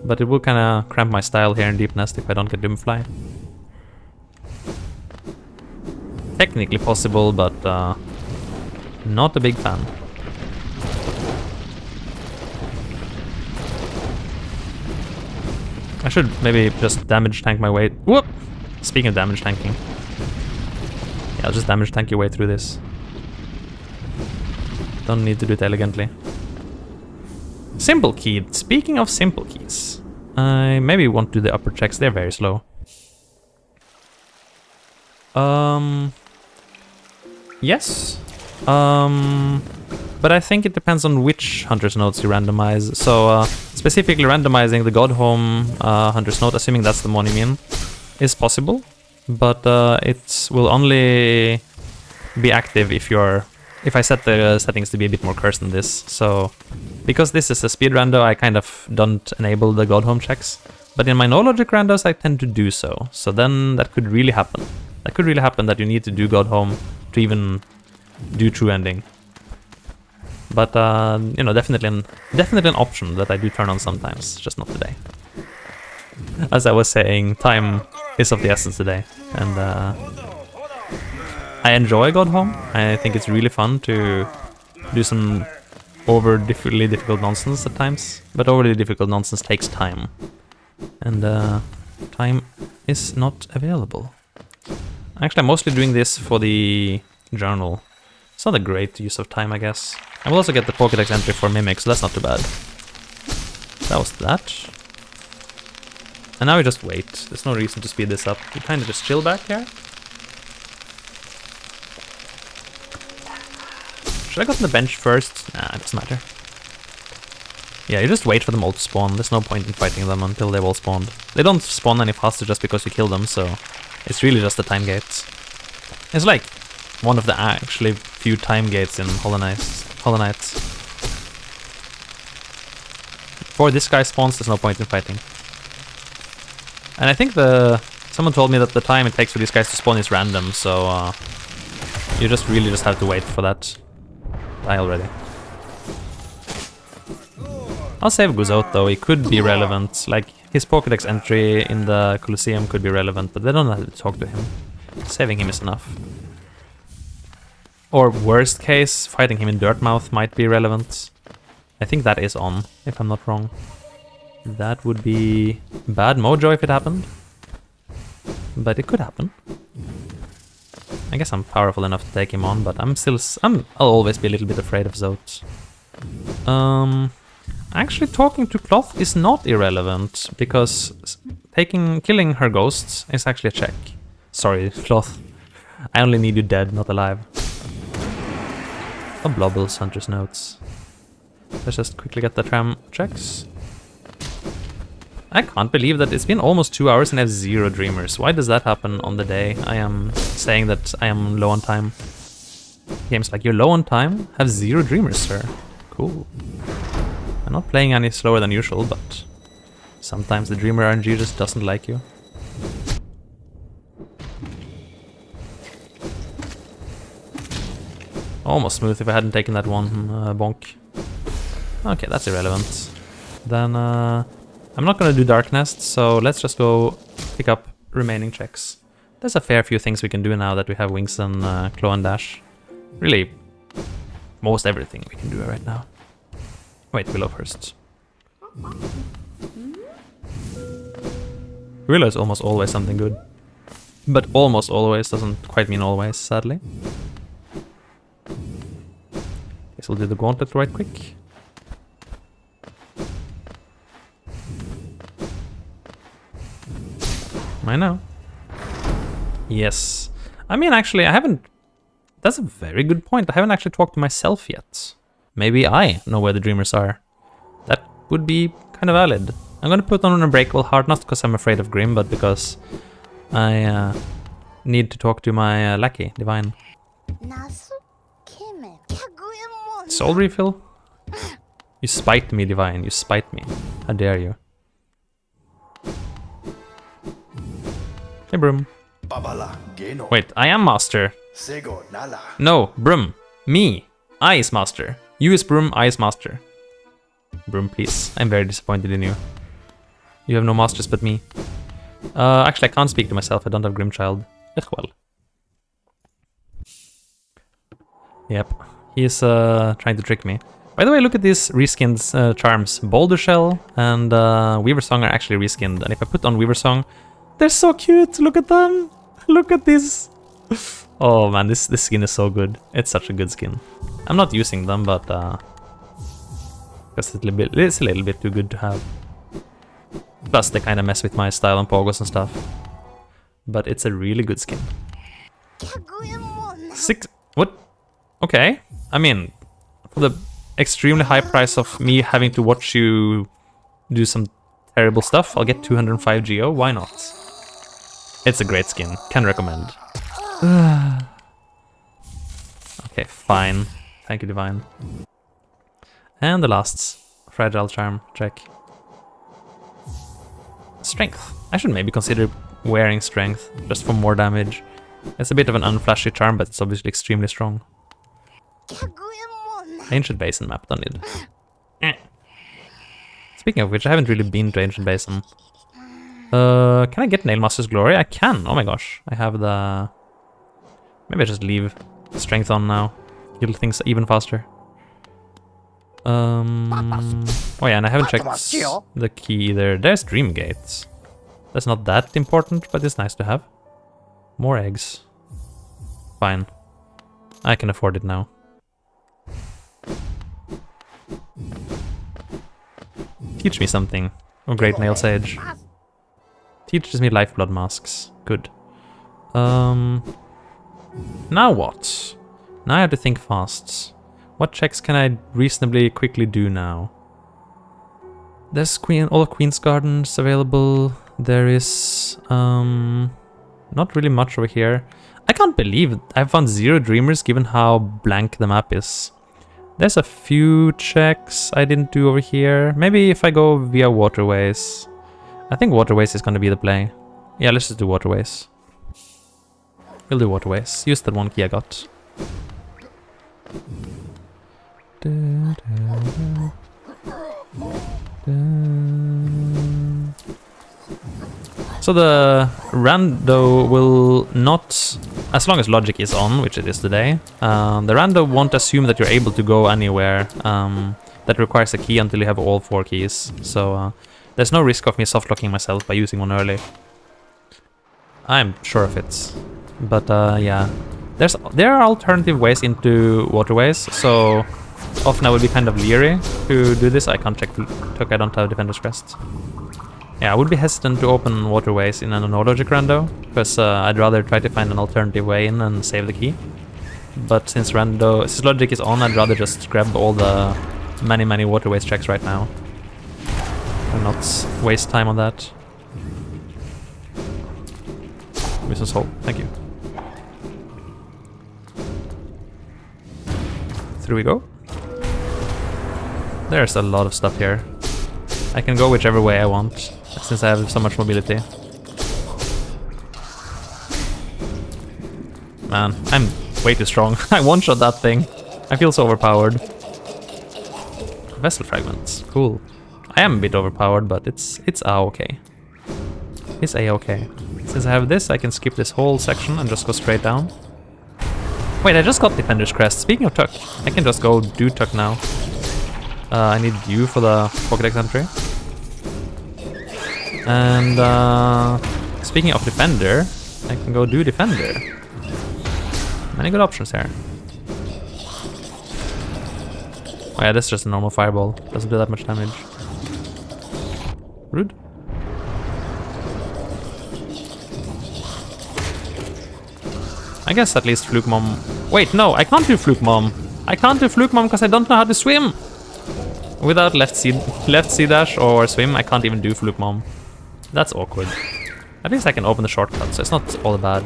but it will kind of cramp my style here in Deep Nest if I don't get Lumafly. Technically possible, but not a big fan. I should maybe just damage tank my way. Whoop! Speaking of damage tanking. Yeah, I'll just damage tank your way through this. Don't need to do it elegantly. Simple key. Speaking of simple keys, I maybe won't do the upper checks. They're very slow. Yes. But I think it depends on which Hunter's Notes you randomize. So, specifically randomizing the Godhome Hunter's Note, assuming that's the one you mean, is possible. But it will only be active if I set the settings to be a bit more cursed than this. So, because this is a speed rando, I kind of don't enable the Godhome checks. But in my no logic randos, I tend to do so. So then that could really happen. That could really happen that you need to do Godhome to even do true ending. But you know, definitely an option that I do turn on sometimes, just not today. As I was saying, time is of the essence today, and I enjoy Godhome. I think it's really fun to do some overly difficult nonsense at times, but overly difficult nonsense takes time, and time is not available. Actually, I'm mostly doing this for the journal. It's not a great use of time, I guess. I will also get the Pokédex entry for Mimic, so that's not too bad. That was that. And now we just wait. There's no reason to speed this up. We kind of just chill back here. Should I go to the bench first? Nah, it doesn't matter. Yeah, you just wait for them all to spawn. There's no point in fighting them until they've all spawned. They don't spawn any faster just because you kill them, so it's really just the time gates. It's like one of the actually few time gates in Hollow Knight. Before this guy spawns, there's no point in fighting. And I think someone told me that the time it takes for these guys to spawn is random, so you just really just have to wait for that. Die already. I'll save Guzot though, he could be relevant. Like, his Pokédex entry in the Colosseum could be relevant, but they don't have to talk to him. Saving him is enough. Or worst case, fighting him in Dirtmouth might be relevant. I think that is on, if I'm not wrong. That would be bad mojo if it happened. But it could happen. I guess I'm powerful enough to take him on, but I'll always be a little bit afraid of Zote. Actually talking to Cloth is not irrelevant, because killing her ghosts is actually a check. Sorry, Cloth. I only need you dead, not alive. Oh, Blobbles, Hunter's Notes. Let's just quickly get the tram checks. I can't believe that it's been almost 2 hours and I have 0 dreamers. Why does that happen on the day I am saying that I am low on time? Game's like, you're low on time? Have 0 dreamers, sir. Cool. I'm not playing any slower than usual, but Sometimes the Dreamer RNG just doesn't like you. Almost smooth if I hadn't taken that one bonk. Okay, that's irrelevant. Then I'm not gonna do Dark Nest, so let's just go pick up remaining checks. There's a fair few things we can do now that we have Wings and Claw and Dash. Really, most everything we can do right now. Wait, Willow first. Willow is almost always something good. But almost always doesn't quite mean always, sadly. Guess we'll do the gauntlet right quick. I know. Yes. I mean, actually, I haven't... That's a very good point. I haven't actually talked to myself yet. Maybe I know where the Dreamers are. That would be kind of valid. I'm gonna put on Unbreakable Heart, not because I'm afraid of Grim, but because I need to talk to my lackey, Divine. Soul refill? You spite me, Divine. You spite me. How dare you? Hey, Broom. Wait, I am Master. No, Broom. Me. I is Master. You is Broom, I is Master. Broom, please. I'm very disappointed in you. You have no masters but me. Actually, I can't speak to myself. I don't have Grimchild. Well. Yep. He is trying to trick me. By the way, look at these reskinned charms. Boulder Shell and Weaver Song are actually reskinned. And if I put on Weaver Song, they're so cute. Look at them. Look at this. Oh man, this skin is so good. It's such a good skin. I'm not using them, but because it's a little bit too good to have. Plus, they kind of mess with my style and pogos and stuff. But it's a really good skin. 6... What? Okay. I mean, for the extremely high price of me having to watch you do some terrible stuff, I'll get 205 Geo. Why not? It's a great skin. Can recommend. Okay, fine. Thank you, Divine. And the last fragile charm check. Strength. I should maybe consider wearing strength just for more damage. It's a bit of an unflashy charm, but it's obviously extremely strong. Ancient Basin map, don't need. Speaking of which, I haven't really been to Ancient Basin. Can I get Nailmaster's Glory? I can. Oh my gosh. I have the... Maybe I just leave strength on now. Kill things even faster. Oh yeah, and I haven't checked the key either. There's Dream Gates. That's not that important, but it's nice to have. More eggs. Fine. I can afford it now. Teach me something. Oh, Great Nail Sage. Teaches me Lifeblood Masks. Good. Now what? Now I have to think fast. What checks can I reasonably quickly do now? There's all of Queen's Gardens available. There is not really much over here. I can't believe I've found 0 Dreamers given how blank the map is. There's a few checks I didn't do over here. Maybe if I go via Waterways. I think Waterways is gonna be the play. Yeah, let's just do Waterways. We'll do Waterways. Use that one key I got. So the rando will not, as long as logic is on, which it is today, the rando won't assume that you're able to go anywhere that requires a key until you have all 4 keys. So there's no risk of me softlocking myself by using one early. I'm sure of it. But yeah, there are alternative ways into Waterways, so often I would be kind of leery to do this. I can't check I don't have Defender's Crest. Yeah, I would be hesitant to open Waterways in an no-logic rando, because I'd rather try to find an alternative way in and save the key. But since logic is on, I'd rather just grab all the many Waterways checks right now. And not waste time on that. Wisdom Soul, thank you. Through we go. There's a lot of stuff here. I can go whichever way I want, since I have so much mobility. Man, I'm way too strong. I one-shot that thing. I feel so overpowered. Vessel fragments, cool. I am a bit overpowered, but it's a-okay. It's a-okay. Since I have this, I can skip this whole section and just go straight down. Wait, I just got Defender's Crest. Speaking of Tuck, I can just go do Tuck now. I need you for the Pokédex entry. And speaking of Defender, I can go do Defender. Many good options here. Oh yeah, this is just a normal fireball. Doesn't do that much damage. Rude. I guess at least Fluke Mom... Wait, no, I can't do Fluke Mom. I can't do Fluke Mom because I don't know how to swim. Without left C dash or swim, I can't even do Fluke Mom. That's awkward. At least I can open the shortcut, so it's not all bad.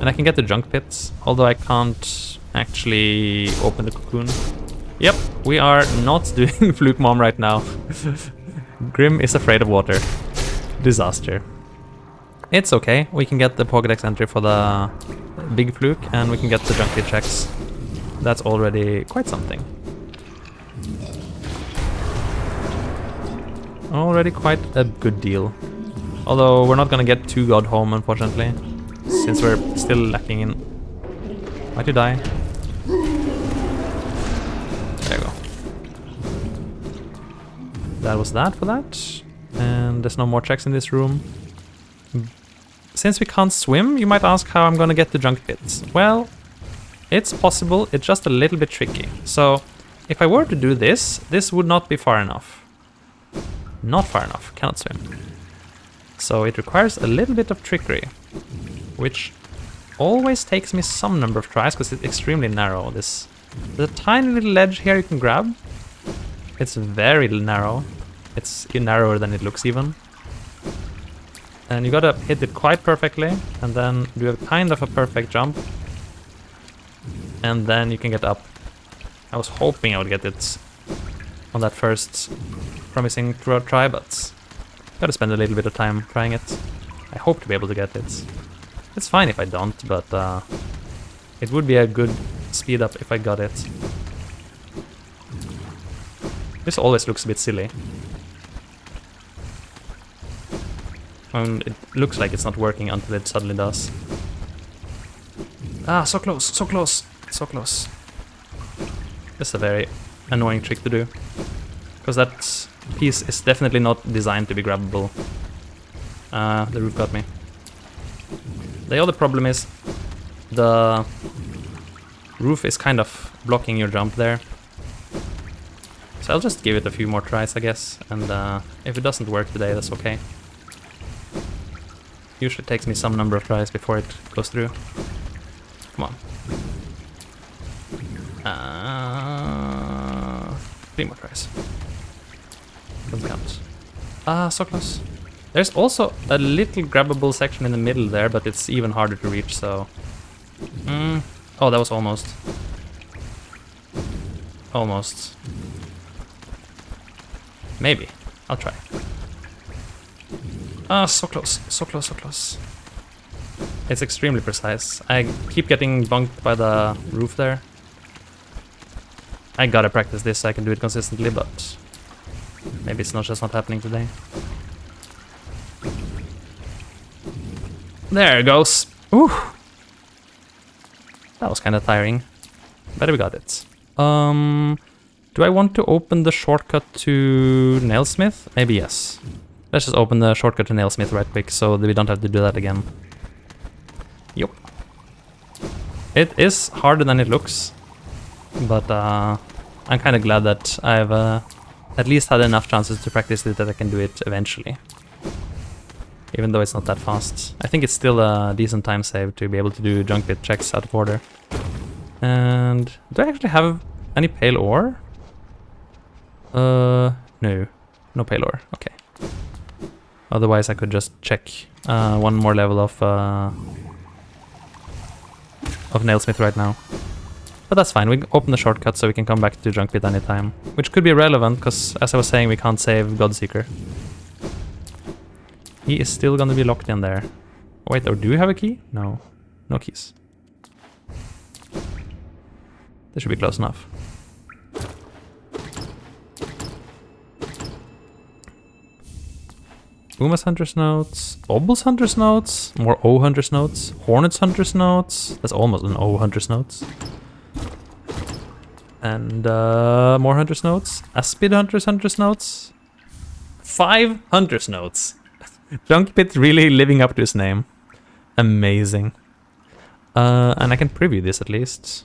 And I can get the junk pits, although I can't actually open the cocoon. Yep, we are not doing Fluke Mom right now. Grim is afraid of water. Disaster. It's okay, we can get the Pokédex entry for the big Fluke, and we can get the junk pit checks. That's already quite something. Already quite a good deal. Although we're not gonna get 2 God home, unfortunately, since we're still lacking in... Why'd you die? There you go. That was that for that. And there's no more checks in this room. Since we can't swim, you might ask how I'm gonna get the junk pits. Well, it's possible, it's just a little bit tricky. So, if I were to do this, this would not be far enough. Not far enough, cannot swim. So it requires a little bit of trickery, which always takes me some number of tries because it's extremely narrow. There's a tiny little ledge here you can grab. It's very narrow. It's narrower than it looks even. And you gotta hit it quite perfectly and then do a kind of a perfect jump. And then you can get up. I was hoping I would get it on that first promising try, but gotta spend a little bit of time trying it. I hope to be able to get it. It's fine if I don't, but it would be a good speed up if I got it. This always looks a bit silly. It looks like it's not working until it suddenly does. Ah, so close, so close, so close. This is a very annoying trick to do, because that piece is definitely not designed to be grabbable. The roof got me. The other problem is the roof is kind of blocking your jump there. So I'll just give it a few more tries, I guess, and if it doesn't work today, that's okay. Usually takes me some number of tries before it goes through. Come on. 3 more tries. Doesn't count. Ah, so close. There's also a little grabbable section in the middle there, but it's even harder to reach, so... Oh, that was almost. Almost. Maybe. I'll try. Ah, so close, so close, so close. It's extremely precise. I keep getting bunked by the roof there. I gotta practice this so I can do it consistently, but maybe it's not just not happening today. There it goes. Ooh. That was kind of tiring. But we got it. Do I want to open the shortcut to Nailsmith? Maybe yes. Let's just open the shortcut to Nailsmith right quick so that we don't have to do that again. Yup. It is harder than it looks, but I'm kind of glad that I've at least had enough chances to practice it that I can do it eventually. Even though it's not that fast. I think it's still a decent time save to be able to do junk pit checks out of order. And do I actually have any pale ore? No. No pale ore. Okay. Otherwise I could just check one more level of Nailsmith right now. But that's fine, we open the shortcut so we can come back to Junk Pit anytime. Which could be relevant, because as I was saying, we can't save Godseeker. He is still gonna be locked in there. Wait, or do we have a key? No. No keys. This should be close enough. Uma's Hunter's Notes, Obble's Hunter's Notes, more O Hunter's Notes, Hornet's Hunter's Notes, that's almost an O Hunter's Notes. And more Hunter's Notes, Aspid Hunter's Notes, 5 Hunter's Notes. Junk Pit really living up to his name. Amazing. And I can preview this at least.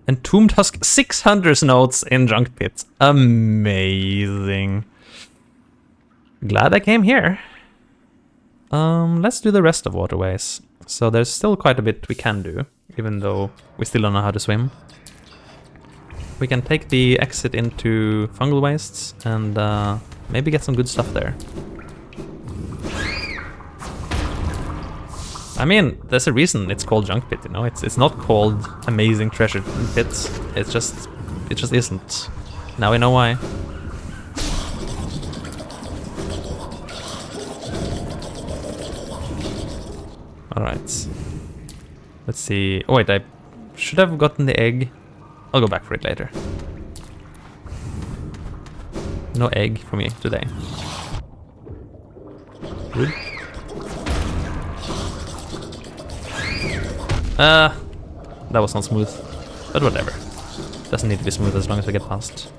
Entombed Husk, 6 Hunter's Notes in Junk Pit. Amazing. Glad I came here. Let's do the rest of Waterways. So there's still quite a bit we can do, even though we still don't know how to swim. We can take the exit into Fungal Wastes and maybe get some good stuff there. I mean, there's a reason it's called Junk Pit, you know? It's not called Amazing Treasure Pits. It just isn't. Now we know why. Alright. Let's see. Oh wait, I should have gotten the egg. I'll go back for it later. No egg for me today. Good. That was not smooth. But whatever. Doesn't need to be smooth as long as we get past.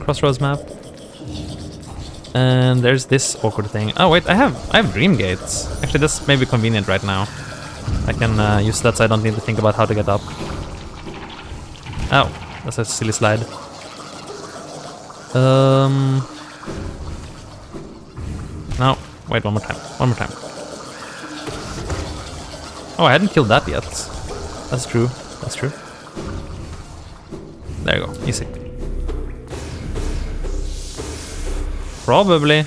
Crossroads map. And there's this awkward thing. Oh wait, I have dream gates. Actually, that's maybe convenient right now. I can use that so I don't need to think about how to get up. Oh, that's a silly slide. No, wait, one more time. One more time. Oh, I hadn't killed that yet. That's true. That's true. There you go. Easy. Probably.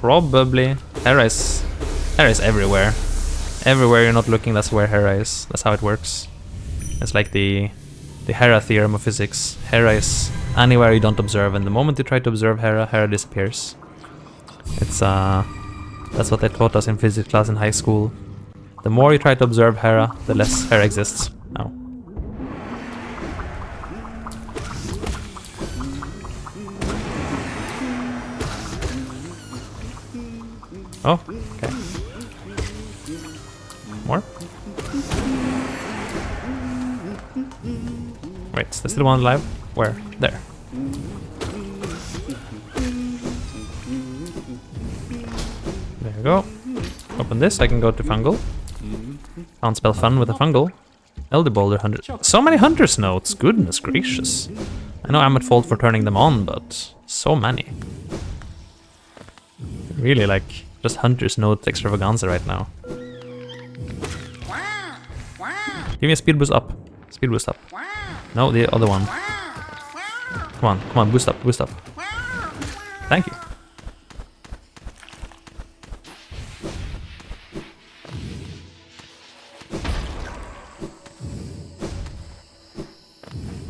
Hera is everywhere. Everywhere you're not looking, that's where Hera is. That's how it works. It's like the Hera theorem of physics. Hera is anywhere you don't observe, and the moment you try to observe Hera, Hera disappears. It's that's what they taught us in physics class in high school. The more you try to observe Hera, the less Hera exists. Oh. Oh, okay. More? Wait, there's still one alive? Where? There. There we go. Open this, I can go to Fungal. Can't spell fun with a Fungal. Elder Boulder 100. So many Hunter's Notes, goodness gracious. I know I'm at fault for turning them on, but so many. Really like just Hunter's Note extravaganza right now. Give me a speed boost up. Speed boost up. No, the other one. Come on, boost up, boost up. Thank you.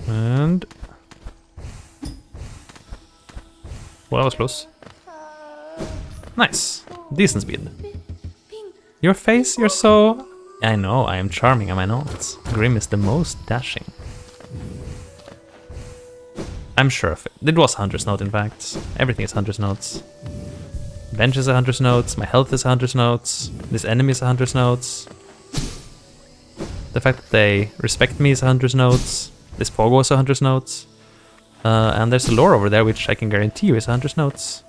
And... well, that was close. Nice. Decent speed. Your face, you're so... I know, I am charming, am I not? Grim is the most dashing. I'm sure of it. It was Hunter's Note, in fact. Everything is Hunter's Notes. Bench is a Hunter's Notes, my health is a Hunter's Notes, this enemy is a Hunter's Notes. The fact that they respect me is a Hunter's Notes, this Pogo is a Hunter's Notes. And there's a lore over there which I can guarantee you is a Hunter's Notes.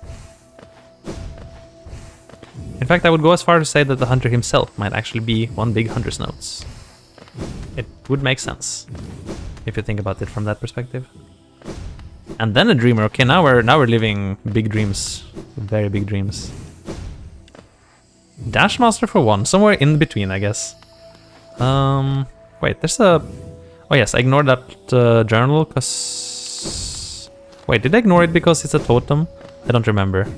In fact, I would go as far to say that the hunter himself might actually be one big Hunter's Notes. It would make sense, if you think about it from that perspective. And then a dreamer. Okay, now we're living big dreams, very big dreams. Dash Master for 1, somewhere in between, I guess. Wait, there's a... oh yes, I ignored that journal, because... wait, did I ignore it because it's a totem? I don't remember.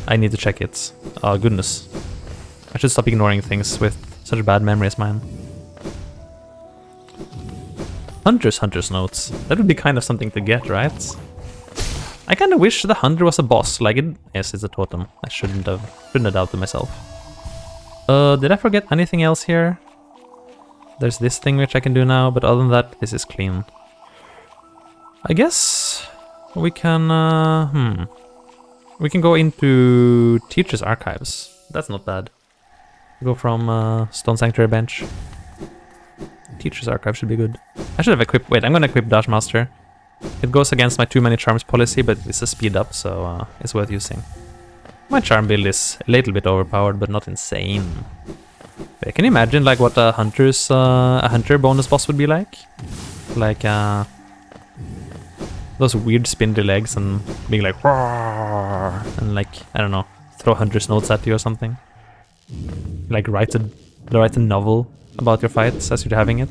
I need to check it. Oh, goodness. I should stop ignoring things with such bad memory as mine. Hunter's notes. That would be kind of something to get, right? I kind of wish the hunter was a boss. Like it. Yes, it's a totem. I shouldn't have doubted myself. Did I forget anything else here? There's this thing which I can do now, but other than that, this is clean. I guess we can. We can go into Teacher's Archives. That's not bad. Go from Stone Sanctuary Bench. Teacher's Archive should be good. I should have equipped... Wait, I'm gonna equip Dash Master. It goes against my too many charms policy, but it's a speed up, so it's worth using. My charm build is a little bit overpowered, but not insane. Wait, can you imagine like what a hunter bonus boss would be like? Like those weird spindly legs and being like roar, and like I don't know, throw hunter's notes at you or something. Like write a novel about your fights as you're having it.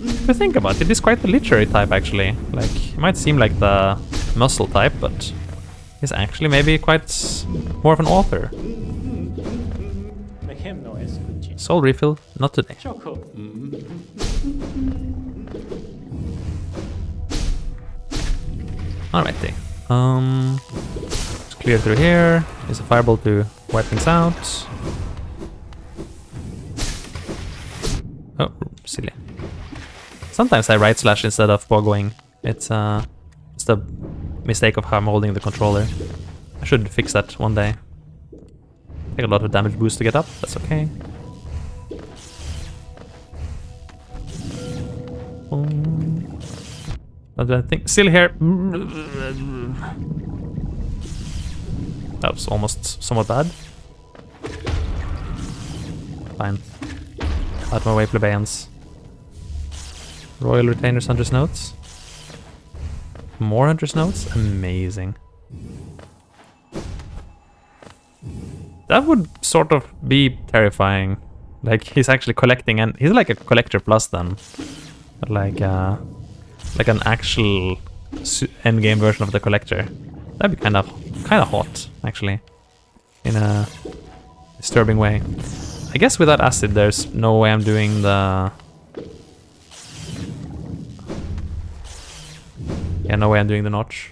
If you think about it, it's quite the literary type actually. Like it might seem like the muscle type, but he's actually maybe quite more of an author. Soul refill, not today. Alrighty. Let's clear through here. There's a fireball to wipe things out. Oh, silly. Sometimes I right slash instead of pogoing. It's the mistake of how I'm holding the controller. I should fix that one day. Take a lot of damage boost to get up, that's okay. I think still here. That was almost somewhat bad. Fine. Out of my way, plebeians. Royal Retainers, Hunter's Notes. More Hunter's Notes? Amazing. That would sort of be terrifying. Like, he's actually collecting, and he's like a collector plus then. Like an actual endgame version of the collector. That'd be kind of hot, actually. In a disturbing way. I guess without acid, there's no way I'm doing the... Yeah, no way I'm doing the notch.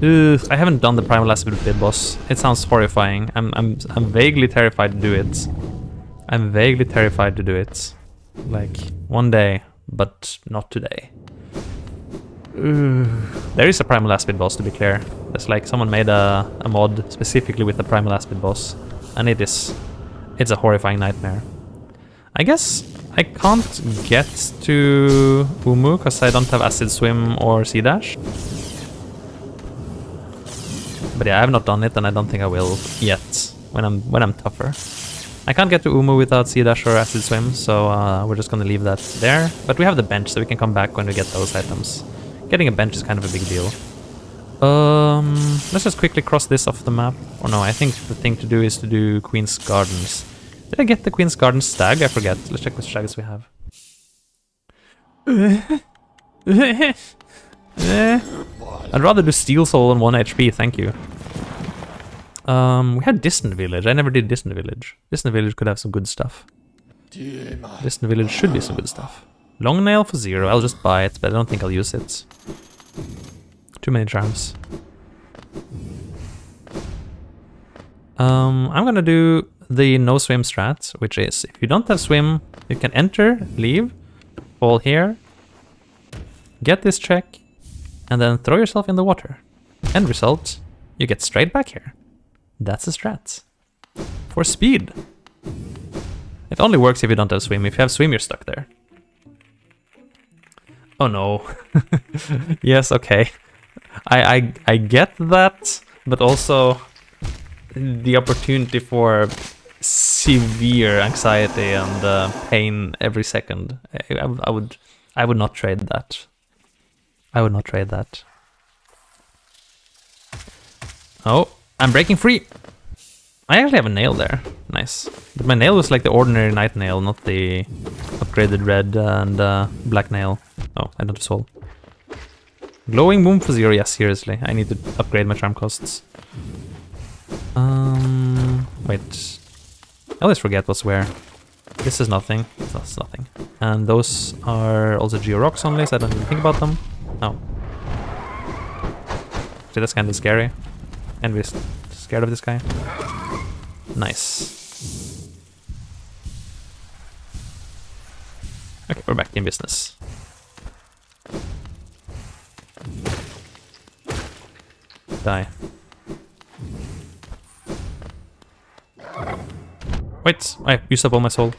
Ugh, I haven't done the primal acid with Bid Boss. It sounds horrifying. I'm vaguely terrified to do it. I'm vaguely terrified to do it. Like, one day, but not today. There is a primal acid boss, to be clear. It's like someone made a mod specifically with the primal acid boss, and it's a horrifying nightmare. I guess I can't get to Umu because I don't have acid swim or sea dash. But yeah, I have not done it, and I don't think I will yet when I'm tougher. I can't get to Umu without sea dash or acid swim, so we're just gonna leave that there. But we have the bench, so we can come back when we get those items. Getting a bench is kind of a big deal. Let's just quickly cross this off the map. Or no, I think the thing to do is to do Queen's Gardens. Did I get the Queen's Gardens stag? I forget. Let's check which stags we have. I'd rather do Steel Soul on 1 HP, thank you. We had Distant Village. I never did Distant Village. Distant Village could have some good stuff. Distant Village should be some good stuff. Long Nail for 0. I'll just buy it, but I don't think I'll use it. Too many charms. I'm gonna do the no swim strat, which is if you don't have swim, you can enter, leave, fall here, get this check, and then throw yourself in the water. End result, you get straight back here. That's a strat. For speed. It only works if you don't have swim. If you have swim, you're stuck there. Oh no. Yes, okay. I get that, but also the opportunity for severe anxiety and pain every second. I would not trade that. I would not trade that. Oh, I'm breaking free. I actually have a nail there. Nice. But my nail was like the ordinary night nail, not the upgraded red and black nail. Oh, I don't have soul. Glowing Boom for 0, yes, seriously. I need to upgrade my charm costs. Wait. I always forget what's where. This is nothing. That's nothing. And those are also Geo Rocks only, so I don't even think about them. Oh. So that's kind of scary. And we're scared of this guy. Nice. Okay, we're back in business. Die. Wait, I used up all my soul.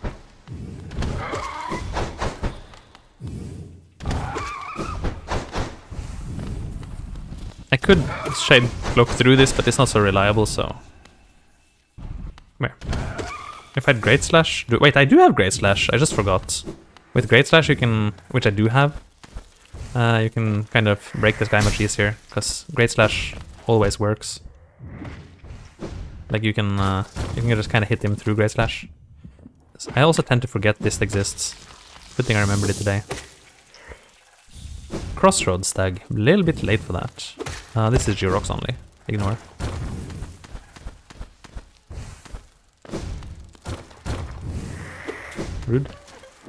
I could shade cloak through this, but it's not so reliable, so... Come here. If I had Great Slash... Wait, I do have Great Slash, I just forgot. With Great Slash you can... which I do have. You can kind of break this guy much easier, because Great Slash always works. Like you can just kind of hit him through Great Slash. I also tend to forget this exists. Good thing I remembered it today. Crossroads tag. A little bit late for that. This is G-Rocks only. Ignore. Rude.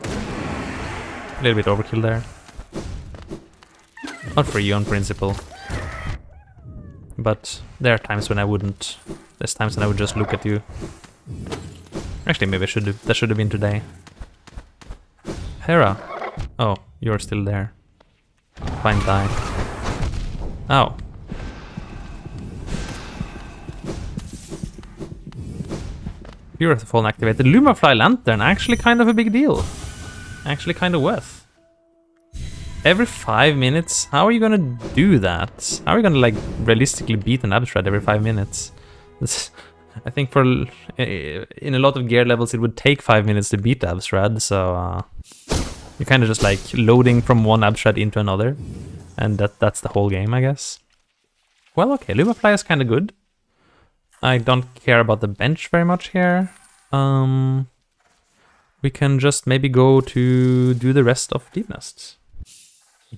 A little bit overkill there. Not for you on principle. But there are times when I wouldn't. There's times when I would just look at you. Actually, maybe that should have been today. Hera. Oh, you're still there. Fine, die. Ow. Pure Fallen activated. Lumafly Lantern, actually kind of a big deal. Actually kind of worth. Every 5 minutes? How are you gonna do that? How are you gonna like realistically beat an Abshred every 5 minutes? I think for in a lot of gear levels it would take 5 minutes to beat Abshred, so you're kind of just like loading from one Abshred into another, and that's the whole game, I guess. Well, okay, Lumafly is kind of good. I don't care about the bench very much here. We can just maybe go to do the rest of Deep Nest.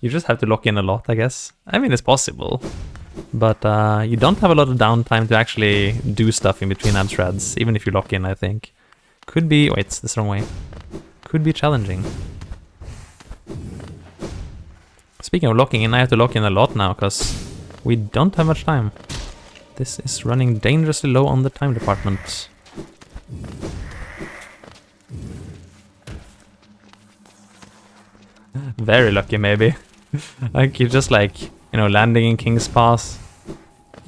You just have to lock in a lot, I guess. I mean, it's possible. But you don't have a lot of downtime to actually do stuff in between Abshreds, even if you lock in, I think. Could be... wait, it's the wrong way. Could be challenging. Speaking of locking in, I have to lock in a lot now, because we don't have much time. This is running dangerously low on the time department. Very lucky, maybe. Like, you're just like, you know, landing in King's Pass,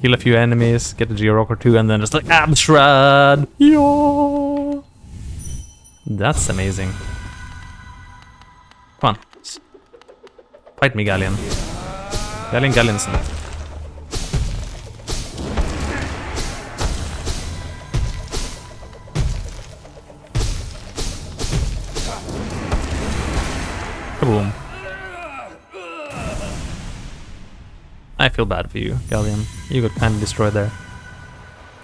kill a few enemies, get a Geo-Rock or two, and then just like, Abshred! Yo! That's amazing. Come on. Fight me, Galleon. Galleon Galleonson. Kaboom. I feel bad for you, Galleon. You got kind of destroyed there.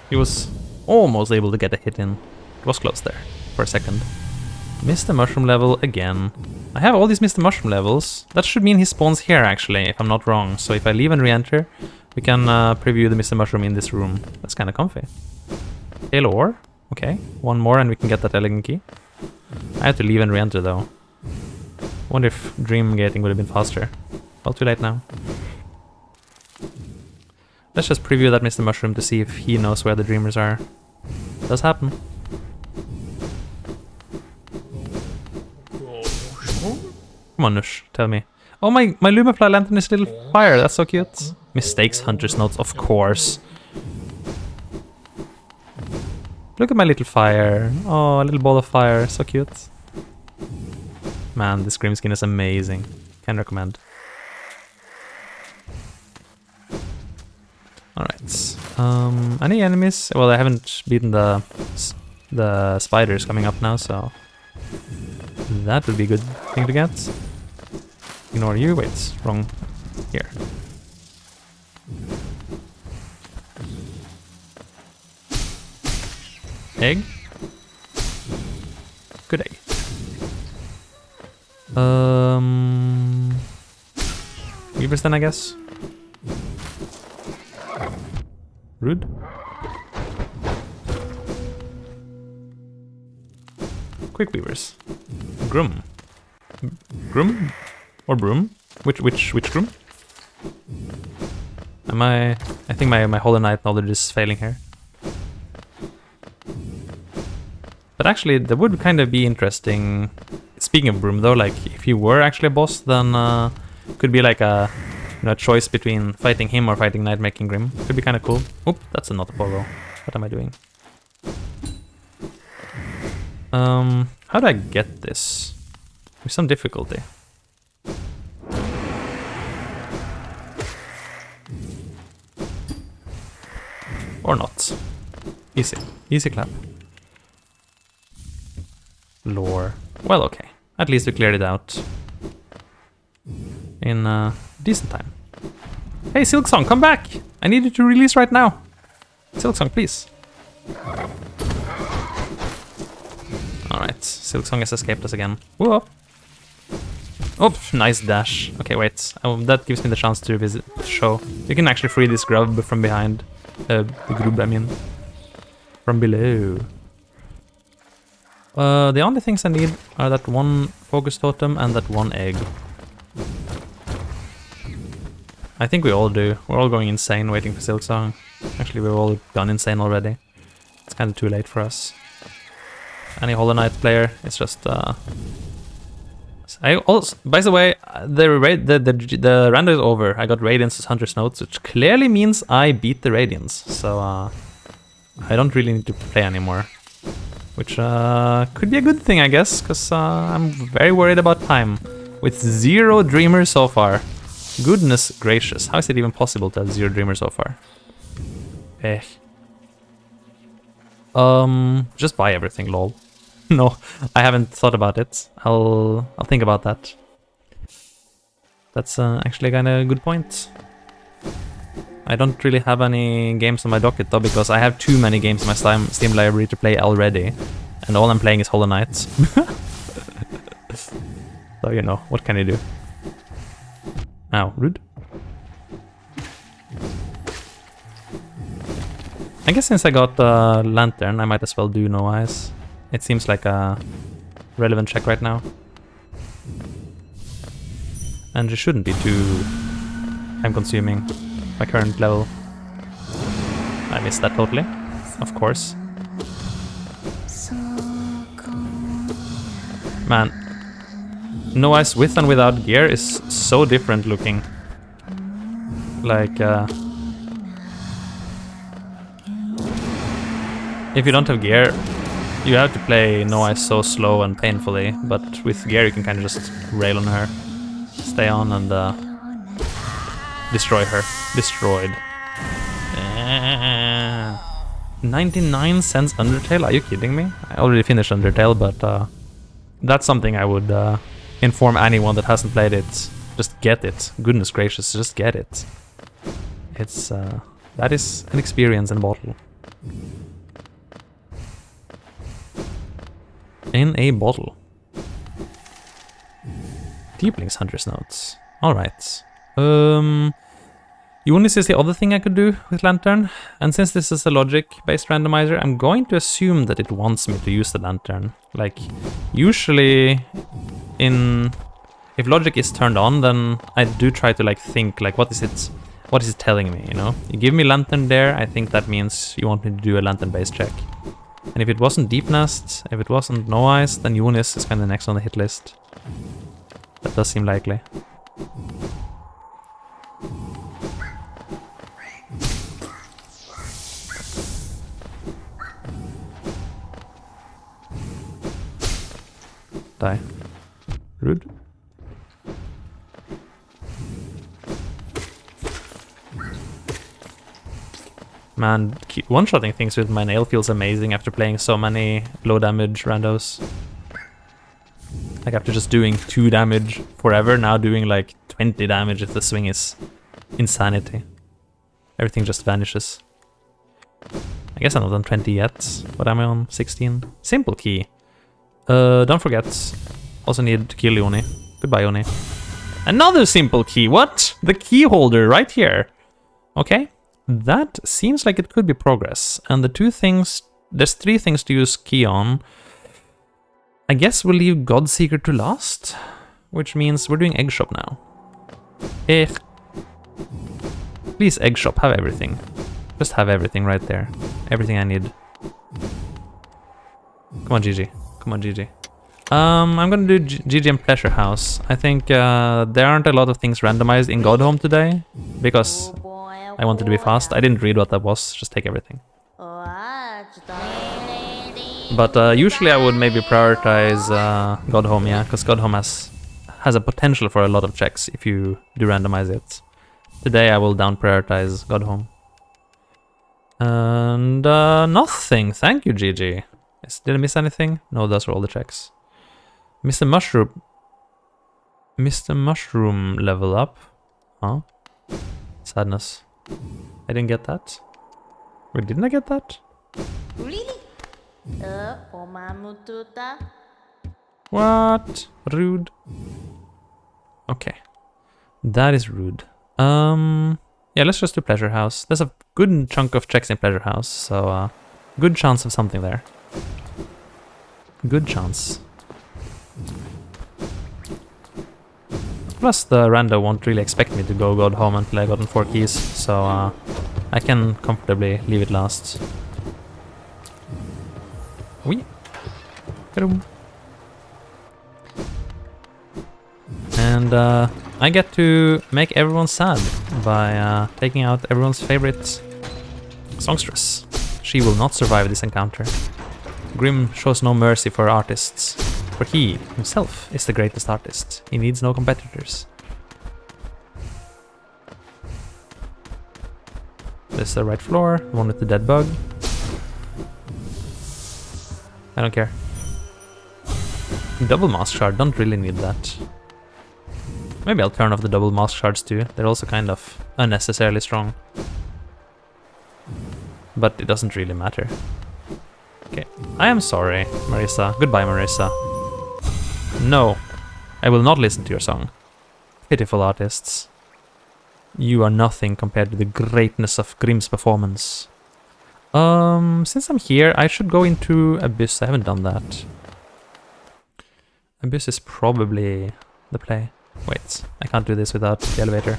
He was almost able to get a hit in. It was close there, for a second. Mr. Mushroom level again. I have all these Mr. Mushroom levels. That should mean he spawns here, actually, if I'm not wrong. So if I leave and re-enter, we can preview the Mr. Mushroom in this room. That's kind of comfy. Tail ore. Okay, one more and we can get that elegant key. I have to leave and re-enter, though. Wonder if dream gating would have been faster. Well, too late now. Let's just preview that Mr. Mushroom to see if he knows where the dreamers are. It does happen. Come on, Nush, tell me. Oh, my Lumafly Lantern is still fire, that's so cute. Mistakes, Hunter's Notes, of course. Look at my little fire. Oh, a little ball of fire, so cute. Man, this Grim skin is amazing. Can recommend. Alright. Any enemies? Well, I haven't beaten the spiders coming up now, so that would be a good thing to get. Ignore you. Wait, wrong. Here. Egg. Good egg. Weavers then, I guess. Rude. Quick Weavers. Groom. Groom? Or Broom? Which Groom? I think my Hollow Knight knowledge is failing here. But actually, that would kind of be interesting. Speaking of Broom, though, like if he were actually a boss, then could be like a choice between fighting him or fighting Night Making Grim. Could be kind of cool. Oop, that's not a pogo. What am I doing? How do I get this? With some difficulty. Or not. Easy. Easy clap. Lore. Well, okay. At least we cleared it out. In decent time. Hey, Silksong, come back! I need you to release right now. Silksong, please. Alright, Silksong has escaped us again. Whoa! Oh, nice dash. Okay, wait. That gives me the chance to visit the show. You can actually free this grub from behind. The grub, I mean. From below. The only things I need are that one focus totem and that one egg. I think we all do. We're all going insane waiting for Silksong. Actually, we've all gone insane already. It's kind of too late for us. Any Hollow Knight player, it's just... I also, by the way, the rando is over. I got Radiance's Hunter's Notes, which clearly means I beat the Radiance. So I don't really need to play anymore. Which could be a good thing, I guess, because I'm very worried about time. With 0 Dreamers so far. Goodness gracious, how is it even possible to have 0 Dreamers so far? Eh. Just buy everything, lol. No, I haven't thought about it. I'll think about that. That's actually kind of a good point. I don't really have any games on my docket though, because I have too many games in my Steam library to play already. And all I'm playing is Hollow Knight. So, you know, what can you do? Ow, rude. I guess since I got Lantern, I might as well do No Eyes. It seems like a relevant check right now. And it shouldn't be too time-consuming. My current level. I missed that totally, of course. Man, No Eyes with and without gear is so different looking. Like, if you don't have gear, you have to play No Eyes so slow and painfully, but with gear you can kind of just rail on her. Stay on and destroy her. Destroyed. 99 cents Undertale? Are you kidding me? I already finished Undertale, but that's something I would inform anyone that hasn't played it. Just get it. Goodness gracious, just get it. It's that is an experience in a bottle. In a bottle. Deepling's Hunter's Notes. Alright. Unis is the other thing I could do with Lantern, and since this is a logic-based randomizer, I'm going to assume that it wants me to use the Lantern. Like, usually, if logic is turned on, then I do try to like think, like, what is it telling me, you know? You give me Lantern there, I think that means you want me to do a Lantern-based check. And if it wasn't Deep Nest, if it wasn't No Eyes, then Unis is kind of next on the hit list. That does seem likely. Die. Rude. Man, one-shotting things with my nail feels amazing after playing so many low damage randos. Like after just doing 2 damage forever, now doing like 20 damage if the swing is insanity. Everything just vanishes. I guess I'm not on 20 yet. What am I on? 16? Simple key. Don't forget, also need to kill Yoni. Goodbye, Yoni. Another simple key, what? The key holder right here. Okay, that seems like it could be progress. And the 2 things, there's 3 things to use key on. I guess we'll leave Godseeker to last, which means we're doing Egg Shop now. Please, Egg Shop, have everything. Just have everything right there. Everything I need. Come on, GG. Come on, GG. I'm gonna do GG and Pleasure House. I think there aren't a lot of things randomized in Godhome today, because I wanted to be fast. I didn't read what that was, just take everything. But usually I would maybe prioritize Godhome, yeah, because Godhome has a potential for a lot of checks if you do randomize it. Today I will down prioritize Godhome. And nothing. Thank you, GG. Did I miss anything? No, those are all the checks. Mr. Mushroom level up. Huh? Sadness. I didn't get that. Wait, didn't I get that? What? Rude. Okay. That is rude. Yeah, let's just do Pleasure House. There's a good chunk of checks in Pleasure House, so good chance of something there. Good chance. Plus the rando won't really expect me to go Godhome until I gotten 4 keys, so I can comfortably leave it last. Oui. And I get to make everyone sad by taking out everyone's favorite songstress. She will not survive this encounter. Grimm shows no mercy for artists, for he himself is the greatest artist. He needs no competitors. This is the right floor, one with the dead bug. I don't care. Double mask shard, don't really need that. Maybe I'll turn off the double mask shards too. They're also kind of unnecessarily strong. But it doesn't really matter. Okay, I am sorry, Marissa. Goodbye, Marissa. No, I will not listen to your song. Pitiful artists. You are nothing compared to the greatness of Grimm's performance. Since I'm here, I should go into Abyss. I haven't done that. Abyss is probably the play. Wait, I can't do this without the elevator.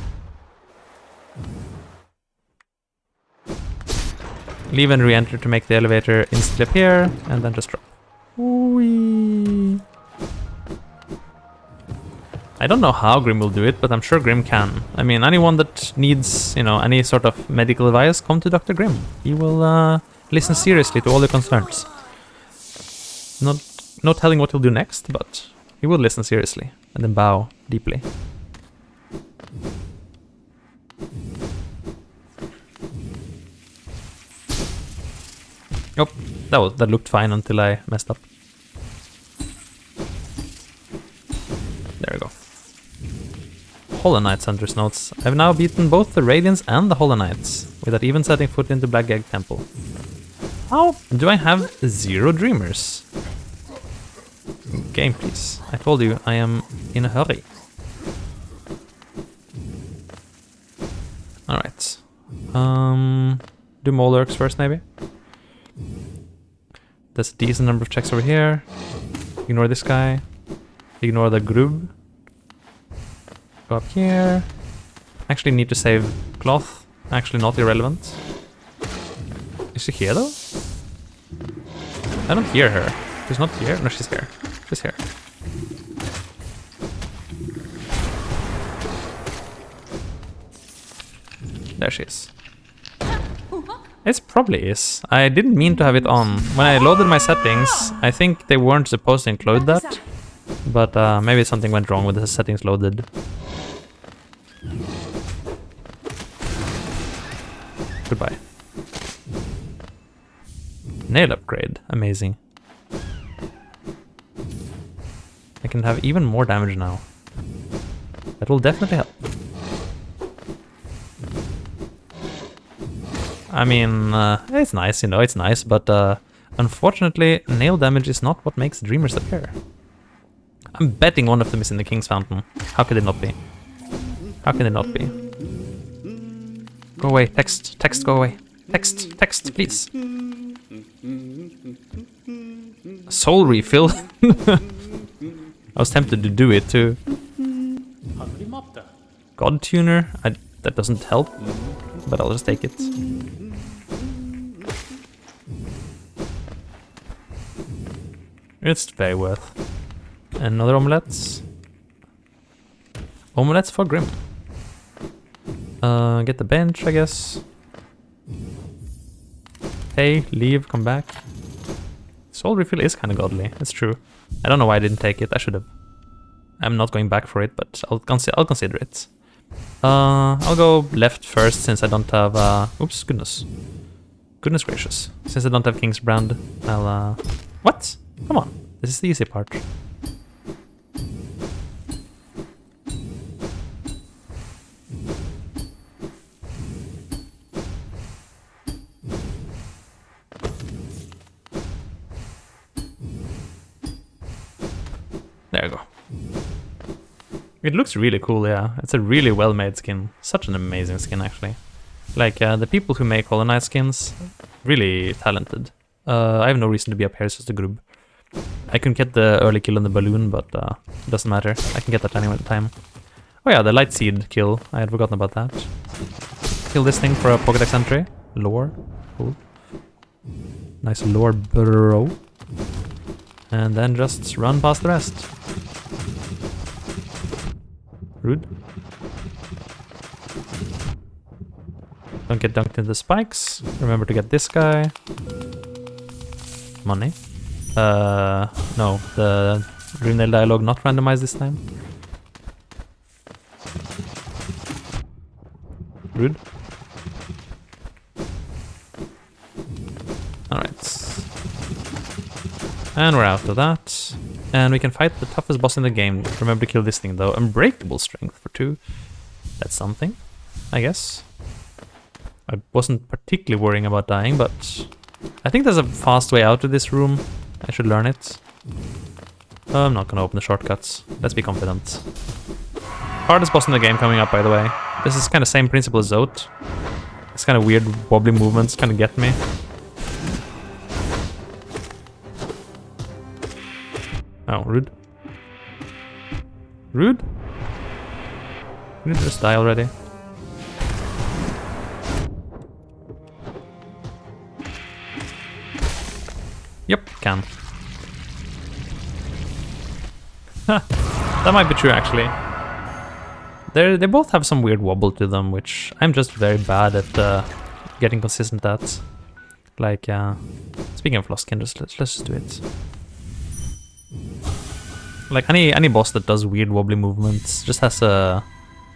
Leave and re-enter to make the elevator instantly appear, and then just drop. Whee. I don't know how Grimm will do it, but I'm sure Grimm can. I mean, anyone that needs, you know, any sort of medical advice, come to Dr. Grimm. He will listen seriously to all your concerns. No telling what he'll do next, but he will listen seriously and then bow deeply. Oh, that looked fine until I messed up. There we go. Hollow Knight Hunter's Notes. I've now beaten both the Radiants and the Hollow Knights, without even setting foot into Black Egg Temple. How do I have 0 dreamers? Game, please. I told you, I am in a hurry. Alright. Do Molurks first, maybe? There's a decent number of checks over here. Ignore this guy. Ignore the Grub. Go up here. Actually need to save Cloth. Actually not irrelevant. Is she here though? I don't hear her. She's not here? No, she's here. She's here. There she is. It probably is. I didn't mean to have it on. When I loaded my settings, I think they weren't supposed to include that. But maybe something went wrong with the settings loaded. Goodbye. Nail upgrade. Amazing. I can have even more damage now. That will definitely help. I mean, it's nice, you know, it's nice, but unfortunately, nail damage is not what makes dreamers appear. I'm betting one of them is in the King's Fountain. How could it not be? How can it not be? Go away, text, go away. Text, please. Soul refill. I was tempted to do it too. God tuner. That doesn't help, but I'll just take it. It's very worth. Another omelette. Omelettes for Grim. Get the bench, I guess. Hey, leave, come back. Soul refill is kind of godly, it's true. I don't know why I didn't take it, I should have. I'm not going back for it, but I'll consider it. I'll go left first since I don't have, oops, goodness. Goodness gracious. Since I don't have King's Brand, I'll, what? Come on, this is the easy part. There you go. It looks really cool, yeah. It's a really well-made skin. Such an amazing skin, actually. Like, the people who make Hollow Knight skins, really talented. I have no reason to be up here, it's just a grub. I couldn't get the early kill on the balloon, but it doesn't matter. I can get that any time. Oh yeah, the Light Seed kill. I had forgotten about that. Kill this thing for a Pokédex entry. Lore. Cool. Nice lore, bro. And then just run past the rest. Rude. Don't get dunked into the spikes. Remember to get this guy. Money. No, the Dreamnail dialogue not randomized this time. Rude. Alright. And we're out of that. And we can fight the toughest boss in the game. Remember to kill this thing though. Unbreakable strength for 2. That's something, I guess. I wasn't particularly worrying about dying, but I think there's a fast way out of this room. I should learn it. I'm not gonna open the shortcuts. Let's be confident. Hardest boss in the game coming up, by the way. This is kind of same principle as Zote. It's kind of weird wobbly movements kind of get me. Oh, rude. Rude? You didn't just die already. Yep, can. That might be true, actually. They both have some weird wobble to them, which I'm just very bad at getting consistent at. Like, speaking of Lost Kindred, let's just do it. Like, any boss that does weird wobbly movements just has a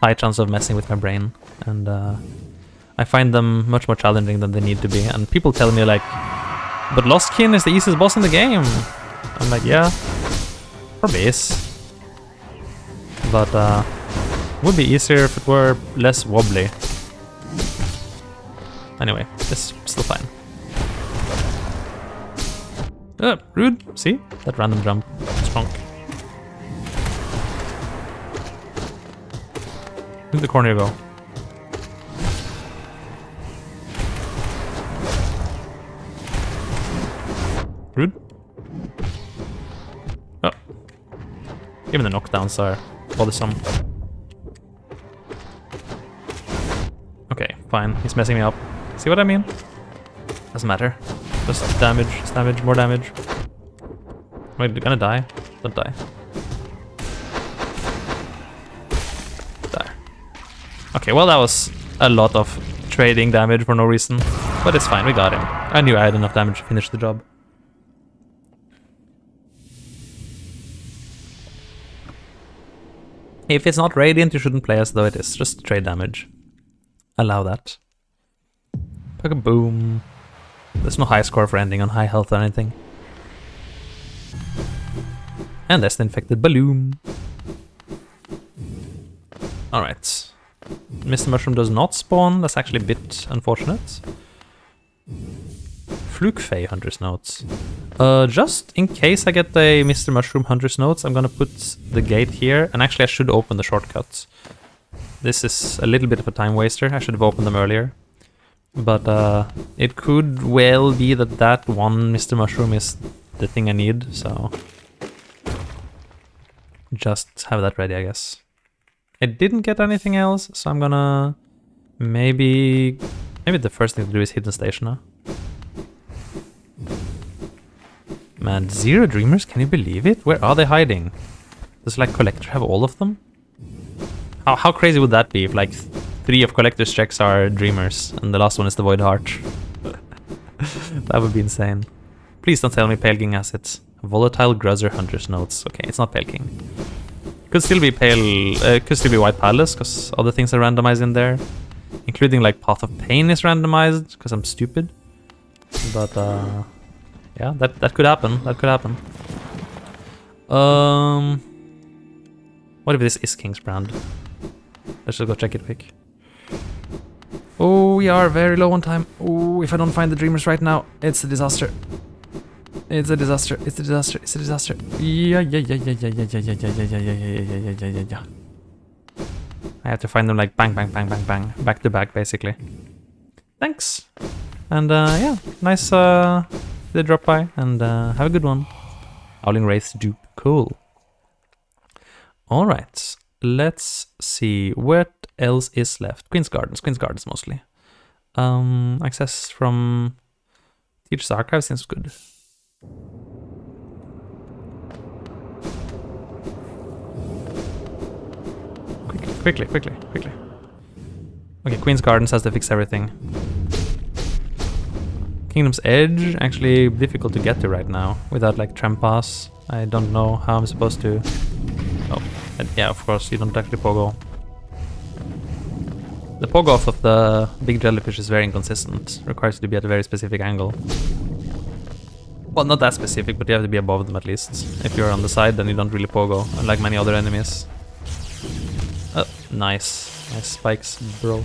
high chance of messing with my brain. And I find them much more challenging than they need to be. And people tell me, like, but Lost Kin is the easiest boss in the game. I'm like, yeah, probably is. But would be easier if it were less wobbly. Anyway, it's still fine. Rude. See? That random jump. Strong. Where'd the corner go? Rude. Oh. Even the knockdowns are bothersome. Okay, fine. He's messing me up. See what I mean? Doesn't matter. Just damage, more damage. Am I gonna die? Don't die. There. Okay, well that was a lot of trading damage for no reason. But it's fine, we got him. I knew I had enough damage to finish the job. If it's not Radiant, you shouldn't play as though it is. Just trade damage. Allow that. Boom. There's no high score for ending on high health or anything. And there's the infected balloon. Alright. Mr. Mushroom does not spawn. That's actually a bit unfortunate. Fluke Fey Hunter's Notes. Just in case I get the Mr. Mushroom Hunter's Notes, I'm gonna put the gate here. And actually I should open the shortcuts. This is a little bit of a time waster. I should have opened them earlier. But it could well be that that one Mr. Mushroom is the thing I need, so just have that ready, I guess. I didn't get anything else, so I'm gonna maybe the first thing to do is hidden station, huh? Man, 0 dreamers, can you believe it? Where are they hiding? Does like Collector have all of them? How crazy would that be if like 3 of Collector's checks are dreamers and the last one is the Void Heart? That would be insane. Please don't tell me Pale King has it. Volatile Gruzzer Hunter's Notes. Okay, it's not Pale King. Could still be could still be White Palace, because other things are randomized in there. Including like Path of Pain is randomized, because I'm stupid. But yeah, that could happen. That could happen. What if this is King's Brand? Let's just go check it quick. Oh, we are very low on time. Oh, if I don't find the dreamers right now, it's a disaster. It's a disaster. It's a disaster. It's a disaster. Yeah. I have to find them like bang, bang, bang, bang, bang, back to back, basically. Thanks. And yeah, nice they drop by, and have a good one. Howling Wraith's dupe. Cool. Alright, let's see. What else is left? Queen's Gardens mostly. Access from Teacher's Archive seems good. Quickly. Okay, Queen's Gardens has to fix everything. Kingdom's Edge, actually difficult to get to right now without like Trampas. I don't know how I'm supposed to... Oh, and yeah, of course, you don't actually pogo. The pogo off of the big jellyfish is very inconsistent. Requires you to be at a very specific angle. Well, not that specific, but you have to be above them at least. If you're on the side, then you don't really pogo, unlike many other enemies. Oh, nice. Nice spikes, bro.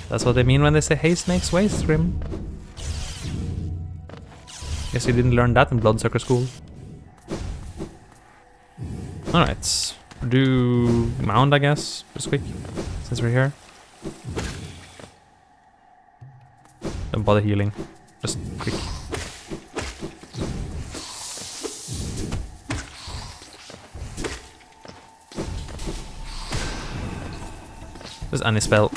That's what they mean when they say, hey, snakes waste, Grim. Guess you didn't learn that in Bloodsucker school. Alright. Do mound, I guess, just quick, since we're here. Don't bother healing. Just quick. Just any spell.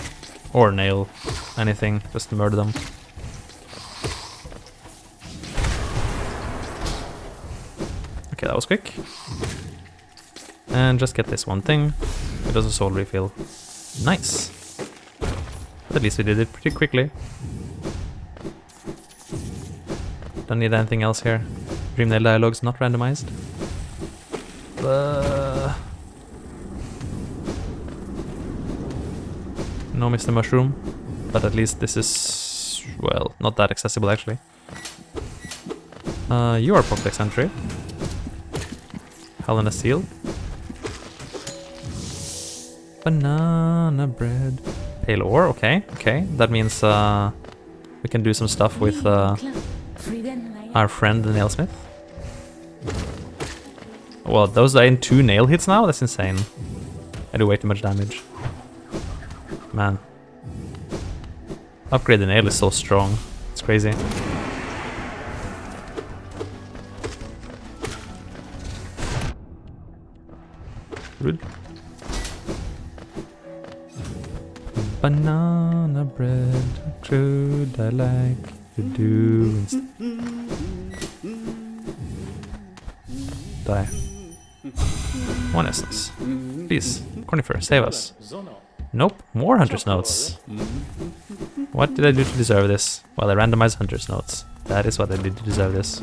Or nail. Anything. Just murder them. Okay, that was quick. And just get this one thing. It does a soul refill. Nice. But at least we did it pretty quickly. Don't need anything else here. Dreamnail dialogue's not randomized. No Mr. Mushroom. But at least this is, well, not that accessible actually. You are Proptex entry. Hell in a Seal. Banana bread. Pale ore, okay, okay. That means we can do some stuff with our friend the Nailsmith. Well, those are in 2 nail hits now? That's insane. I do way too much damage. Man. Upgrade the nail is so strong. It's crazy. Rude. Banana bread, should I like to do? Die. 1 essence. Please, Cornifer, save us. Nope, more Hunter's Notes. What did I do to deserve this? Well, I randomized Hunter's Notes. That is what I did to deserve this.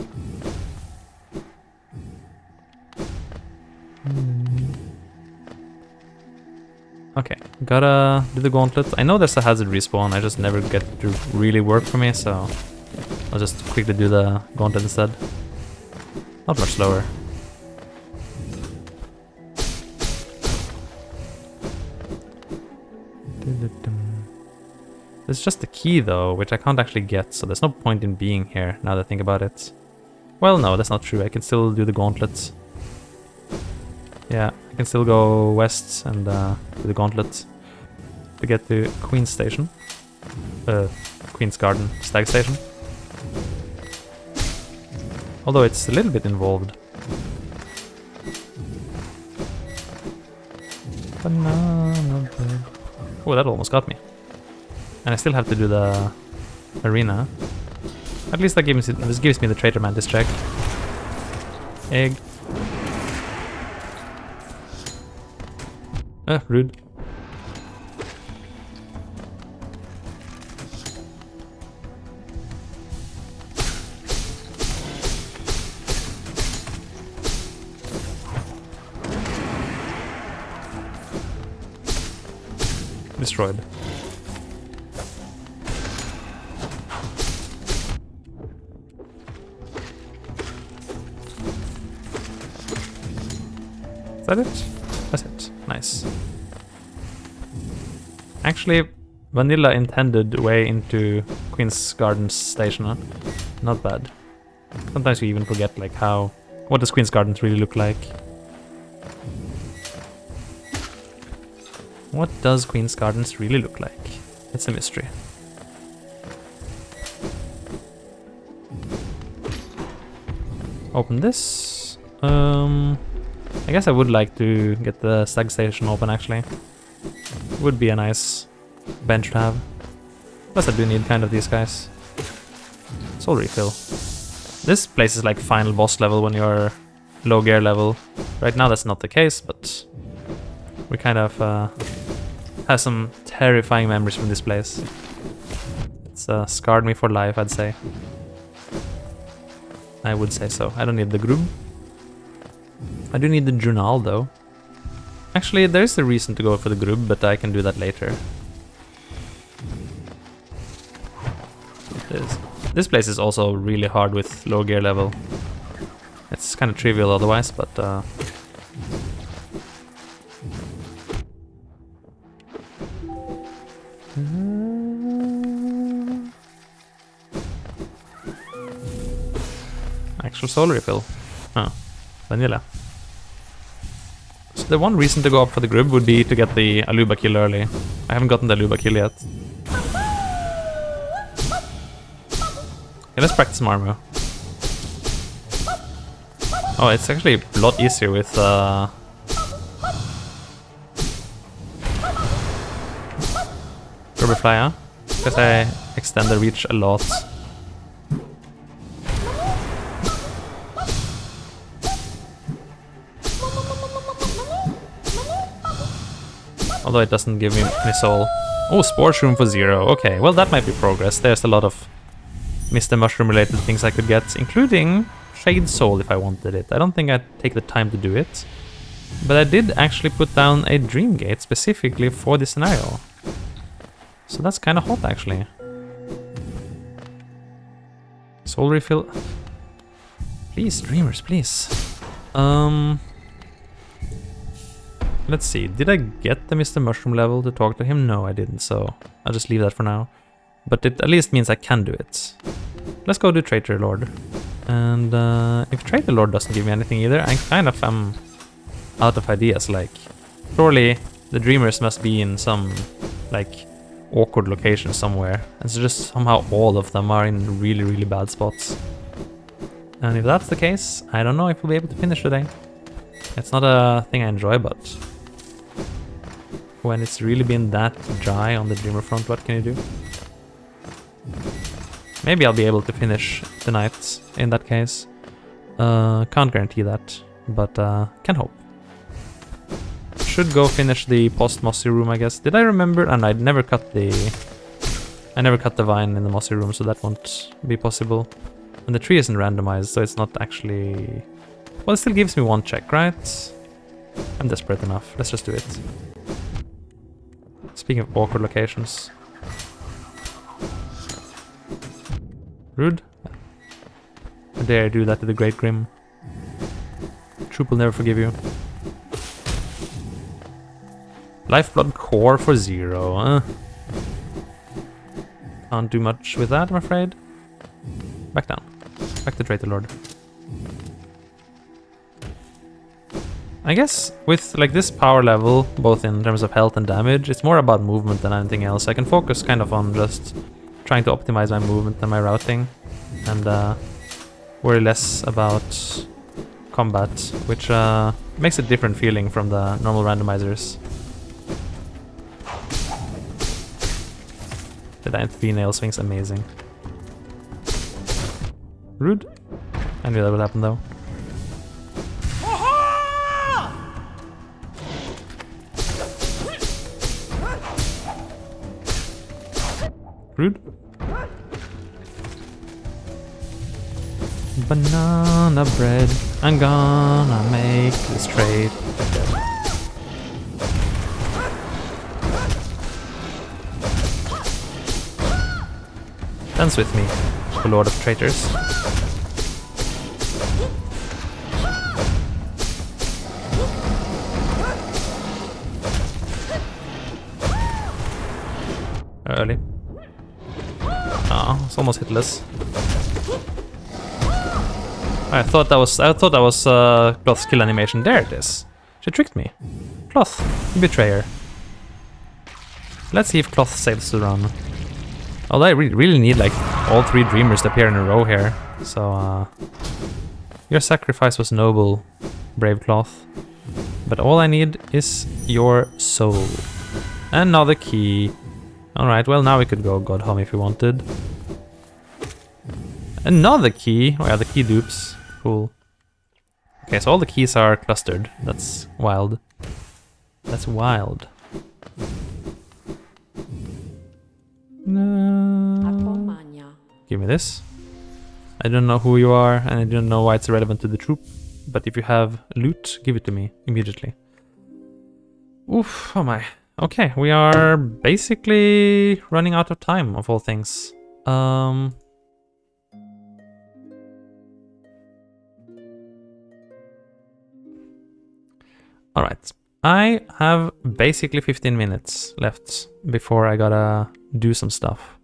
Okay, gotta do the gauntlet. I know there's a hazard respawn, I just never get it to really work for me, so I'll just quickly do the gauntlet instead. Not much slower. There's just the key though, which I can't actually get, so there's no point in being here, now that I think about it. Well, no, that's not true. I can still do the gauntlet. Yeah, I can still go west and do the gauntlet to get to Queen's Station. Queen's Garden, Stag Station. Although it's a little bit involved. Banana bread. Oh, that almost got me. And I still have to do the arena. At least that this gives me the Traitor Mantis check. Egg. Rude. Destroyed. Is that it? That's it. Nice. Actually, vanilla intended way into Queen's Gardens station, huh? Not bad. Sometimes you even forget like what does Queen's Gardens really look like? What does Queen's Gardens really look like? It's a mystery. Open this. I guess I would like to get the stag station open actually. Would be a nice bench to have. Plus I do need kind of these guys. Soul refill. This place is like final boss level when you're low gear level. Right now that's not the case, but we kind of have some terrifying memories from this place. It's scarred me for life, I'd say. I would say so. I don't need the Grub. I do need the Journal though. Actually, there is a reason to go for the Grub, but I can do that later. This place is also really hard with low gear level. It's kind of trivial otherwise, but actual soul refill. Oh, vanilla. So the one reason to go up for the Grub would be to get the Aluba kill early. I haven't gotten the Aluba kill yet. Okay, let's practice Marmo. Oh, it's actually a lot easier with Rubber Fly, huh? Because I extend the reach a lot. Although it doesn't give me soul. Oh, Spore Shroom for 0. Okay, well that might be progress. There's a lot of Mr. Mushroom related things I could get, including Shade Soul if I wanted it. I don't think I'd take the time to do it. But I did actually put down a Dream Gate specifically for this scenario. So that's kind of hot actually. Soul refill. Please, Dreamers, please. Let's see, did I get the Mr. Mushroom level to talk to him? No, I didn't, so I'll just leave that for now. But it at least means I can do it. Let's go to Traitor Lord. And if Traitor Lord doesn't give me anything either, I kind of am out of ideas. Like, surely the Dreamers must be in some, like, awkward location somewhere. It's just somehow all of them are in really, really bad spots. And if that's the case, I don't know if we'll be able to finish today. It's not a thing I enjoy, but when it's really been that dry on the Dreamer front, what can you do? Maybe I'll be able to finish tonight in that case. Can't guarantee that, but can hope. Should go finish the post-mossy room, I guess. Did I remember? And I never cut the vine in the mossy room, so that won't be possible. And the tree isn't randomized, so it's not actually... Well, it still gives me one check, right? I'm desperate enough. Let's just do it. Speaking of awkward locations. Rude. How dare I do that to the Great Grim? Troop will never forgive you. Lifeblood Core for 0. Can't do much with that, I'm afraid. Back down. Back to Traitor Lord. I guess with like this power level, both in terms of health and damage, it's more about movement than anything else. I can focus kind of on just trying to optimize my movement and my routing. And worry less about combat, which makes a different feeling from the normal randomizers. The giant female swings amazing. Rude. I knew that would happen though. Rude. Banana bread. I'm gonna make this trade. Dance with me, the Lord of Traitors. Early. Oh, it's almost hitless. I thought that was Cloth's kill animation. There it is. She tricked me. Cloth, you betrayer. Let's see if Cloth saves the run. Although I really need like all 3 dreamers to appear in a row here. So your sacrifice was noble, brave Cloth. But all I need is your soul. Another key. Alright, well now we could go God Home if we wanted. Another key! Oh yeah, the key dupes. Cool. Okay, so all the keys are clustered. That's wild. That's wild. No. Give me this. I don't know who you are, and I don't know why it's relevant to the troop. But if you have loot, give it to me immediately. Oof, oh my. Okay, we are basically running out of time, of all things. Alright, I have basically 15 minutes left before I gotta do some stuff.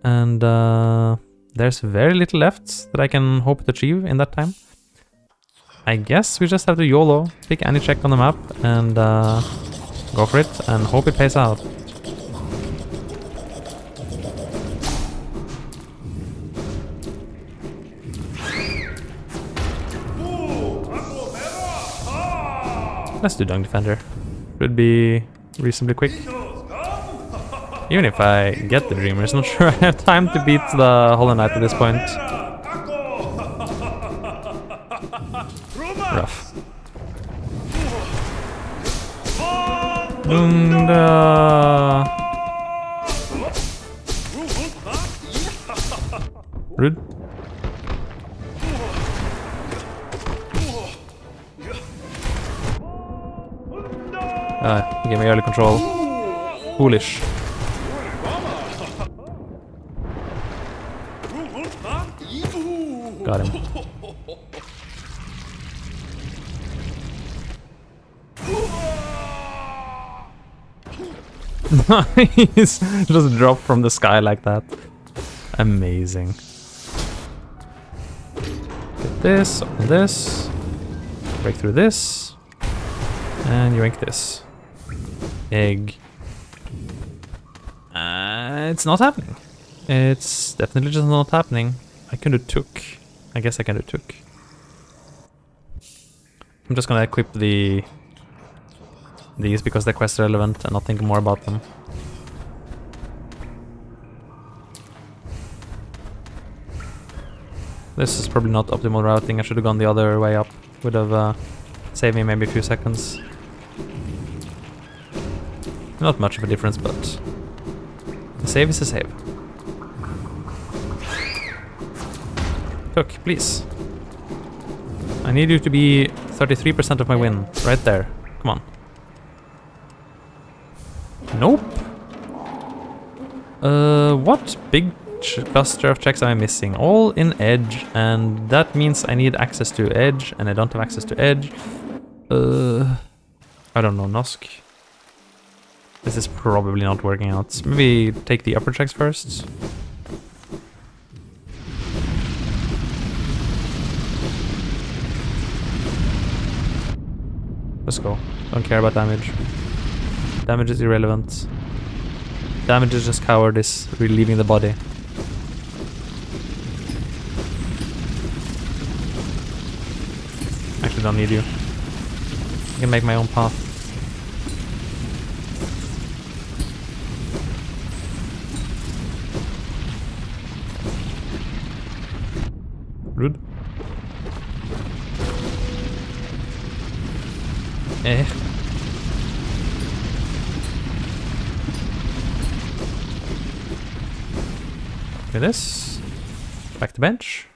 And there's very little left that I can hope to achieve in that time. I guess we just have to YOLO, pick any check on the map, and go for it, and hope it pays out. Let's do Dung Defender. Should be reasonably quick. Even if I get the Dreamers, not sure I have time to beat the Hollow Knight at this point. Rough. Dunda. Rude. Give me early control. Foolish. Got him. Nice! Just drop from the sky like that. Amazing. Get this, open this. Break through this. And yoink this. Egg. It's not happening. It's definitely just not happening. I can do took. I guess I can do took. I'm just gonna equip these because they're quest relevant and not think more about them. This is probably not optimal routing. I should have gone the other way up. Would have saved me maybe a few seconds. Not much of a difference, but a save is a save. Took, please. I need you to be 33% of my win. Right there. Come on. Nope. What big cluster of checks am I missing? All in edge, and that means I need access to edge, and I don't have access to edge. I don't know, Nosk. This is probably not working out. Maybe take the upper checks first. Let's go. Don't care about damage. Damage is irrelevant. Damage is just cowardice, relieving the body. actually don't need you. I can make my own path. Rude. Eh. Look at this. Back to bench.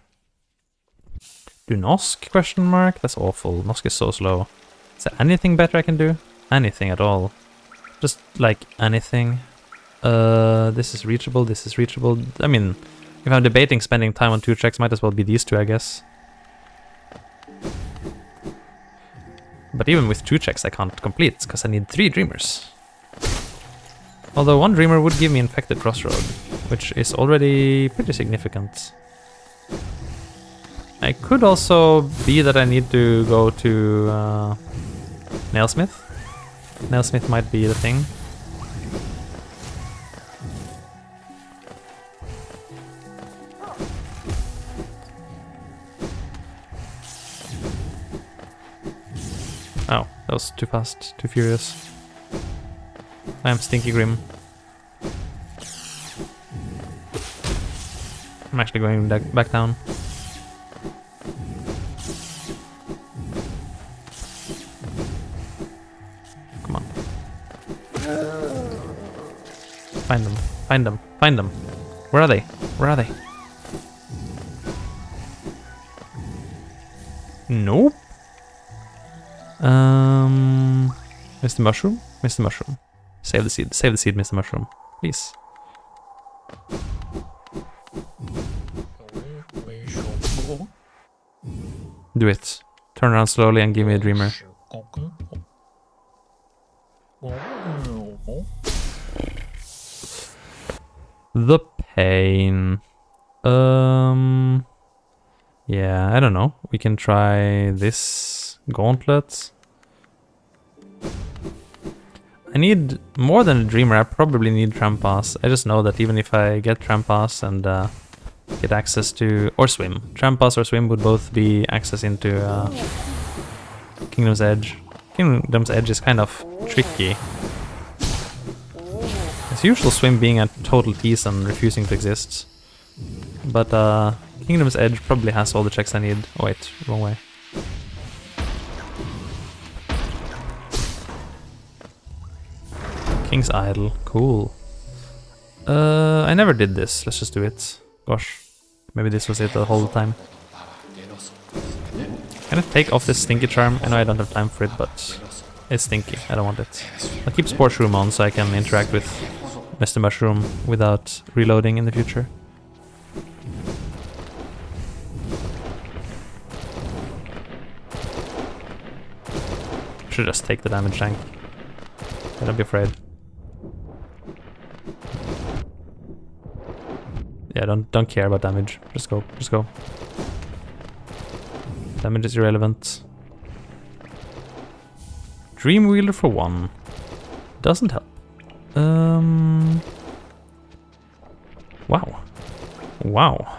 Do Nosk? Question mark. That's awful. Nosk is so slow. Is there anything better I can do? Anything at all? Just like anything. This is reachable. This is reachable. I mean, if I'm debating spending time on 2 checks, might as well be these 2, I guess. But even with 2 checks, I can't complete because I need 3 dreamers. Although 1 dreamer would give me infected crossroad, which is already pretty significant. I could also be that I need to go to Nailsmith. Nailsmith might be the thing. Oh, that was too fast, too furious. I am Stinky Grim. I'm actually going back down. Come on. Find them, find them, find them. Where are they? Where are they? Nope. Mr. Mushroom? Mr. Mushroom. Save the seed, Mr. Mushroom. Please. Do it. Turn around slowly and give me a dreamer. The pain. Yeah, I don't know. We can try this gauntlet. I need more than a dreamer. I probably need Trampas. I just know that even if I get Trampas and get access to... or Swim. Trampas or Swim would both be access into Kingdom's Edge. Kingdom's Edge is kind of tricky. As usual, Swim being a total tease and refusing to exist. But Kingdom's Edge probably has all the checks I need. Oh wait, wrong way. King's Idol, cool. I never did this, let's just do it. Gosh, maybe this was it the whole time. Can I take off this Stinky Charm? I know I don't have time for it, but it's stinky, I don't want it. I'll keep Spore Shroom on so I can interact with Mr. Mushroom without reloading in the future. Should just take the damage tank. Don't be afraid. Yeah, don't care about damage. Just go, just go. Damage is irrelevant. Dream Wheeler for 1. Doesn't help. Wow. Wow.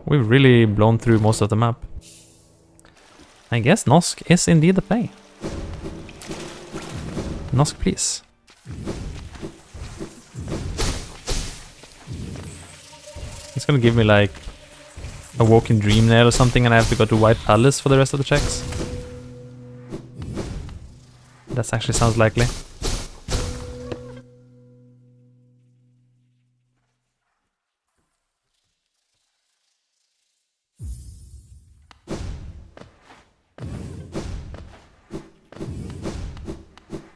We've really blown through most of the map. I guess Nosk is indeed the play. Nosk, please. It's gonna give me like a Woken Dream Nail or something, and I have to go to White Palace for the rest of the checks. That actually sounds likely.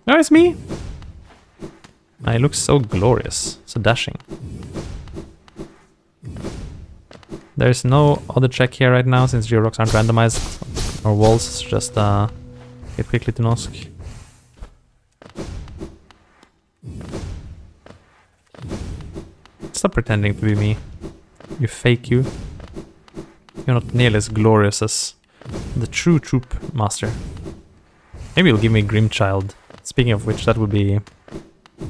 No, it's me! It looks so glorious, so dashing. There's no other check here right now since Georocks aren't randomized. Or walls, just get quickly to Nosk. Stop pretending to be me. You fake you. You're not nearly as glorious as the true troop master. Maybe you'll give me Grimchild. Speaking of which, that would be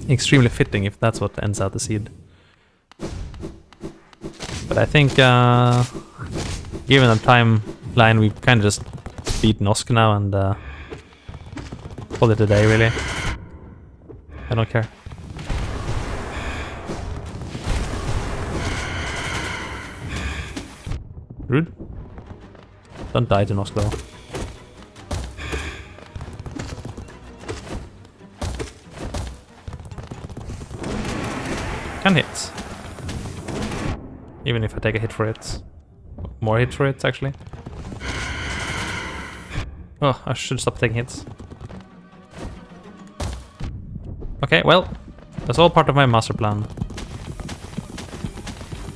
extremely fitting if that's what ends out the seed. But I think, given the timeline, we kind of just beat Nosk now and call it a day, really. I don't care. Rude. Don't die to Nosk though. Can hit. Even if I take a hit for it. More hit for it, actually. Oh, I should stop taking hits. Okay, well, that's all part of my master plan.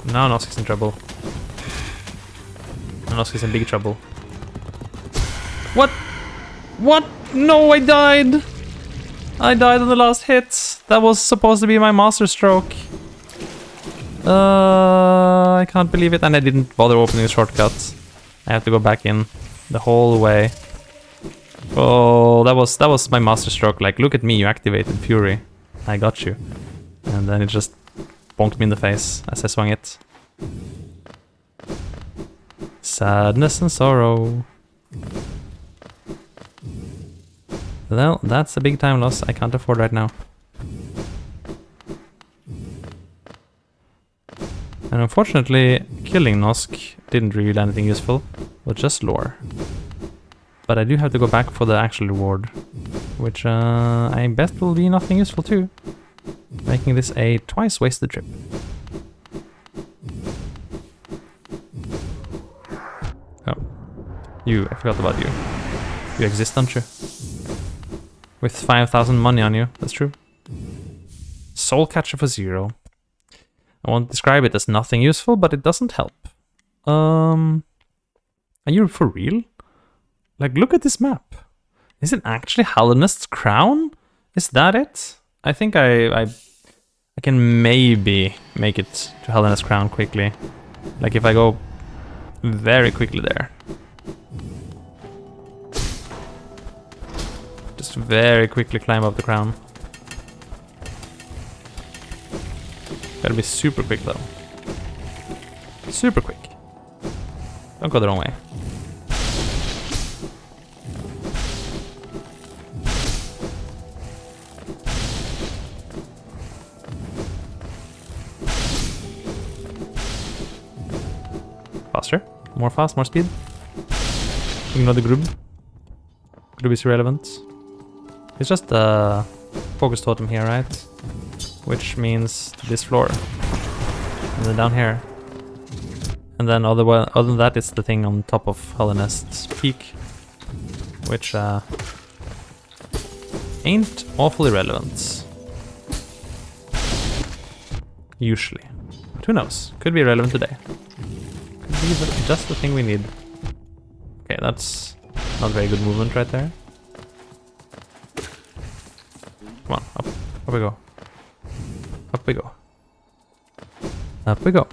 Now Nosk is in trouble. Nosk is in big trouble. What? What? No, I died! I died on the last hit. That was supposed to be my master stroke. I can't believe it, and I didn't bother opening the shortcut. I have to go back in the whole way. Oh, that was my master stroke. Like, look at me, you activated Fury. I got you. And then it just bonked me in the face as I swung it. Sadness and sorrow. Well, that's a big time loss I can't afford right now. And unfortunately, killing Nosk didn't reveal anything useful, but just lore. But I do have to go back for the actual reward, which I bet will be nothing useful too, making this a twice wasted trip. Oh, I forgot about you. You exist, don't you? With 5,000 money on you, that's true. Soul Catcher for 0. I won't describe it as nothing useful, but it doesn't help. Are you for real? Like, look at this map. Is it actually Hallinest's crown? Is that it? I think I can maybe make it to Hallinest's crown quickly. Like if I go very quickly there. Just very quickly climb up the crown. Gotta be super quick though. Super quick. Don't go the wrong way. Faster. More fast, more speed. Ignore the grub. Grub is irrelevant. It's just a focus totem here, right? Which means this floor. And then down here. And then other than that, it's the thing on top of Hallinest's peak. Which ain't awfully relevant. Usually. But who knows? Could be relevant today. Could be just the thing we need. Okay, that's not very good movement right there. Come on, up we go. Up we go. Up we go.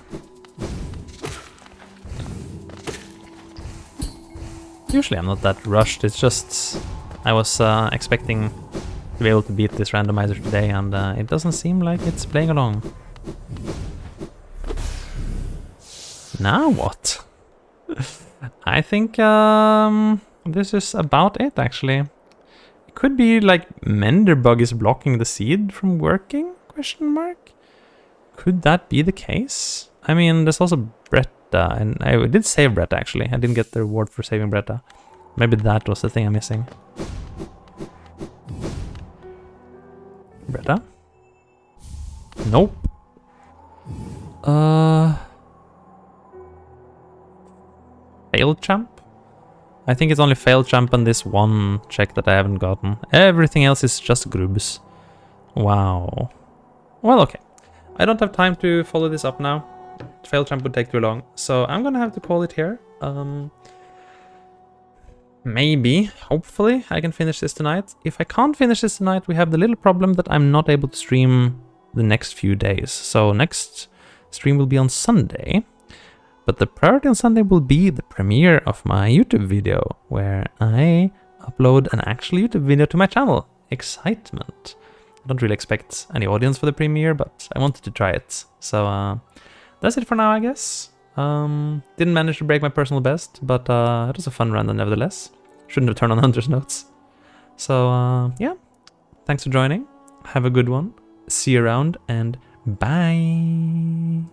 Usually I'm not that rushed, it's just I was expecting to be able to beat this randomizer today, and it doesn't seem like it's playing along. Now what? I think this is about it, actually. It could be like Menderbug is blocking the seed from working? Question mark? Could that be the case? I mean, there's also Bretta, and I did save Bretta, actually. I didn't get the reward for saving Bretta. Maybe that was the thing I'm missing. Bretta? Nope. Failed champ? I think it's only failed champ on this one check that I haven't gotten. Everything else is just grubs. Wow. Well, okay. I don't have time to follow this up now. Failed champ would take too long. So I'm gonna have to call it here. Maybe, hopefully, I can finish this tonight. If I can't finish this tonight, we have the little problem that I'm not able to stream the next few days. So next stream will be on Sunday. But the priority on Sunday will be the premiere of my YouTube video, where I upload an actual YouTube video to my channel. Excitement. I don't really expect any audience for the premiere, but I wanted to try it. So that's it for now, I guess. Didn't manage to break my personal best, but it was a fun run nevertheless. Shouldn't have turned on Hunter's Notes. So, yeah. Thanks for joining. Have a good one. See you around, and bye.